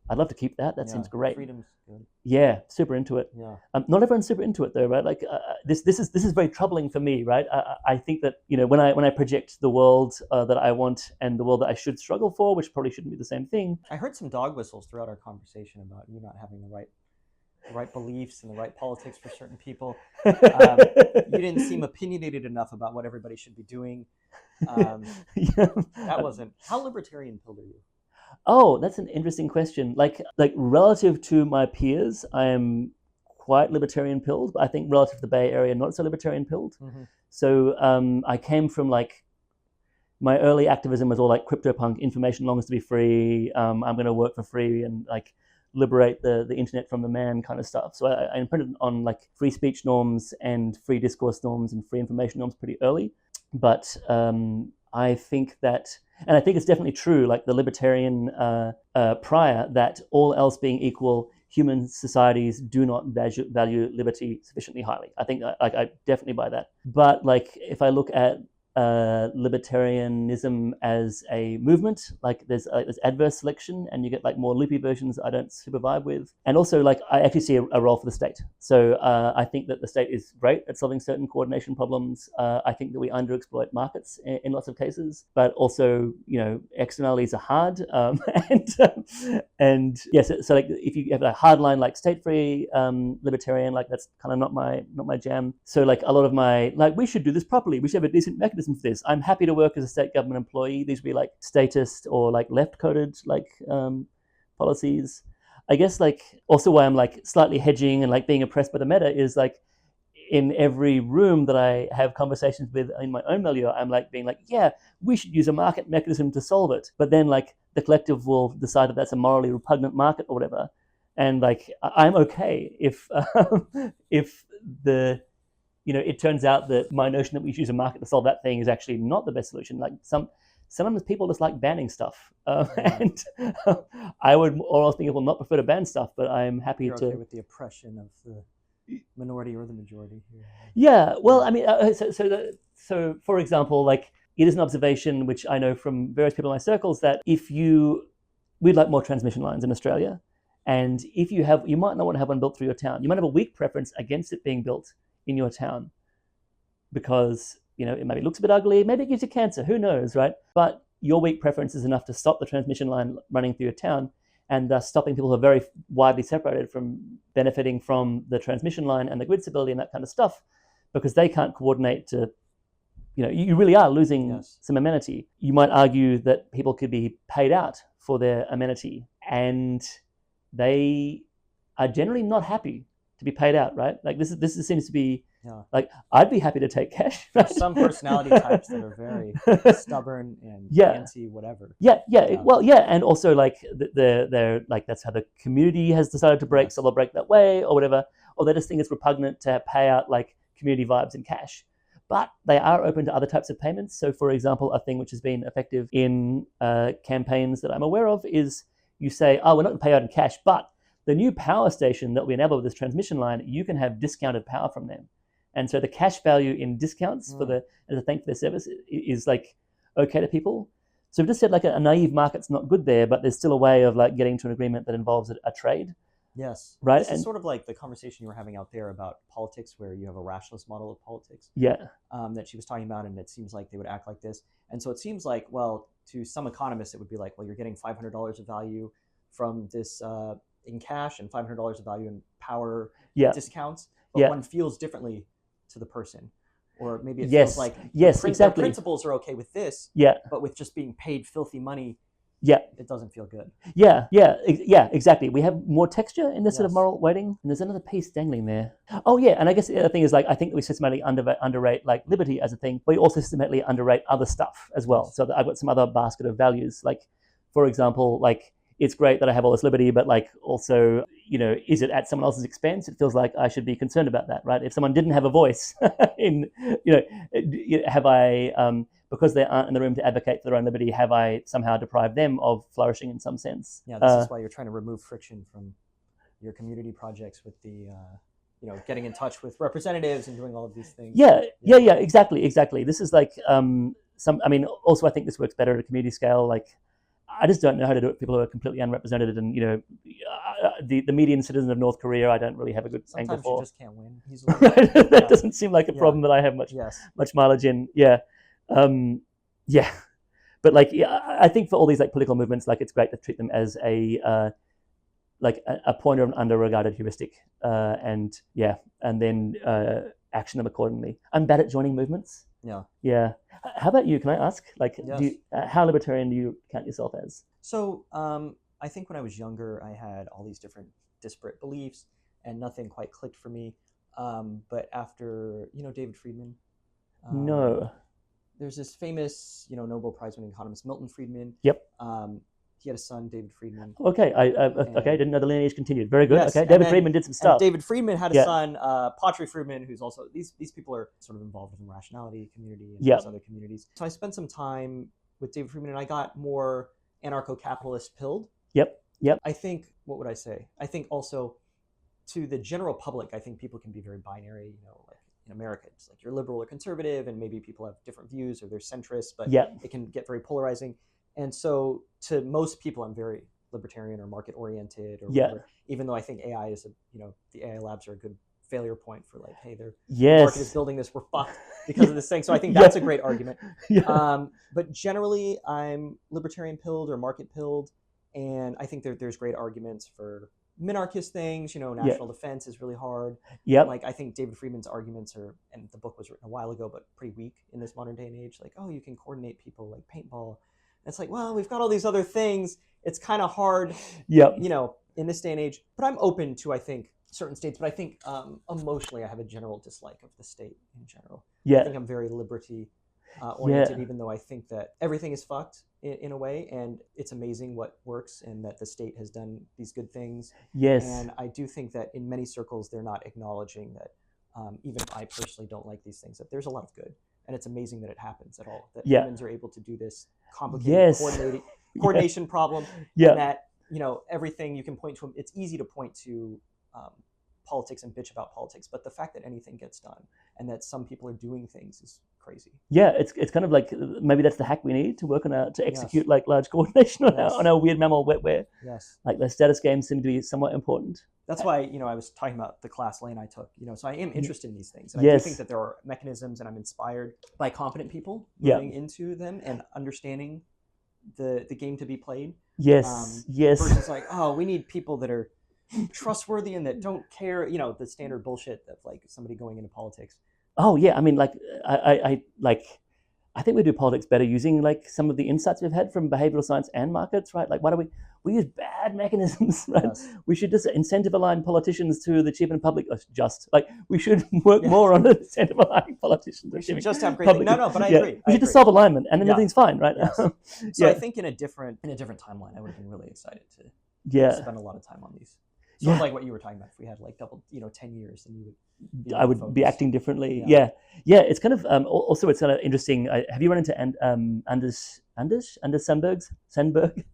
I'd love to keep that. That seems great. Freedom's good. Yeah, super into it. Yeah. Not everyone's super into it though, right? Like this is very troubling for me, right? I think that when I project the world that I want and the world that I should struggle for, which probably shouldn't be the same thing. I heard some dog whistles throughout our conversation about you not having the right beliefs and the right politics for certain people. You didn't seem opinionated enough about what everybody should be doing. That wasn't. How libertarian pilled are you? Oh, that's an interesting question. Like relative to my peers, I am quite libertarian pilled, but I think relative to the Bay Area, not so libertarian pilled. Mm-hmm. So I came from like, my early activism was all like CryptoPunk, information longs to be free. I'm going to work for free and like liberate the internet from the man kind of stuff. So I imprinted on like free speech norms and free discourse norms and free information norms pretty early. But I think that, and I think it's definitely true, like the libertarian prior, that all else being equal, human societies do not value liberty sufficiently highly. I think I definitely buy that. But like if I look at libertarianism as a movement, like there's adverse selection and you get like more loopy versions I don't super vibe with. And also like I actually see a role for the state. So I think that the state is great at solving certain coordination problems. I think that we underexploit markets in lots of cases, but also, you know, externalities are hard. And yes, so like if you have a hard line like state-free libertarian, like that's kind of not my jam. So like a lot of my, like, we should do this properly, we should have a decent mechanism for this. I'm happy to work as a state government employee. These would be like statist or like left-coded like policies. I guess like also why I'm like slightly hedging and like being oppressed by the meta is like in every room that I have conversations with in my own milieu, I'm like being like, yeah, we should use a market mechanism to solve it. But then like the collective will decide that that's a morally repugnant market or whatever. And like I'm okay if the, you know, it turns out that my notion that we should use a market to solve that thing is actually not the best solution. Like sometimes people just like banning stuff, and I would, or else people not prefer to ban stuff, but I'm happy You're to. okay with the oppression of the minority or the majority. Yeah, well, I mean, so for example, like it is an observation which I know from various people in my circles that we'd like more transmission lines in Australia, and if you might not want to have one built through your town. You might have a weak preference against it being built in your town because, you know, it maybe looks a bit ugly, maybe it gives you cancer, who knows, right? But your weak preference is enough to stop the transmission line running through your town, and thus stopping people who are very widely separated from benefiting from the transmission line and the grid stability and that kind of stuff, because they can't coordinate to, you know, you really are losing some amenity. You might argue that people could be paid out for their amenity, and they are generally not happy to be paid out, right? Like this seems to be like, I'd be happy to take cash. Right? There's some personality types that are very stubborn and anti whatever. And also like they're like, that's how the community has decided to break, so they'll break that way or whatever, or they just think it's repugnant to pay out like community vibes in cash. But they are open to other types of payments. So for example, a thing which has been effective in campaigns that I'm aware of is you say, oh, we're not going to pay out in cash, but the new power station that we enable with this transmission line, you can have discounted power from them. And so the cash value in discounts as a thank for their service is like okay to people. So we've just said like a naive market's not good there, but there's still a way of like getting to an agreement that involves a trade. Yes. Right. This is sort of like the conversation you were having out there about politics, where you have a rationalist model of politics. Yeah. That she was talking about, and it seems like they would act like this. And so it seems like, well, to some economists, it would be like, well, you're getting $500 of value from this in cash and $500 of value in power discounts. But one feels differently to the person. Or maybe it feels like the principles are okay with this, but with just being paid filthy money, it doesn't feel good. Yeah, exactly. We have more texture in this sort of moral weighting. And there's another piece dangling there. Oh, yeah. And I guess the other thing is, like, I think we systematically underrate, like, liberty as a thing, but we also systematically underrate other stuff as well. So that I've got some other basket of values. Like, for example, like, it's great that I have all this liberty, but like also, you know, is it at someone else's expense? It feels like I should be concerned about that, right? If someone didn't have a voice in, you know, have I, because they aren't in the room to advocate for their own liberty, have I somehow deprived them of flourishing in some sense? Yeah, this is why you're trying to remove friction from your community projects with the, you know, getting in touch with representatives and doing all of these things. Yeah, exactly. This is like I mean, also I think this works better at a community scale. Like, I just don't know how to do it with people who are completely unrepresented, and, you know, the median citizen of North Korea, I don't really have a good angle for. Sometimes you just can't win easily. Right? That doesn't seem like a problem that I have much mileage in. But like, I think for all these like political movements, like, it's great to treat them as a pointer of an under-regarded heuristic, and then action them accordingly. I'm bad at joining movements. Yeah. How about you? Can I ask? Like, how libertarian do you count yourself as? So, I think when I was younger, I had all these different disparate beliefs, and nothing quite clicked for me. But after, you know, David Friedman. No. There's this famous, Nobel Prize-winning economist, Milton Friedman. Yep. He had a son, David Friedman. Okay, okay, didn't know the lineage continued. Very good. Yes, okay, David Friedman did some stuff. And David Friedman had a Yeah. son, Patry Friedman, who's also, these people are sort of involved in the rationality community and Yeah. those other communities. So I spent some time with David Friedman, and I got more anarcho-capitalist pilled. Yep. I think, what would I say? I think also to the general public, I think people can be very binary, like in America, it's like you're liberal or conservative, and maybe people have different views or they're centrist, but Yeah. it can get very polarizing. And so to most people, I'm very libertarian or market oriented or Yeah. whatever, even though I think AI is the AI labs are a good failure point for like, hey, the Yes. market is building this, we're fucked because of this thing. So I think that's a great argument. Yeah. But generally I'm libertarian pilled or market pilled. And I think there's great arguments for minarchist things, national defense is really hard. Yep. Like I think David Friedman's arguments are, and the book was written a while ago, but pretty weak in this modern day and age. Like, oh, you can coordinate people like paintball. And it's like, well, we've got all these other things. It's kind of hard, Yep. in this day and age. But I'm open to, I think, certain states. But I think emotionally, I have a general dislike of the state in general. Yeah. I think I'm very liberty oriented, even though I think that everything is fucked in a way, and it's amazing what works and that the state has done these good things. Yes. And I do think that in many circles, they're not acknowledging that even if I personally don't like these things, that there's a lot of good. And it's amazing that it happens at all, that humans are able to do this complicated coordination problem. Yeah. And that, everything you can point to, it's easy to point to politics and bitch about politics, but the fact that anything gets done and that some people are doing things is crazy. Yeah, it's kind of like maybe that's the hack we need to work on to execute like large coordination on our weird mammal wetware. Yes. Like the status games seem to be somewhat important. That's why, I was talking about the class lane I took, so I am interested in these things. And I do think that there are mechanisms, and I'm inspired by competent people moving into them and understanding the game to be played. Yes. Versus like, oh, we need people that are trustworthy and that don't care, the standard bullshit of like somebody going into politics. Oh yeah, I mean, like I think we do politics better using like some of the insights we've had from behavioral science and markets, right? Like, why do we use bad mechanisms, right? Yes. We should just incentive align politicians to the cheap and public. We should work more on incentive aligning politicians. We should just have great things. No, but I agree. We should just solve alignment, and then everything's fine, right? Yes. So I think in a different timeline, I would have been really excited to spend a lot of time on these. Sort of like what you were talking about. If we had like double, 10 years, then you would. I would be acting differently. Yeah. It's kind of also it's kind of interesting. Have you run into Anders Sandberg?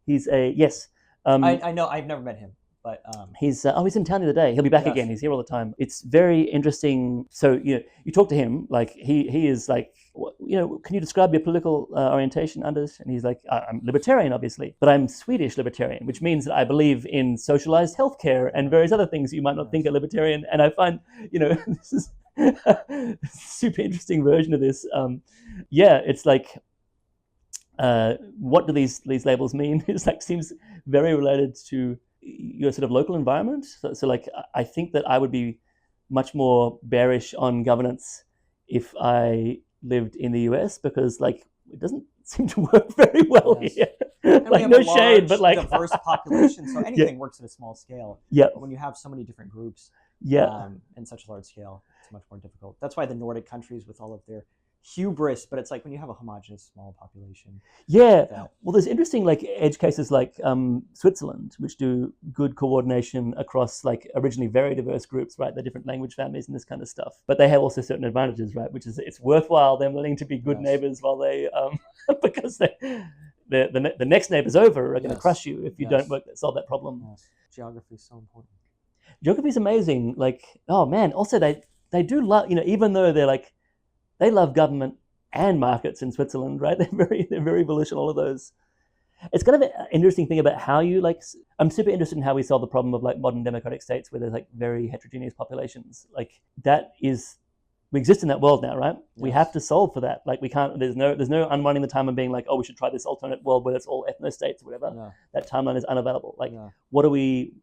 He's a yes. I know. I've never met him, but he's in town the other day. He'll be back again. He's here all the time. It's very interesting. So you talk to him, like he is like, can you describe your political orientation, Anders? And he's like, I'm libertarian, obviously, but I'm Swedish libertarian, which means that I believe in socialized healthcare and various other things you might not think are libertarian. And I find, this is a super interesting version of this. It's like, what do these labels mean? It's like seems very related to your sort of local environment. So like, I think that I would be much more bearish on governance if I lived in the US, because like it doesn't seem to work very well here. And like no shade, but like diverse population, so anything works at a small scale. Yeah. But when you have so many different groups, and such a large scale, it's much more difficult. That's why the Nordic countries, with all of their hubris, but it's like when you have a homogenous small population. Well, there's interesting like edge cases like Switzerland, which do good coordination across like originally very diverse groups, right? They're different language families and this kind of stuff, but they have also certain advantages, right? Which is it's worthwhile them learning to be good neighbors while they because the next neighbors over are going to crush you if you don't solve that problem. Geography is so important. Geography is amazing. Like, oh man, also they do love, even though they're like, they love government and markets in Switzerland, right? They're very bullish on all of those. It's kind of an interesting thing about how you like. I'm super interested in how we solve the problem of like modern democratic states where there's like very heterogeneous populations. Like we exist in that world now, right? Yes. We have to solve for that. Like we can't. There's no unwinding the time and being like, oh, we should try this alternate world where it's all ethno states or whatever. No. That timeline is unavailable. Like, what do we,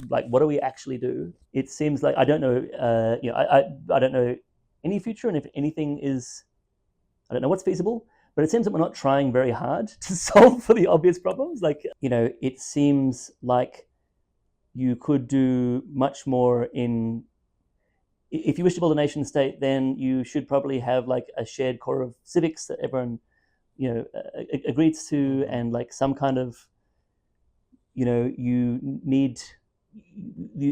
what do we actually do? It seems like I don't know. I don't know any future, and if anything is, I don't know what's feasible, but it seems that we're not trying very hard to solve for the obvious problems. Like, it seems like you could do much more in if you wish to build a nation state, then you should probably have like a shared core of civics that everyone, agrees to, and like some kind of, you need,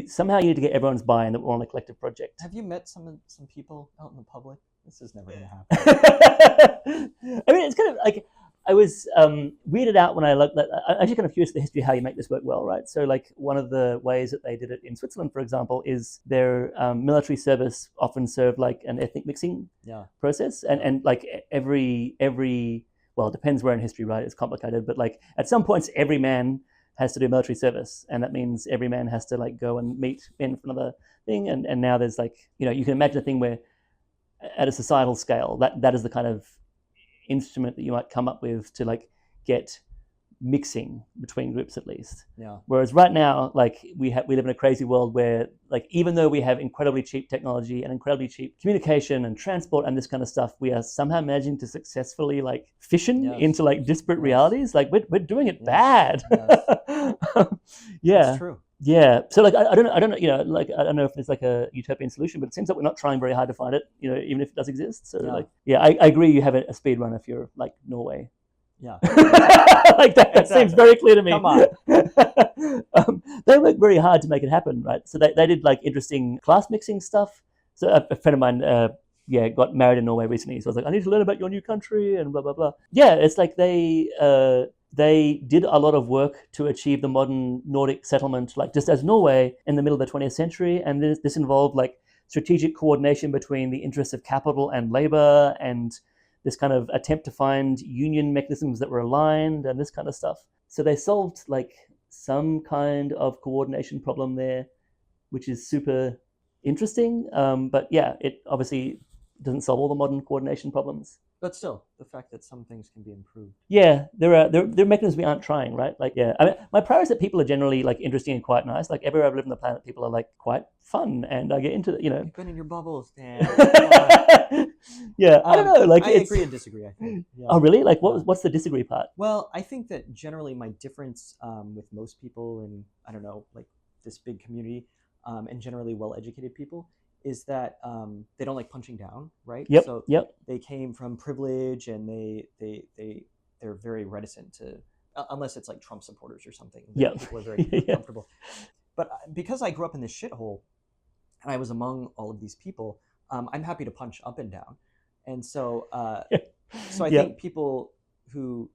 somehow you need to get everyone's buy-in that we're on a collective project. Have you met some people out in the public? This is never going to happen. I mean, it's kind of like, I was weirded out when I looked at, I'm actually kind of curious the history of how you make this work well, right? So like one of the ways that they did it in Switzerland, for example, is their military service often served like an ethnic mixing process. And like every, well, it depends where in history, right? It's complicated, but like at some points, every man has to do military service. And that means every man has to like go and meet men for another thing. And now there's like, you can imagine a thing where at a societal scale, that is the kind of instrument that you might come up with to like get mixing between groups at least. Yeah. Whereas right now, like we live in a crazy world where like even though we have incredibly cheap technology and incredibly cheap communication and transport and this kind of stuff, we are somehow managing to successfly like fission into like disparate realities. Like we're doing it bad. Yeah. That's true. Yeah. So like I don't know, like I don't know if there's like a utopian solution, but it seems like we're not trying very hard to find it, even if it does exist. So I agree you have a speed run if you're like Norway. Yeah. Like that seems very clear to me. Come on. They worked very hard to make it happen, right? So they did like interesting class mixing stuff. So a friend of mine got married in Norway recently. So I was like, I need to learn about your new country and blah, blah, blah. Yeah, it's like they did a lot of work to achieve the modern Nordic settlement, like just as Norway in the middle of the 20th century. And this involved like strategic coordination between the interests of capital and labor, and this kind of attempt to find union mechanisms that were aligned and this kind of stuff. So they solved like some kind of coordination problem there, which is super interesting. But yeah, it obviously doesn't solve all the modern coordination problems. But still, the fact that some things can be improved. Yeah, there are mechanisms we aren't trying, right? Like, yeah, I mean, my prayer is that people are generally like interesting and quite nice. Like everywhere I've lived on the planet, people are like quite fun, and I get into it, You've been in your bubbles, Dan. Yeah, I don't know. Like, I agree and disagree. I think. Yeah. Oh, really? Like, what's the disagree part? Well, I think that generally my difference with most people in, I don't know, like this big community, and generally well-educated people, is that they don't like punching down, right? Yep. So they came from privilege, and they're very reticent to, unless it's like Trump supporters or something. Yeah. People are very comfortable. But because I grew up in this shithole, and I was among all of these people, I'm happy to punch up and down. And so, so I think people who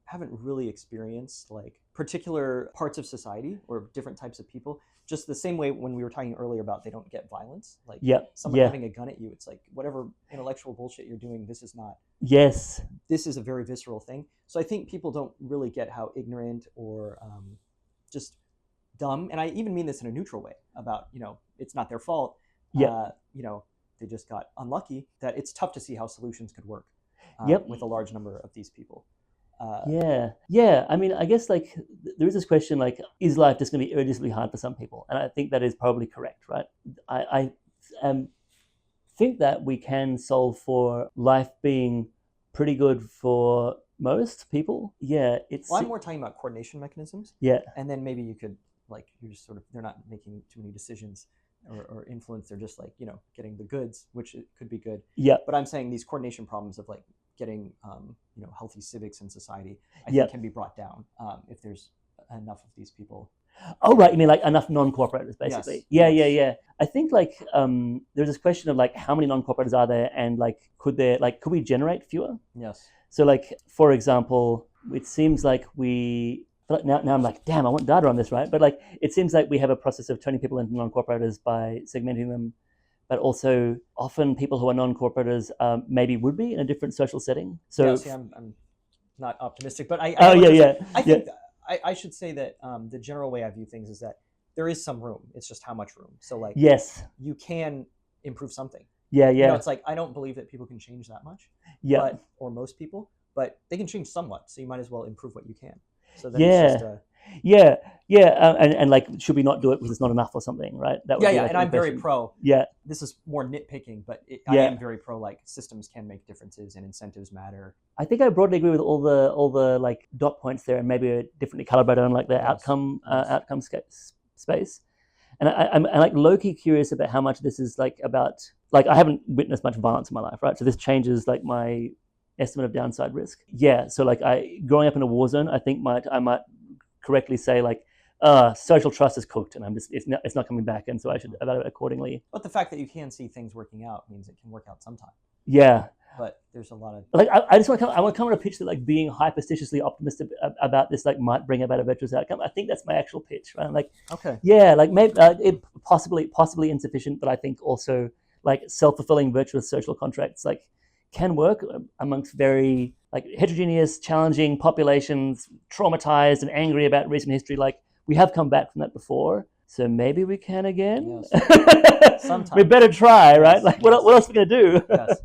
haven't really experienced like particular parts of society or different types of people, just the same way when we were talking earlier about they don't get violence, like someone having a gun at you, it's like whatever intellectual bullshit you're doing, this is not. Yes. This is a very visceral thing. So I think people don't really get how ignorant or just dumb, and I even mean this in a neutral way about, it's not their fault. They just got unlucky, that it's tough to see how solutions could work with a large number of these people. I mean, I guess like there is this question like, is life just going to be irresistibly hard for some people? And I think that is probably correct, right? I think that we can solve for life being pretty good for most people. Yeah, Well, I'm more talking about coordination mechanisms. Yeah, and then maybe you could like you're just sort of they're not making too many decisions or influence. They're just like getting the goods, which it could be good. Yeah, but I'm saying these coordination problems of like getting healthy civics in society, I think can be brought down if there's enough of these people. Oh, right. You mean like enough non-cooperators, basically? Yes. Yeah. I think like there's this question of like how many non-cooperators are there, and like could we generate fewer? Yes. So like, for example, it seems like now I'm like, damn, I want data on this, right? But like, it seems like we have a process of turning people into non-cooperators by segmenting them, but also often people who are non-cooperators maybe would be in a different social setting. So I'm not optimistic, but I think I should say that the general way I view things is that there is some room. It's just how much room. So like, yes, you can improve something. Yeah. It's like, I don't believe that people can change that much. Or most people, but they can change somewhat. So you might as well improve what you can. So then it's just and like, should we not do it because it's not enough or something, right? That would be like and I'm very pro. Yeah. This is more nitpicking, but I am very pro. Like, systems can make differences and incentives matter. I think I broadly agree with all the like dot points there, and maybe differently calibrated on like the outcome space. And I'm like low-key curious about how much this is like about, like I haven't witnessed much violence in my life, right? So this changes like my estimate of downside risk. Yeah, so like growing up in a war zone, I think I might correctly say like, social trust is cooked, and it's not coming back, and so I should evaluate accordingly. But the fact that you can see things working out means it can work out sometime. Yeah. But there's a lot of like I just want to come with a pitch that like being hyperstitiously optimistic about this like might bring about a virtuous outcome. I think that's my actual pitch, right? Like, okay, yeah, like maybe it possibly insufficient, but I think also like self-fulfilling virtuous social contracts like can work amongst very like heterogeneous, challenging populations, traumatized and angry about recent history. Like we have come back from that before, so maybe we can again. Yes. Sometimes. We better try, right? Yes. Like what else are we gonna do? Yes.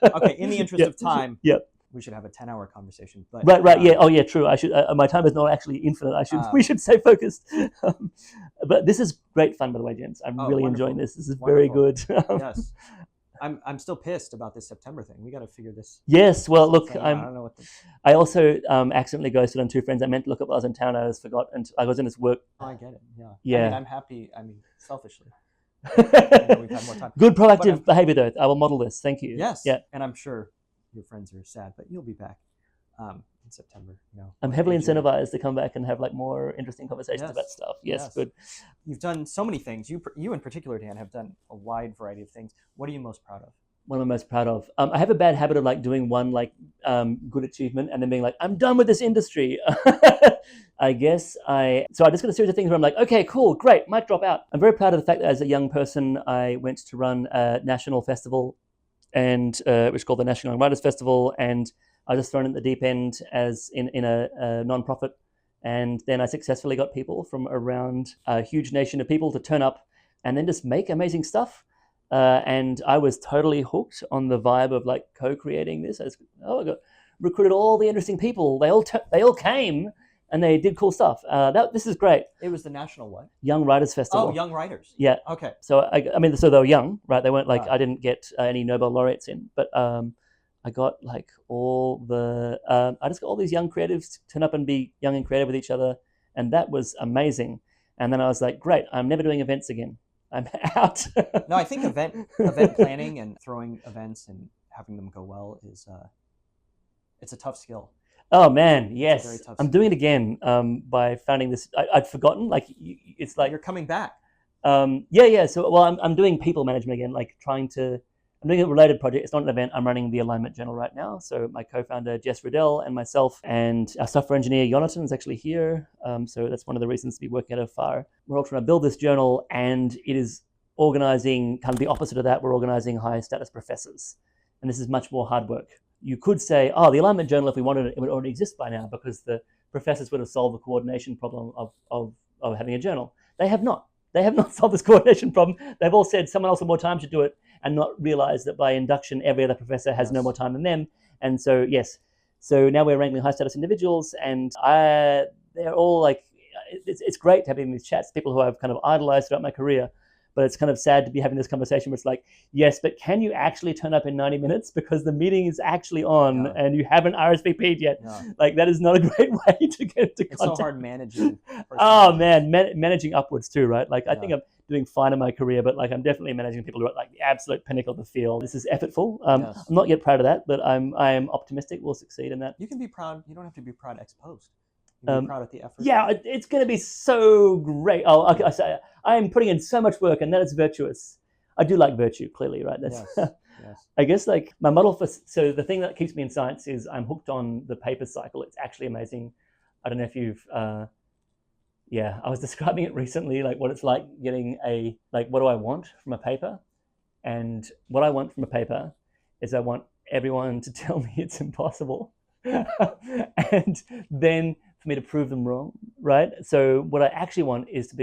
Okay. In the interest of time, we should have a 10-hour conversation. But right. Yeah. Oh, yeah. True. I should. My time is not actually infinite. We should stay focused. But this is great fun, by the way, gents. I'm really enjoying this. This is very good. Yes. I'm still pissed about this September thing. We got to figure this. Yes. Well, look, I don't know what. I also accidentally ghosted on two friends. I meant to look up while I was in town. I just forgot, and I was in this work. Oh, I get it. Yeah. Yeah. I mean, I'm happy. I mean, selfishly. We've had more time. Good proactive behavior, though. I will model this. Thank you. Yes. Yeah. And I'm sure your friends are sad, but you'll be back in September. I'm heavily incentivized to come back and have like more interesting conversations about stuff. Yes. Good. You've done so many things. You in particular, Dan, have done a wide variety of things. What are you most proud of? What I'm most proud of. I have a bad habit of like doing one like good achievement and then being like, I'm done with this industry. I guess I just got a series of things where I'm like, okay, cool, great, might drop out. I'm very proud of the fact that as a young person, I went to run a national festival, and which is called the National Young Writers Festival, and I was just thrown in the deep end as in a non-profit, and then I successfully got people from around a huge nation of people to turn up and then just make amazing stuff. And I was totally hooked on the vibe of like co-creating this. I got recruited all the interesting people. They all came and they did cool stuff. This is great. It was the National what? Young Writers Festival. Oh, Young Writers. Yeah. Okay. So I mean, so they were young, right? They weren't like I didn't get any Nobel laureates in, but I got like I just got all these young creatives to turn up and be young and creative with each other, and that was amazing. And then I was like, great, I'm never doing events again. I'm out. No, I think event planning and throwing events and having them go well is it's a tough skill. Oh man, yes. I'm doing it again by founding this. I'd forgotten. Like it's like you're coming back. Yeah. So I'm doing people management again. Like I'm doing a related project. It's not an event. I'm running the Alignment Journal right now. So my co-founder Jess Riddell and myself and our software engineer Jonathan is actually here. So that's one of the reasons to be working out of FAR. We're all trying to build this journal, and it is organizing kind of the opposite of that. We're organizing high status professors, and this is much more hard work. You could say, the Alignment Journal, if we wanted it, it would already exist by now because the professors would have solved the coordination problem of having a journal. They have not. They have not solved this coordination problem. They've all said someone else with more time should do it and not realize that by induction, every other professor has no more time than them. And so, yes. So now we're wrangling high status individuals, and they're all like, it's great having these chats, people who I've kind of idolized throughout my career. But it's kind of sad to be having this conversation where it's like, yes, but can you actually turn up in 90 minutes because the meeting is actually on and you haven't RSVP'd yet? Yeah. Like that is not a great way to get into contact. It's so hard managing. Oh man, managing upwards too, right? Like I think I'm doing fine in my career, but like I'm definitely managing people who are at like the absolute pinnacle of the field. This is effortful. I'm not yet proud of that, but I am optimistic we'll succeed in that. You can be proud. You don't have to be proud ex post. Be proud of the effort. Yeah, it's going to be so great. Oh, okay. I am putting in so much work, and that is virtuous. I do like virtue, clearly, right? That's, yes. I guess like my model so the thing that keeps me in science is I'm hooked on the paper cycle. It's actually amazing. I don't know if you've, I was describing it recently, like what it's like getting what do I want from a paper? And what I want from a paper is I want everyone to tell me it's impossible. And then for me to prove them wrong, right? So what I actually want is to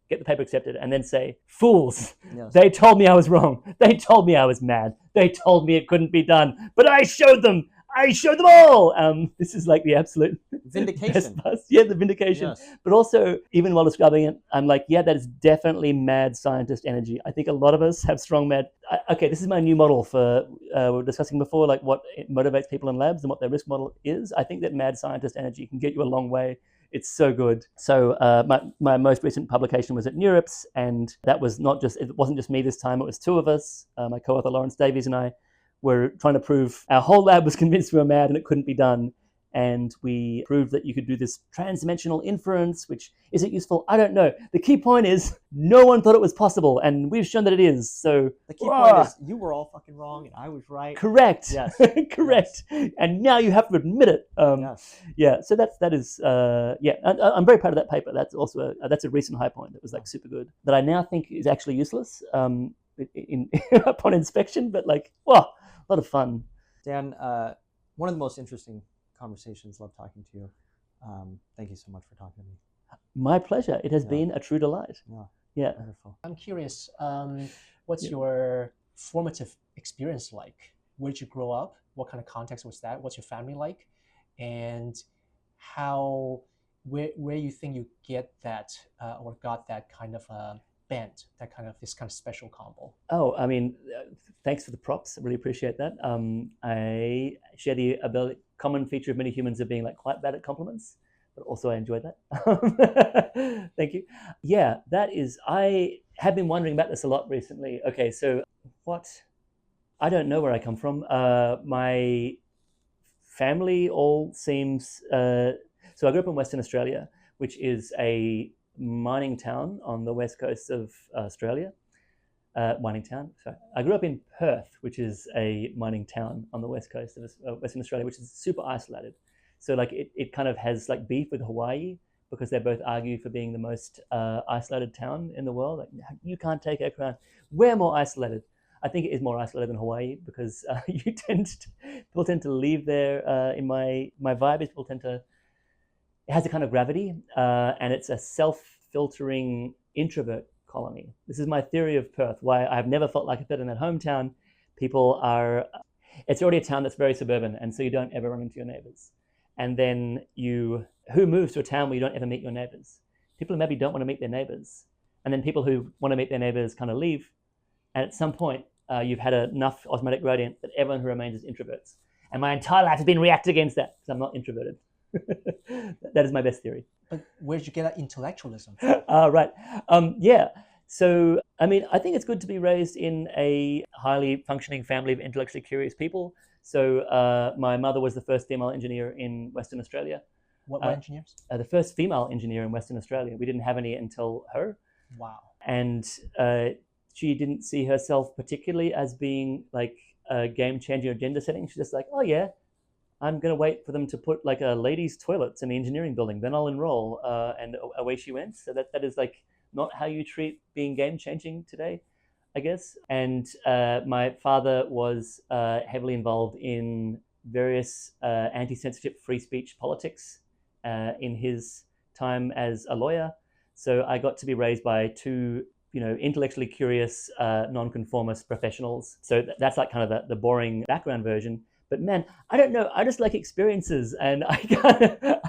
get the paper accepted and then say, fools, they told me I was wrong. They told me I was mad. They told me it couldn't be done, but I showed them all. This is like the absolute vindication. The vindication. Yes. But also, even while describing it, I'm like, that is definitely mad scientist energy. I think a lot of us have strong mad. This is my new model for, we were discussing before, like what motivates people in labs and what their risk model is. I think that mad scientist energy can get you a long way It's so good. So my most recent publication was at NeurIPS, and that was it wasn't just me this time, it was two of us. My co-author Lawrence Davies and I were trying to prove, our whole lab was convinced we were mad and it couldn't be done. And we proved that you could do this trans-dimensional inference, which isn't useful. I don't know. The key point is no one thought it was possible, and we've shown that it is. So the key point is you were all fucking wrong and I was right. Correct. Yes. Correct. Yes. And now you have to admit it. Yes. Yeah. So that is yeah. I'm very proud of that paper. That's also that's a recent high point. That was like super good. That I now think is actually useless upon inspection, but like, wow, a lot of fun. Dan, one of the most interesting conversations. Love talking to you. Thank you so much for talking to me. My pleasure. It has been a true delight. Yeah. Wonderful. I'm curious, what's your formative experience like? Where did you grow up? What kind of context was that? What's your family like? And where you think you get that or got that kind of bent, this kind of special combo? Oh, I mean, thanks for the props. I really appreciate that. I share the common feature of many humans of being like quite bad at compliments, but also I enjoy that. Thank you. Yeah, I have been wondering about this a lot recently. Okay, so I don't know where I come from. My family all seems, so I grew up in Western Australia, which is a mining town on the west coast of Australia. Mining town. Sorry, I grew up in Perth, which is a mining town on the west coast of Western Australia, which is super isolated. So like it kind of has like beef with Hawaii because they both argue for being the most isolated town in the world. Like, you can't take our crown. We're more isolated. I think it is more isolated than Hawaii because people tend to leave there. In my vibe is people tend to. It has a kind of gravity, and it's a self-filtering introvert colony. This is my theory of Perth, why I've never felt like a fit in that hometown. It's already a town that's very suburban, and so you don't ever run into your neighbors. And then who moves to a town where you don't ever meet your neighbors? People who maybe don't want to meet their neighbors. And then people who want to meet their neighbors kind of leave. And at some point, you've had enough osmotic gradient that everyone who remains is introverts. And my entire life has been reacted against that because I'm not introverted. That is my best theory. But where did you get that intellectualism? Right. Yeah. So, I mean, I think it's good to be raised in a highly functioning family of intellectually curious people. So my mother was the first female engineer in Western Australia. What engineers? The first female engineer in Western Australia. We didn't have any until her. Wow. And she didn't see herself particularly as being like a game-changing or gender setting. She's just like, oh yeah, I'm going to wait for them to put like a ladies' toilets in the engineering building. Then I'll enroll. And away she went. So that is like not how you treat being game-changing today, I guess. And my father was heavily involved in various anti-censorship free speech politics in his time as a lawyer. So I got to be raised by two, intellectually curious, nonconformist professionals. So that's like kind of the boring background version. But man, I don't know. I just like experiences, and I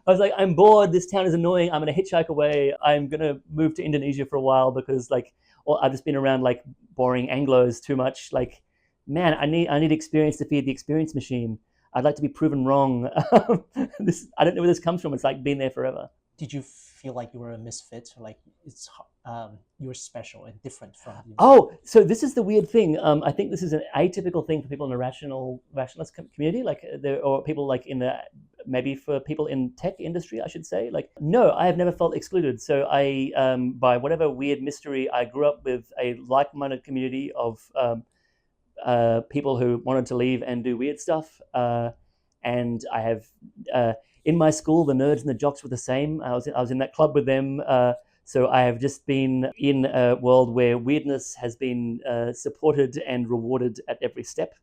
was like, I'm bored. This town is annoying. I'm gonna hitchhike away. I'm gonna move to Indonesia for a while because I've just been around like boring Anglos too much. Like, man, I need experience to feed the experience machine. I'd like to be proven wrong. I don't know where this comes from. It's like been there forever. Did you feel like you were a misfit? Like you were special and different from? Oh, so this is the weird thing. I think this is an atypical thing for people in the rationalist community, or people like maybe for people in tech industry, I should say. Like, no, I have never felt excluded. So I, by whatever weird mystery, I grew up with a like-minded community of people who wanted to leave and do weird stuff. And I have, in my school, the nerds and the jocks were the same. I was in that club with them. So I have just been in a world where weirdness has been supported and rewarded at every step.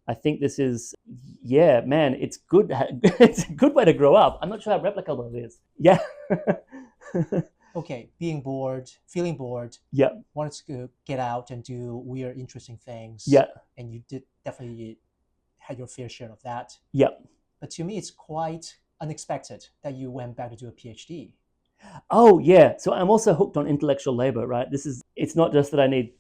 I think this is, yeah, man, it's good. It's a good way to grow up. I'm not sure how replicable it is. Yeah. Okay, being bored, feeling bored. Yeah. Wanted to get out and do weird, interesting things. Yeah. And you did definitely had your fair share of that. Yeah. But to me, it's quite unexpected that you went back to do a PhD. Oh, yeah. So I'm also hooked on intellectual labor, right? It's not just that I need,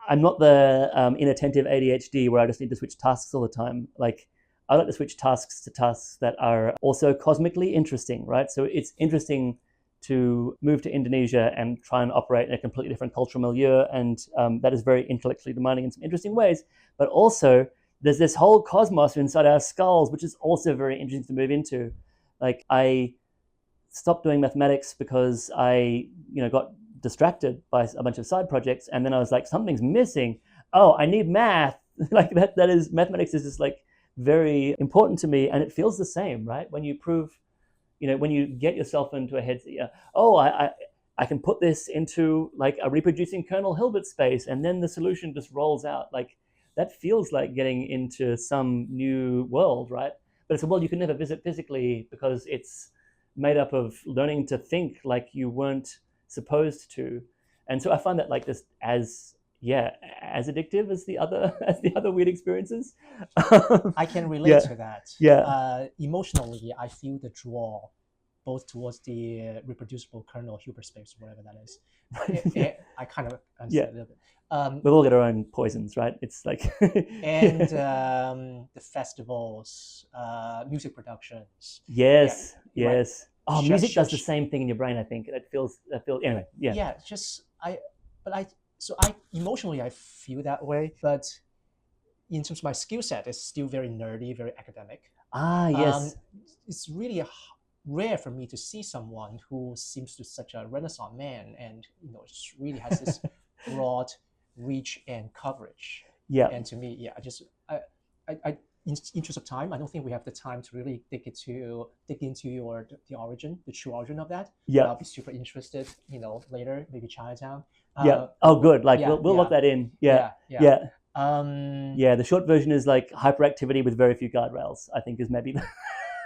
I'm not the inattentive ADHD where I just need to switch tasks all the time. Like, I like to switch tasks to tasks that are also cosmically interesting, right? So it's interesting to move to Indonesia and try and operate in a completely different cultural milieu, and that is very intellectually demanding in some interesting ways. But also, there's this whole cosmos inside our skulls, which is also very interesting to move into. Like, I stopped doing mathematics because I, got distracted by a bunch of side projects, and then I was like, something's missing. Oh, I need math. Like that is mathematics is just like very important to me, and it feels the same, right? When you prove, when you get yourself into a head, oh, I can put this into like a reproducing kernel Hilbert space, and then the solution just rolls out. Like that feels like getting into some new world, right? But it's a world you can never visit physically because it's made up of learning to think like you weren't supposed to. And so I find that like this as addictive as the other weird experiences. I can relate to that. Yeah. Emotionally, I feel the draw both towards the reproducible kernel Hilbert space, whatever that is. I kind of understand a little bit. We've all got our own poisons, right? It's like and the festivals, music productions. Yes. Right. Oh, music does the same thing in your brain. I think it feels anyway. Yeah. Yeah. So emotionally I feel that way, but in terms of my skill set, it's still very nerdy, very academic. Yes. It's really rare for me to see someone who seems to such a Renaissance man and just really has this broad reach and coverage. Yeah. And to me, I in interest of time, I don't think we have the time to really dig into the origin, the true origin of that. Yeah. I'll be super interested, later, maybe Chinatown. Yeah. Oh, good. Like we'll lock that in. Yeah. The short version is like hyperactivity with very few guardrails. I think is maybe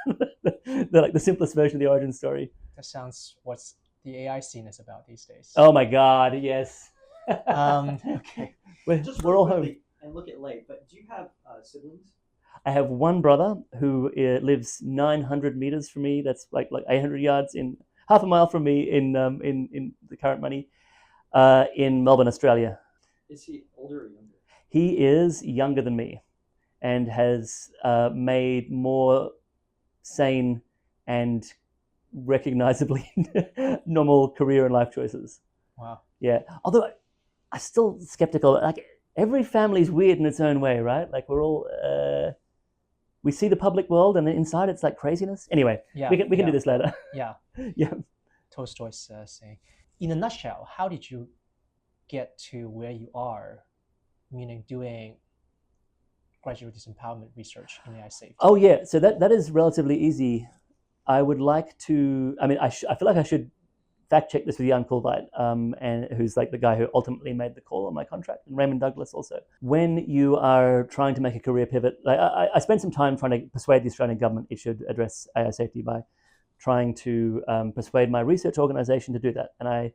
the simplest version of the origin story. That sounds what the AI scene is about these days. Oh my God! Yes. Okay. We're all home. And look at late. But do you have siblings? I have one brother who lives 900 meters from me. That's like 800 yards in half a mile from me in the current money, in Melbourne, Australia. Is he older or younger? He is younger than me, and has made more sane and recognizably normal career and life choices. Wow. Yeah. Although I'm still skeptical. Like every family's weird in its own way, right? Like we're all we see the public world, and then inside it's like craziness. Anyway, we can do this later. Yeah. Yeah. Tolstoy's saying. In a nutshell, how did you get to where you are, meaning doing gradual disempowerment research in AI safety? Oh yeah, so that is relatively easy. I would like to. I mean, I feel like I should fact check this with Jan Kulveit, and who's like the guy who ultimately made the call on my contract, and Raymond Douglas also. When you are trying to make a career pivot, like I spent some time trying to persuade the Australian government it should address AI safety by trying to persuade my research organization to do that, and I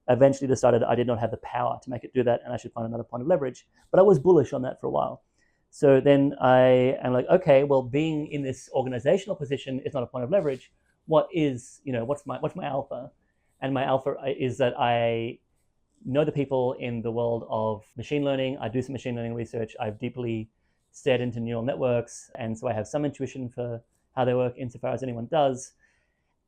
eventually decided I did not have the power to make it do that, and I should find another point of leverage. But I was bullish on that for a while. So then I am like, okay, well, being in this organizational position is not a point of leverage. What is, what's my alpha? And my alpha is that I know the people in the world of machine learning. I do some machine learning research. I've deeply stared into neural networks, and so I have some intuition for how they work insofar as anyone does.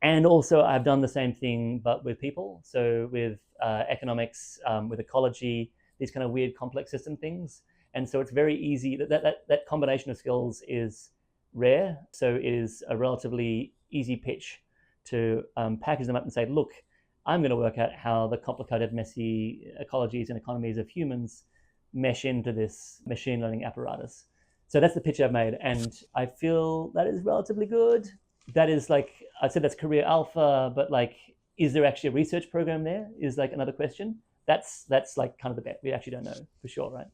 And also I've done the same thing, but with people. So with economics, with ecology, these kind of weird complex system things. And so it's very easy, that combination of skills is rare. So it is a relatively easy pitch to package them up and say, look, I'm going to work out how the complicated, messy ecologies and economies of humans mesh into this machine learning apparatus. So that's the pitch I've made. And I feel that is relatively good. That is like, I said that's career alpha, but like, is there actually a research program there? Is like another question. That's like kind of the bet. We actually don't know for sure, right?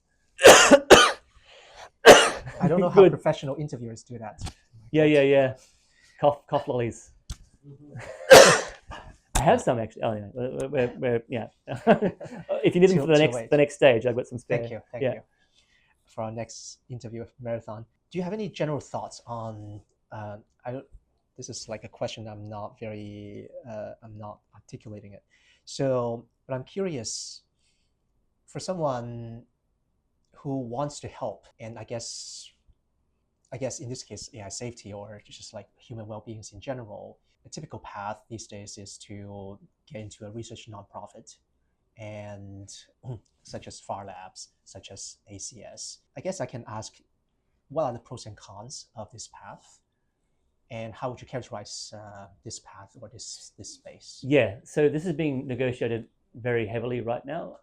I don't know how professional interviewers do that. Yeah. Cough lollies. I have some actually. Oh yeah, if you need them for the next stage, I've got some spare. Thank you. For our next interview marathon, do you have any general thoughts on? This is like a question I'm not articulating it. So, but I'm curious. For someone who wants to help, and I guess I guess in this case, AI safety or just like human well-being in general, the typical path these days is to get into a research nonprofit, and such as FAR Labs, such as ACS. I guess I can ask, what are the pros and cons of this path, and how would you characterize this path or this space? Yeah, so this is being negotiated very heavily right now.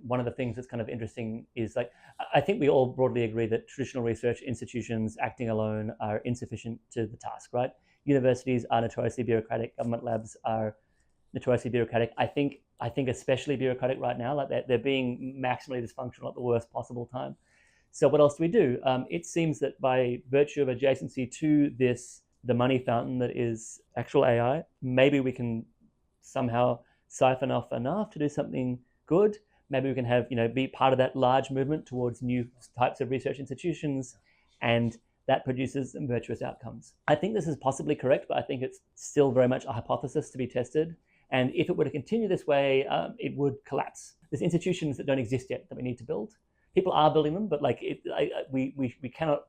One of the things that's kind of interesting is like, I think we all broadly agree that traditional research institutions acting alone are insufficient to the task, right? Universities are notoriously bureaucratic. Government labs are notoriously bureaucratic. I think especially bureaucratic right now, like they're being maximally dysfunctional at the worst possible time. So what else do we do? It seems that by virtue of adjacency to the money fountain that is actual AI, maybe we can somehow siphon off enough to do something good. Maybe we can have, be part of that large movement towards new types of research institutions, and that produces some virtuous outcomes. I think this is possibly correct, but I think it's still very much a hypothesis to be tested. And if it were to continue this way, it would collapse. There's institutions that don't exist yet that we need to build. People are building them, but we cannot.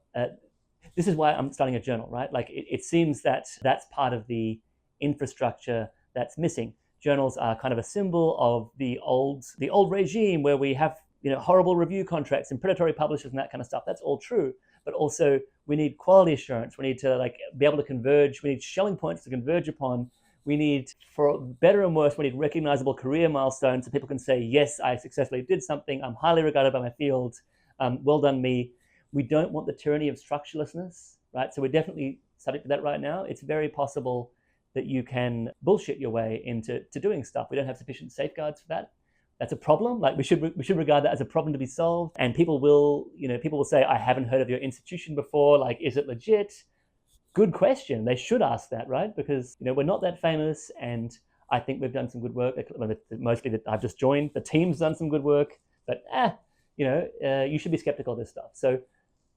This is why I'm starting a journal, right? Like it seems that that's part of the infrastructure that's missing. Journals are kind of a symbol of the old regime where we have horrible review contracts and predatory publishers and that kind of stuff. That's all true, but also we need quality assurance. We need to be able to converge. We need Schelling points to converge upon. We need, for better and worse, we need recognizable career milestones so people can say, yes, I successfully did something. I'm highly regarded by my field. Well done, me. We don't want the tyranny of structurelessness, right? So we're definitely subject to that right now. It's very possible that you can bullshit your way into doing stuff. We don't have sufficient safeguards for that. That's a problem. Like we should regard that as a problem to be solved. And people will say, I haven't heard of your institution before. Like, is it legit? Good question. They should ask that, right? Because we're not that famous, and I think we've done some good work. Mostly that I've just joined. The team's done some good work, but you should be skeptical of this stuff. So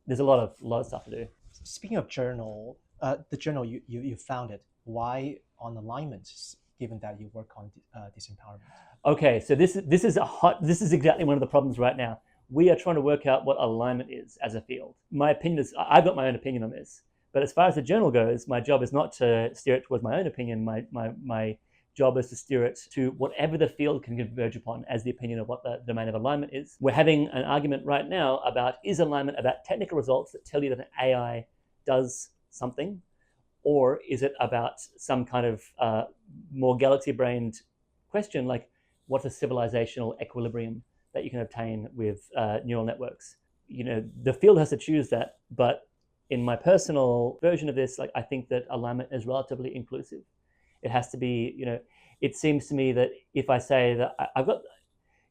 there's a lot of stuff to do. Speaking of journal, the journal you founded, why on alignment, given that you work on disempowerment? Okay, so this is exactly one of the problems right now. We are trying to work out what alignment is as a field. My opinion is, I've got my own opinion on this, but as far as the journal goes, my job is not to steer it towards my own opinion. My job is to steer it to whatever the field can converge upon as the opinion of what the domain of alignment is. We're having an argument right now about, is alignment about technical results that tell you that an AI does something, or is it about some kind of more galaxy-brained question, like what's a civilizational equilibrium that you can obtain with neural networks? The field has to choose that, but in my personal version of this, I think that alignment is relatively inclusive. It has to be, it seems to me that if I say that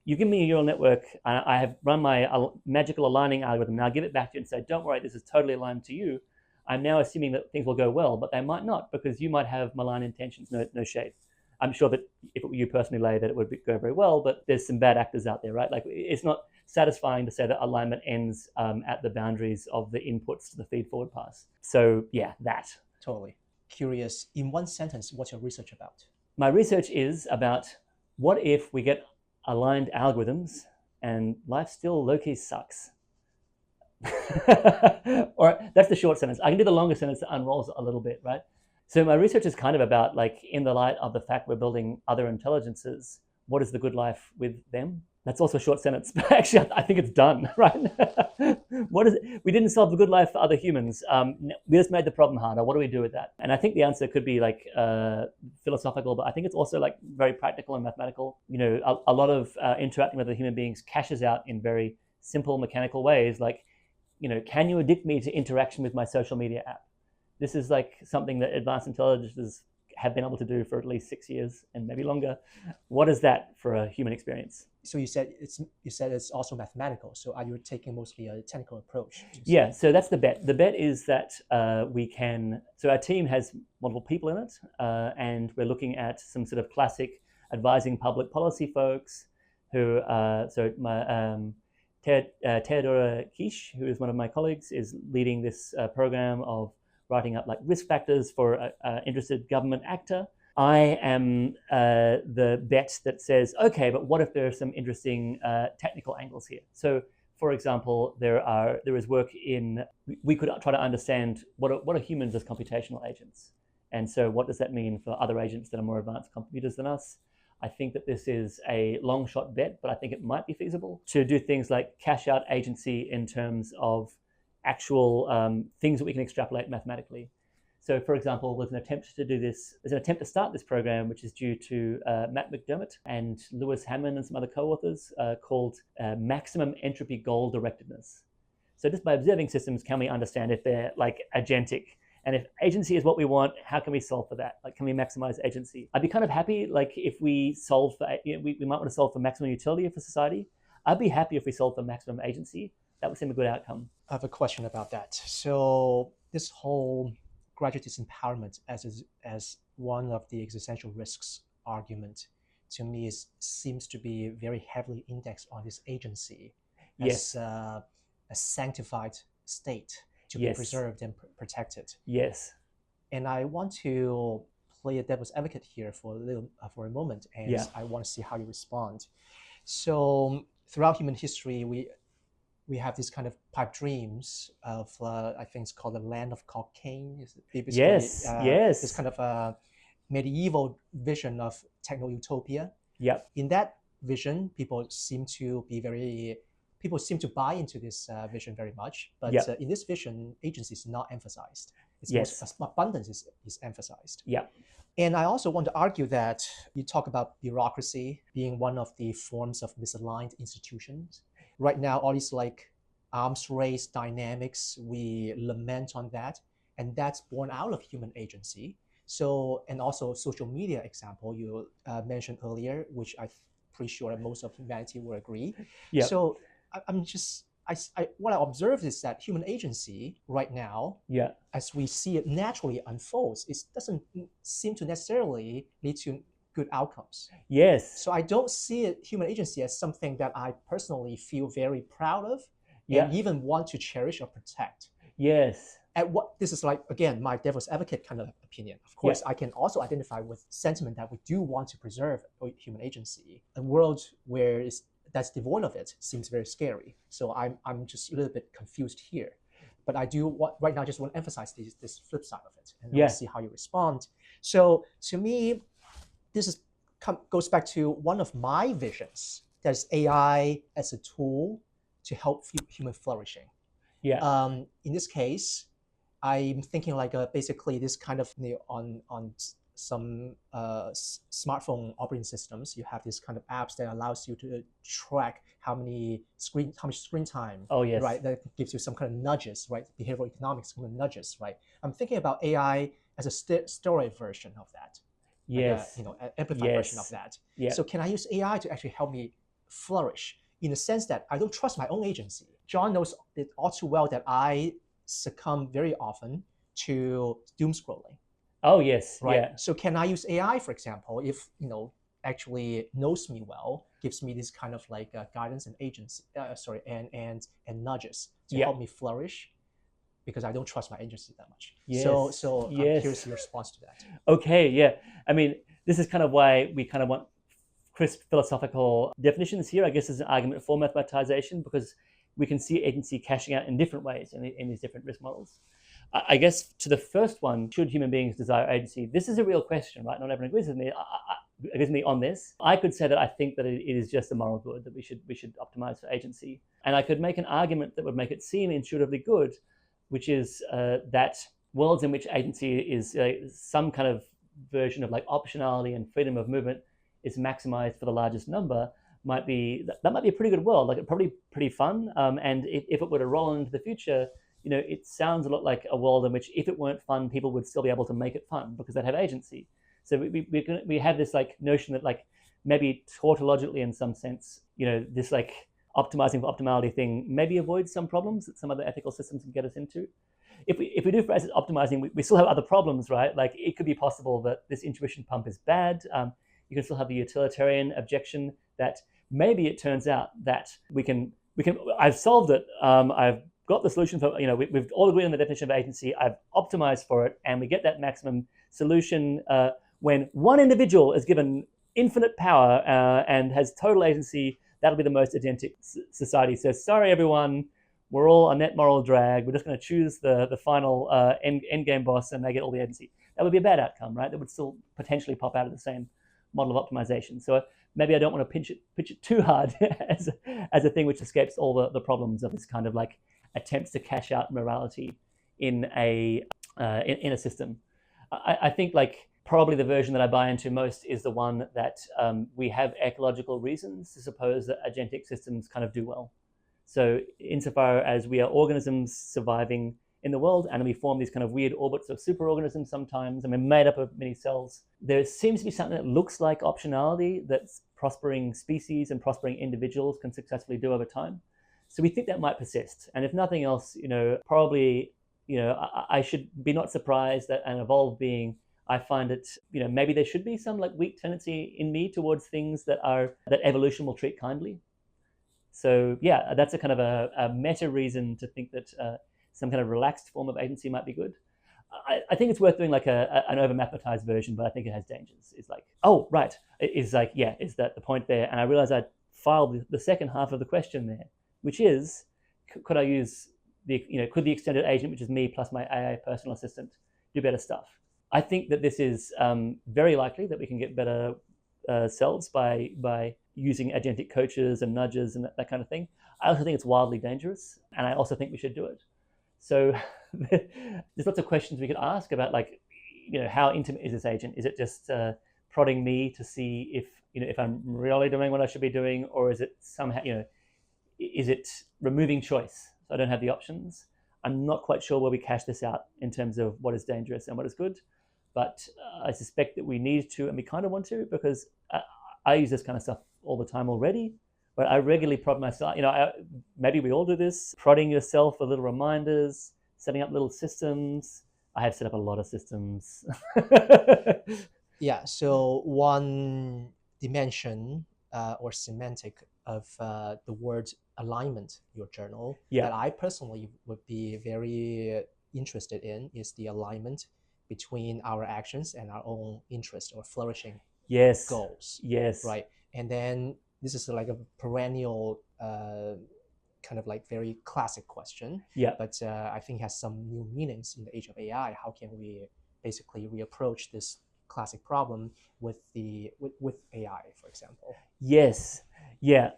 you give me a neural network, I have run my magical aligning algorithm, and I'll give it back to you and say, don't worry, this is totally aligned to you. I'm now assuming that things will go well, but they might not, because you might have malign intentions, no shade. I'm sure that if it were you personally, Lay, that it would go very well, but there's some bad actors out there, right? It's not satisfying to say that alignment ends at the boundaries of the inputs to the feed forward pass. So yeah, that. Totally. Curious, in one sentence, what's your research about? My research is about, what if we get aligned algorithms and life still low-key sucks? Or that's the short sentence. I can do the longer sentence that unrolls it a little bit, right? So my research is kind of about, in the light of the fact we're building other intelligences, what is the good life with them? That's also a short sentence, but actually I think it's done, right? What is it? We didn't solve the good life for other humans. We just made the problem harder. What do we do with that? And I think the answer could be philosophical, but I think it's also very practical and mathematical. A lot of interacting with other human beings cashes out in very simple mechanical ways. Can you addict me to interaction with my social media app? This is something that advanced intelligences have been able to do for at least 6 years and maybe longer. What is that for a human experience? So you said it's also mathematical. So are you taking mostly a technical approach? Yeah, so that's the bet. The bet is that so our team has multiple people in it, and we're looking at some sort of classic advising public policy folks who, Theodora Kish, who is one of my colleagues, is leading this program of writing up risk factors for an interested government actor. I am the bet that says, okay, but what if there are some interesting technical angles here? So for example, there is work in, we could try to understand what are humans as computational agents. And so what does that mean for other agents that are more advanced computers than us? I think that this is a long shot bet, but I think it might be feasible to do things like cash out agency in terms of actual things that we can extrapolate mathematically. So, for example, there's an attempt to start this program, which is due to Matt McDermott and Lewis Hammond and some other co-authors, called maximum entropy goal directedness. So just by observing systems, can we understand if they're like agentic? And if agency is what we want, how can we solve for that? Like, can we maximize agency? I'd be kind of happy, like, if we solve for, we might want to solve for maximum utility for society. I'd be happy if we solve for maximum agency. That would seem a good outcome. I have a question about that. So this whole gradual disempowerment as one of the existential risks argument, to me, seems to be very heavily indexed on this agency as a sanctified state to be preserved and protected. Yes. And I want to play a devil's advocate here for a moment, and I want to see how you respond. So throughout human history, we have these kind of pipe dreams of I think it's called the land of cocaine. Yes. This kind of medieval vision of techno-utopia. Yep. In that vision, people seem to buy into this vision very much. But in this vision, agency is not emphasized. It's abundance is emphasized. Yeah. And I also want to argue that you talk about bureaucracy being one of the forms of misaligned institutions. Right now, all these like arms race dynamics, we lament on that, and that's born out of human agency. So, and also social media example you mentioned earlier, which I'm pretty sure most of humanity will agree. Yeah. So what I observed is that human agency right now, as we see it naturally unfolds, it doesn't seem to necessarily lead to good outcomes. Yes. So I don't see human agency as something that I personally feel very proud of and even want to cherish or protect. Yes. This is like, again, my devil's advocate kind of opinion. Of course, I can also identify with sentiment that we do want to preserve human agency. A world where that's devoid of it seems very scary. So I'm just a little bit confused here. But I do right now just want to emphasize this flip side of it, and I'll see how you respond. So to me, this goes back to one of my visions. There's AI as a tool to help human flourishing. Yeah. In this case, I'm thinking like basically this kind of on some smartphone operating systems, you have this kind of apps that allows you to track how much screen time. Oh yes. Right. That gives you some kind of nudges, right? Behavioral economics kind of nudges, right? I'm thinking about AI as a steroid version of that. Yes. Like an amplified version of that. Yeah. So can I use AI to actually help me flourish in the sense that I don't trust my own agency? John knows it all too well that I succumb very often to doom scrolling. Oh yes. Right. Yeah. So can I use AI, for example, if actually knows me well, gives me this kind of like guidance and agency, and nudges to help me flourish, because I don't trust my agency that much. Yes. So I'm curious your response to that. Okay. Yeah. I mean, this is kind of why we kind of want crisp philosophical definitions here. I guess there's an argument for mathematization, because we can see agency cashing out in different ways in these different risk models. I guess to the first one, should human beings desire agency? This is a real question, right? Not everyone agrees with me on this. I could say that I think that it is just a moral good, that we should optimize for agency. And I could make an argument that would make it seem intuitively good, which is that worlds in which agency is some kind of version of like optionality and freedom of movement is maximized for the largest number might be a pretty good world. Like, probably pretty fun. And if it were to roll into the future, it sounds a lot like a world in which if it weren't fun, people would still be able to make it fun because they'd have agency. So we have this like notion that like maybe tautologically in some sense, this like optimizing for optimality thing maybe avoids some problems that some other ethical systems can get us into. If we do phrase it optimizing, we still have other problems, right? Like, it could be possible that this intuition pump is bad. You can still have the utilitarian objection that maybe it turns out that we can. I've solved it. I've got the solution for, we've all agreed on the definition of agency. I've optimized for it, and we get that maximum solution when one individual is given infinite power and has total agency that'll be the most agentic society. So sorry, everyone, we're all a net moral drag. We're just going to choose the final end game boss and they get all the agency. That would be a bad outcome, right? That would still potentially pop out of the same model of optimization. So maybe I don't want to pitch it too hard as a thing which escapes all the problems of this kind of like attempts to cash out morality in a system. I think like probably the version that I buy into most is the one that we have ecological reasons to suppose that agentic systems kind of do well. So insofar as we are organisms surviving in the world and we form these kind of weird orbits of superorganisms sometimes, and we're made up of many cells, there seems to be something that looks like optionality that prospering species and prospering individuals can successfully do over time. So we think that might persist. And if nothing else, probably, I should be not surprised that an evolved being, I find it, maybe there should be some like weak tendency in me towards things that evolution will treat kindly. So yeah, that's a kind of a meta reason to think that some kind of relaxed form of agency might be good. I think it's worth doing like an over-mathematized version, but I think it has dangers. It's like, oh, right. Is that the point there? And I realized I filed the second half of the question there, which is, could I use could the extended agent, which is me plus my AI personal assistant, do better stuff? I think that this is very likely that we can get better selves by using agentic coaches and nudges and that kind of thing. I also think it's wildly dangerous, and I also think we should do it. So there's lots of questions we could ask about, like, how intimate is this agent? Is it just prodding me to see if I'm really doing what I should be doing, or is it somehow, is it removing choice? So I don't have the options. I'm not quite sure where we cash this out in terms of what is dangerous and what is good, but I suspect that we need to, and we kind of want to, because I use this kind of stuff all the time already. But I regularly prod myself. Maybe we all do this. Prodding yourself with little reminders, setting up little systems. I have set up a lot of systems. Yeah. So one dimension or semantic of the word alignment, your journal, that I personally would be very interested in is the alignment between our actions and our own interest or flourishing goals. Yes. Right. And then this is like a perennial kind of like very classic question. Yeah. But I think has some new meanings in the age of AI. How can we basically reapproach this classic problem with AI, for example? Yes. Yeah.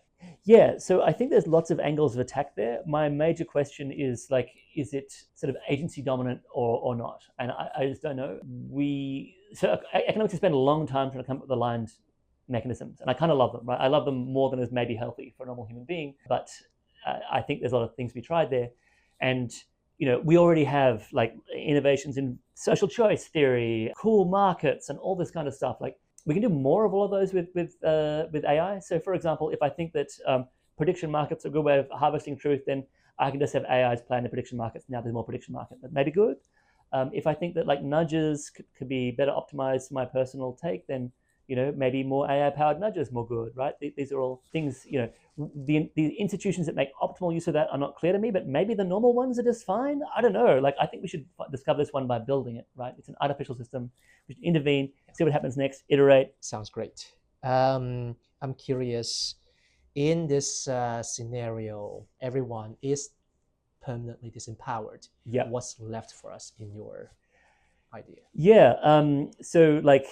So I think there's lots of angles of attack there. My major question is like, is it sort of agency dominant or not? And I just don't know. Economics has spent a long time trying to come up with aligned mechanisms, and I kind of love them, right? I love them more than is maybe healthy for a normal human being, but I think there's a lot of things to be tried there. And we already have like innovations in social choice theory, cool markets, and all this kind of stuff. Like, we can do more of all of those with AI. So for example, if I think that prediction markets are a good way of harvesting truth, then I can just have AIs plan the prediction markets. Now there's more prediction market. That may be good. If I think that like nudges could be better optimized for my personal take, then maybe more AI-powered nudges more good, right? These are all things, the institutions that make optimal use of that are not clear to me, but maybe the normal ones are just fine. I don't know. Like, I think we should discover this one by building it, right? It's an artificial system. We should intervene, see what happens next, iterate. Sounds great. I'm curious, in this scenario, everyone is permanently disempowered. Yeah. What's left for us in your idea? Yeah. So like,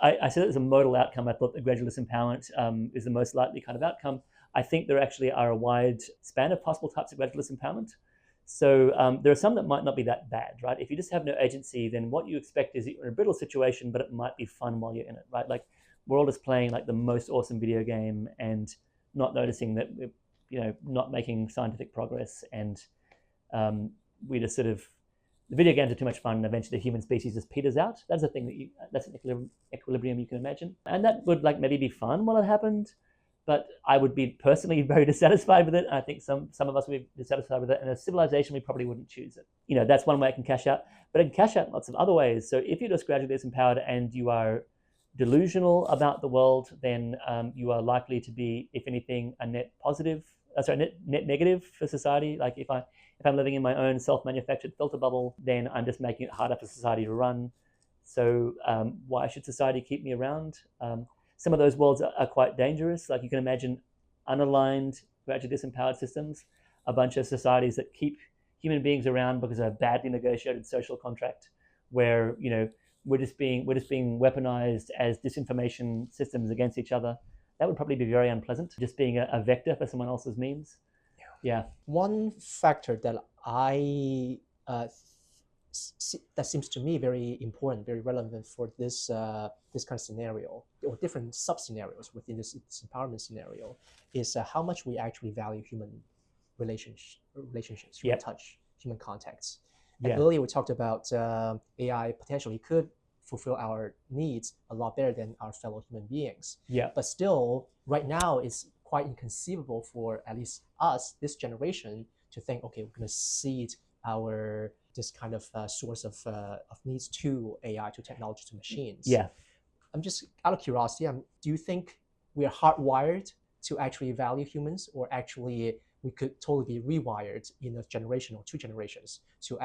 I said it was a modal outcome. I thought the gradual disempowerment is the most likely kind of outcome. I think there actually are a wide span of possible types of gradual disempowerment. So there are some that might not be that bad, right? If you just have no agency, then what you expect is you're in a brittle situation, but it might be fun while you're in it, right? Like, we're all just playing like the most awesome video game and not noticing that we're, not making scientific progress, and we just sort of, the video games are too much fun, and eventually the human species just peters out. That's a thing that's an equilibrium you can imagine. And that would like maybe be fun while it happened, but I would be personally very dissatisfied with it. And I think some of us would be dissatisfied with it. And as a civilization, we probably wouldn't choose it. That's one way it can cash out, but it can cash out in lots of other ways. So if you're just gradually disempowered and you are delusional about the world, then you are likely to be, if anything, a net negative for society. Like, if I'm living in my own self-manufactured filter bubble, then I'm just making it harder for society to run. So why should society keep me around? some of those worlds are quite dangerous. Like you can imagine unaligned, gradually disempowered systems, a bunch of societies that keep human beings around because of a badly negotiated social contract, where we're just being weaponized as disinformation systems against each other. That would probably be very unpleasant, just being a vector for someone else's memes. Yeah. One factor that that seems to me very important, very relevant for this this kind of scenario, or different sub scenarios within this empowerment scenario, is how much we actually value human relationships, human touch, human contacts. And earlier we talked about AI potentially could fulfill our needs a lot better than our fellow human beings. Yeah. But still, right now, it's quite inconceivable for at least us, this generation, to think, okay, we're going to cede this kind of source of needs to AI, to technology, to machines. Yeah. I'm just out of curiosity. Do you think we are hardwired to actually value humans, or actually we could totally be rewired in a generation or 2 generations to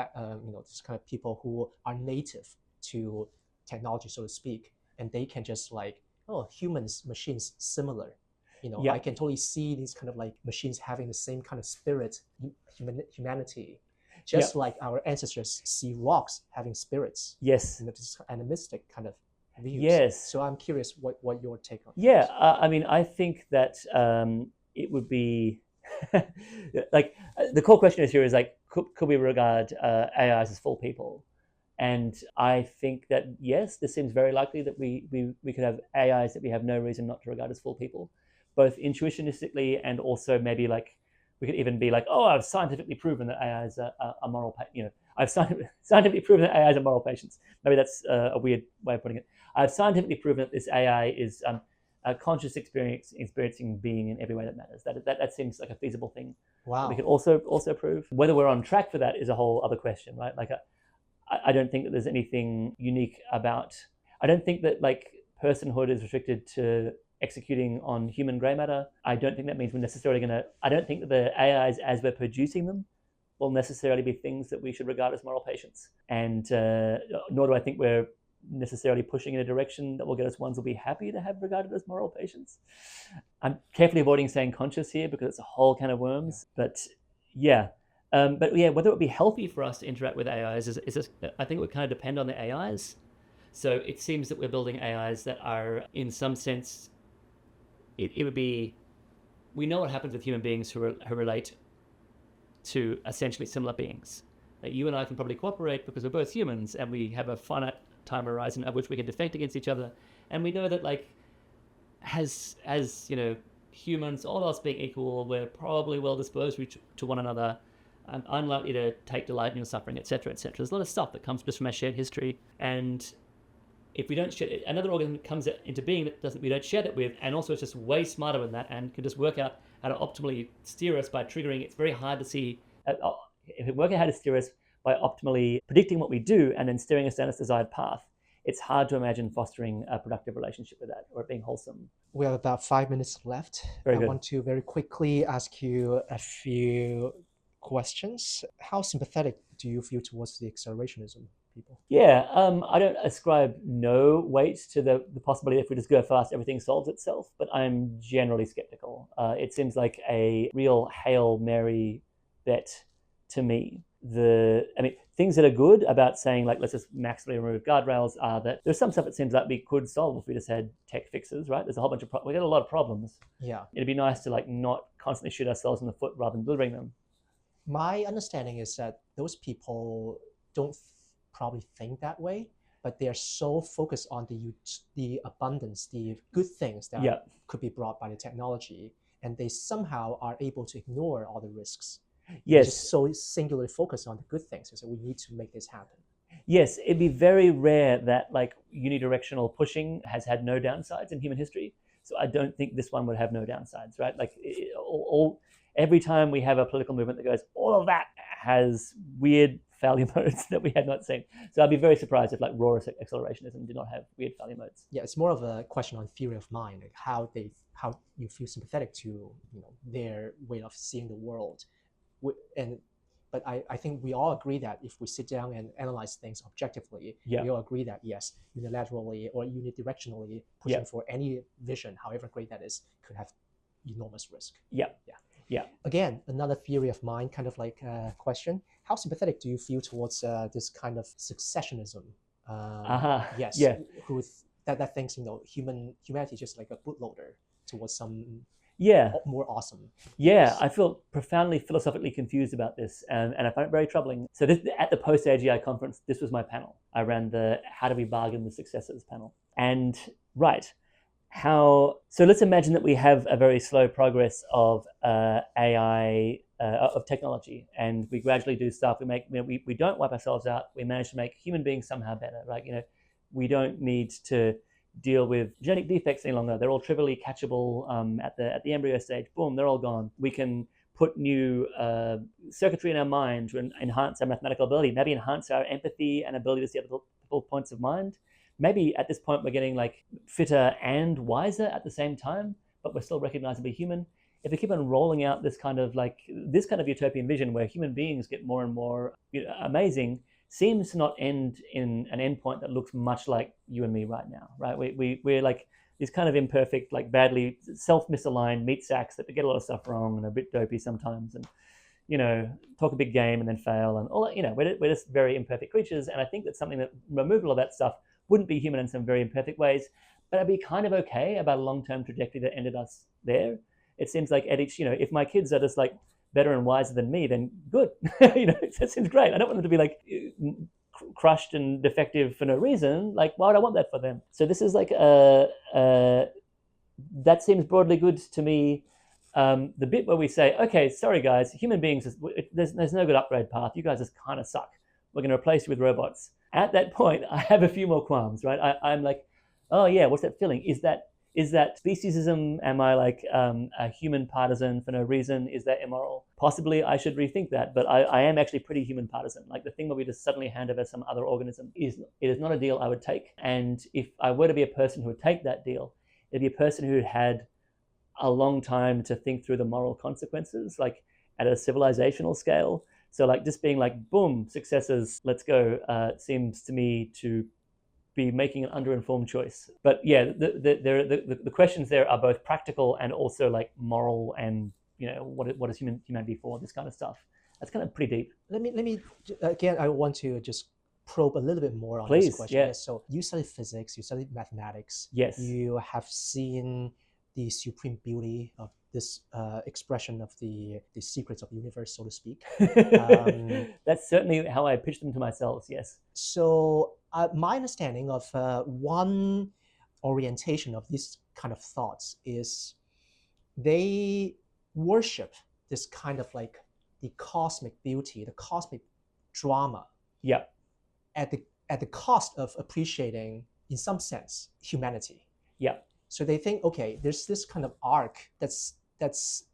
this kind of people who are native to technology, so to speak, and they can just like, oh, humans, machines, similar. I can totally see these kind of like machines having the same kind of spirit, humanity, just like our ancestors see rocks having spirits. Yes. This animistic kind of views. Yes. So I'm curious what your take on. Yeah, I mean, I think that it would be like the core question is here is like, could we regard AIs as full people? And I think that yes, this seems very likely that we could have AIs that we have no reason not to regard as full people, both intuitionistically and also maybe like we could even be like, oh, I've scientifically proven that AIs are moral. I've scientifically proven that AIs are moral patients. Maybe that's a weird way of putting it. I've scientifically proven that this AI is a conscious experiencing being in every way that matters. That seems like a feasible thing. Wow. We could also prove. Whether we're on track for that is a whole other question, right? Like, I don't think that there's anything unique about. I don't think that like personhood is restricted to executing on human grey matter. I don't think that means we're necessarily going to. I don't think that the AIs, as we're producing them, will necessarily be things that we should regard as moral patients. And nor do I think we're necessarily pushing in a direction that will get us ones we'll be happy to have regarded as moral patients. I'm carefully avoiding saying conscious here because it's a whole can of worms. But yeah. Whether it would be healthy for us to interact with AIs I think it would kind of depend on the AIs. So it seems that we're building AIs that are, in some sense, it would be, we know what happens with human beings who relate to essentially similar beings. Like you and I can probably cooperate because we're both humans and we have a finite time horizon of which we can defect against each other. And we know that like, as humans, all else being equal, we're probably well disposed to one another. I'm unlikely to take delight in your suffering, etc., etc. There's a lot of stuff that comes just from our shared history, and if we don't share, another organism comes into being that we don't share that with, and also it's just way smarter than that and can just work out how to optimally steer us by triggering. It's very hard to see if it works out how to steer us by optimally predicting what we do and then steering us down its desired path. It's hard to imagine fostering a productive relationship with that or it being wholesome. We have about 5 minutes left. I want to very quickly ask you a few questions. How sympathetic do you feel towards the accelerationism people? Yeah, I don't ascribe no weight to the possibility if we just go fast, everything solves itself, but I'm generally skeptical. It seems like a real Hail Mary bet to me. Things that are good about saying like, let's just maximally remove guardrails are that there's some stuff that seems like we could solve if we just had tech fixes, right? There's a whole bunch of, we got a lot of problems. Yeah. It'd be nice to like not constantly shoot ourselves in the foot rather than delivering them. My understanding is that those people don't probably think that way, but they are so focused on the abundance, the good things that could be brought by the technology, and they somehow are able to ignore all the risks. Yes. Just so singularly focused on the good things. So we need to make this happen. Yes, it'd be very rare that like unidirectional pushing has had no downsides in human history. So I don't think this one would have no downsides, right? Like every time we have a political movement that goes, all of that has weird failure modes that we had not seen. So I'd be very surprised if like raw accelerationism did not have weird failure modes. Yeah, it's more of a question on theory of mind, like how you feel sympathetic to their way of seeing the world. And But I think we all agree that if we sit down and analyze things objectively, Yeah. we all agree that yes, unilaterally or unidirectionally pushing for any vision, however great that is, could have enormous risk. Yeah. Again, another theory of mind, kind of like a question: how sympathetic do you feel towards this kind of successionism? Yes. Yeah. Who that thinks humanity is just like a bootloader towards some Yeah. more awesome. Yeah, I feel profoundly philosophically confused about this, and I find it very troubling. So this, at the post-AGI conference, this was my panel. I ran the How Do We Bargain the Successors panel. And so let's imagine that we have a very slow progress of AI, of technology, and we gradually do stuff. We don't wipe ourselves out. We manage to make human beings somehow better, right? We don't need to deal with genetic defects any longer. They're all trivially catchable at the embryo stage. Boom, they're all gone. We can put new circuitry in our mind to enhance our mathematical ability, maybe enhance our empathy and ability to see other people's points of mind. Maybe at this point we're getting like fitter and wiser at the same time, but we're still recognizably human. If we keep on rolling out this kind of utopian vision where human beings get more and more amazing, seems to not end in an endpoint that looks much like you and me right now, right? We're like these kind of imperfect, like badly self-misaligned meat sacks that get a lot of stuff wrong and are a bit dopey sometimes, and talk a big game and then fail and all that. We're just very imperfect creatures, and I think that's something that removal of that stuff wouldn't be human in some very imperfect ways, but I'd be kind of okay about a long-term trajectory that ended us there. It seems like at each, if my kids are just like better and wiser than me, then good. That seems great. I don't want them to be like crushed and defective for no reason. Like, why would I want that for them? So this is like that seems broadly good to me. The bit where we say, okay, sorry guys, human beings, there's no good upgrade path. You guys just kind of suck. We're going to replace you with robots. At that point, I have a few more qualms, right? I'm like, oh yeah, what's that feeling? Is that speciesism? Am I like a human partisan for no reason? Is that immoral? Possibly I should rethink that, but I am actually pretty human partisan. Like the thing where we just suddenly hand over some other organism it is not a deal I would take. And if I were to be a person who would take that deal, it'd be a person who had a long time to think through the moral consequences, like at a civilizational scale. So like just being like, boom, successors, let's go, seems to me to be making an underinformed choice. But yeah, the questions there are both practical and also like moral, and what is humanity for, this kind of stuff. That's kind of pretty deep. Let me again, I want to just probe a little bit more on Please, this question. yeah. Yes, so you studied physics, you studied mathematics. Yes. You have seen the supreme beauty of this expression of the secrets of the universe, so to speak. That's certainly how I pitched them to myself, yes. So my understanding of one orientation of these kind of thoughts is they worship this kind of like the cosmic beauty, the cosmic drama. Yeah. At the cost of appreciating, in some sense, humanity. Yeah. So they think, okay, there's this kind of arc that's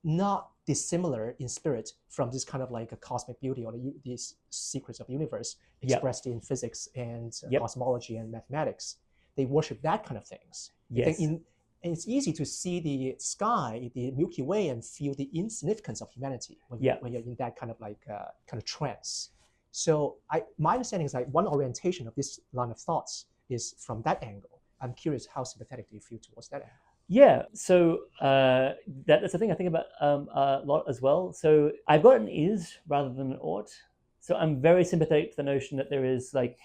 not dissimilar in spirit from this kind of like a cosmic beauty or these secrets of the universe expressed in physics and cosmology and mathematics. They worship that kind of things. Yes. And it's easy to see the sky, the Milky Way, and feel the insignificance of humanity when you're in that kind of like kind of trance. So my understanding is like one orientation of this line of thoughts is from that angle. I'm curious, how sympathetic do you feel towards that angle? Yeah, so that's the thing I think about a lot as well. So I've got an is rather than an ought. So I'm very sympathetic to the notion that there is like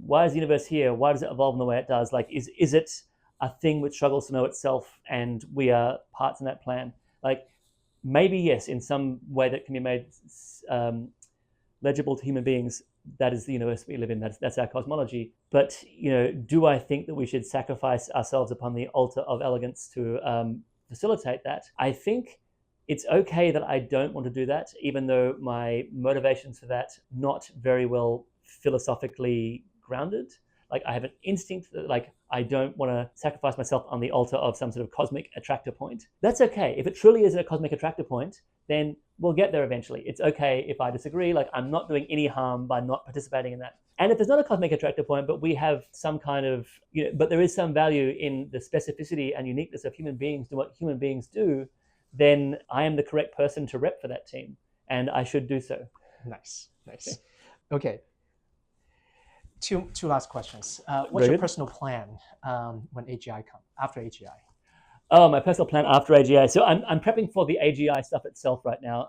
why is the universe here? Why does it evolve in the way it does? Like, is it a thing which struggles to know itself and we are parts in that plan? Like, maybe yes, in some way that can be made legible to human beings. That is the universe we live in. That's our cosmology. But do I think that we should sacrifice ourselves upon the altar of elegance to facilitate that? I think it's okay that I don't want to do that, even though my motivations for that not very well philosophically grounded. Like I have an instinct that like I don't want to sacrifice myself on the altar of some sort of cosmic attractor point. That's okay. If it truly is a cosmic attractor point, then we'll get there eventually. It's okay if I disagree. Like I'm not doing any harm by not participating in that. And if there's not a cosmic attractor point, but we have some kind of, but there is some value in the specificity and uniqueness of human beings, do what human beings do, then I am the correct person to rep for that team. and I should do so. Nice. Okay. Two last questions. What's Very your good. personal plan when AGI comes, after AGI? Oh, my personal plan after AGI. So I'm prepping for the AGI stuff itself right now.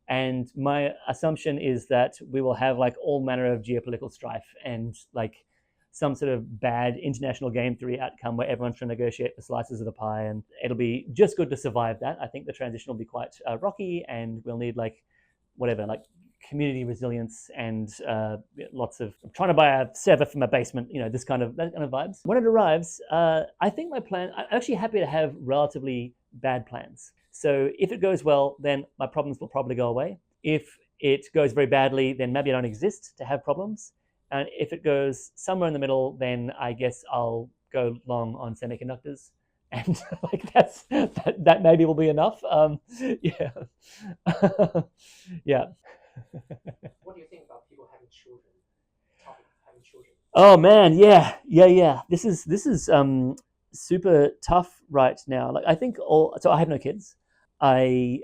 And my assumption is that we will have like all manner of geopolitical strife and like some sort of bad international game theory outcome where everyone's trying to negotiate for slices of the pie, and it'll be just good to survive that. I think the transition will be quite rocky, and we'll need like whatever, like community resilience and lots of I'm trying to buy a server for my basement, that kind of vibes. When it arrives, I think my plan, I'm actually happy to have relatively bad plans. So if it goes well, then my problems will probably go away. If it goes very badly, then maybe I don't exist to have problems. And if it goes somewhere in the middle, then I guess I'll go long on semiconductors. And like that maybe will be enough. Yeah. Yeah. What do you think about people having children? Topic of having children. Oh man, yeah. This is super tough right now. Like I think so I have no kids. I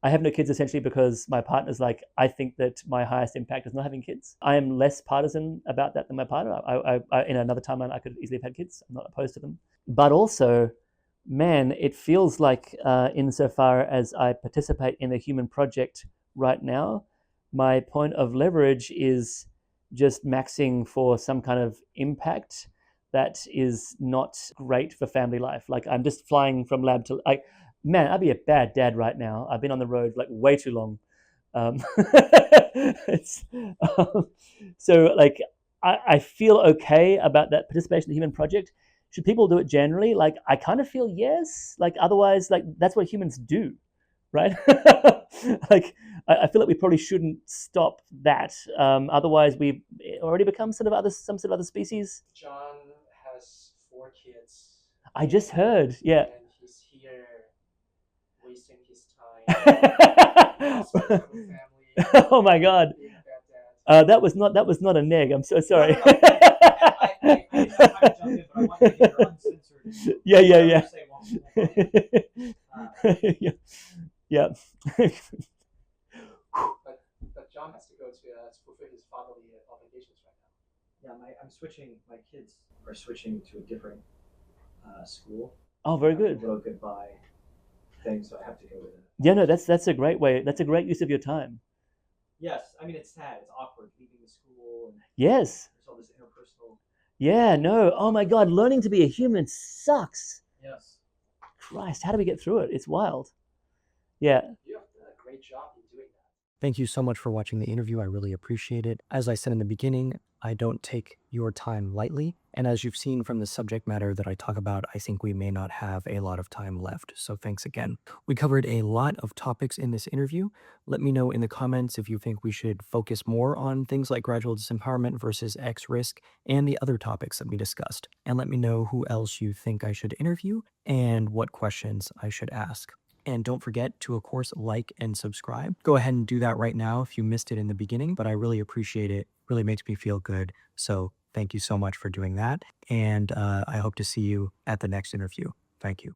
have no kids essentially because my partner's like, I think that my highest impact is not having kids. I am less partisan about that than my partner. I in another timeline, I could easily have had kids. I'm not opposed to them. But also, man, it feels like insofar as I participate in the human project right now, my point of leverage is just maxing for some kind of impact that is not great for family life. Like I'm just flying from lab to like, man, I'd be a bad dad right now. I've been on the road like way too long. It's, so like I feel okay about that participation in the human project. Should people do it generally? Like I kind of feel yes. Like otherwise, like that's what humans do, right? Like I feel like we probably shouldn't stop that. Otherwise, we already become some sort of other species. John has 4 kids. I just heard, yeah. And he's here wasting his time. Family, Oh my God. being a bad dad. That was not a neg. I'm so sorry. No. I jump in, but I want to hear uncensored. Yeah. Yeah. Yeah. But John has to go to fulfill his fatherly obligations right now. Yeah, my kids are switching to a different school. Oh, very good. Little goodbye thing, so I have to go to that. Yeah, no, that's a great way. That's a great use of your time. Yes, I mean it's sad. It's awkward leaving the school, and Yes. there's all this interpersonal. Yeah. No. Oh my God. Learning to be a human sucks. Yes. Christ, how do we get through it? It's wild. Yeah. You have done a great job in doing that. Thank you so much for watching the interview. I really appreciate it. As I said in the beginning, I don't take your time lightly. And as you've seen from the subject matter that I talk about, I think we may not have a lot of time left. So thanks again. We covered a lot of topics in this interview. Let me know in the comments if you think we should focus more on things like gradual disempowerment versus X risk and the other topics that we discussed. And let me know who else you think I should interview and what questions I should ask. And don't forget to, of course, like and subscribe. Go ahead and do that right now if you missed it in the beginning, but I really appreciate it. Really makes me feel good. So thank you so much for doing that. And I hope to see you at the next interview. Thank you.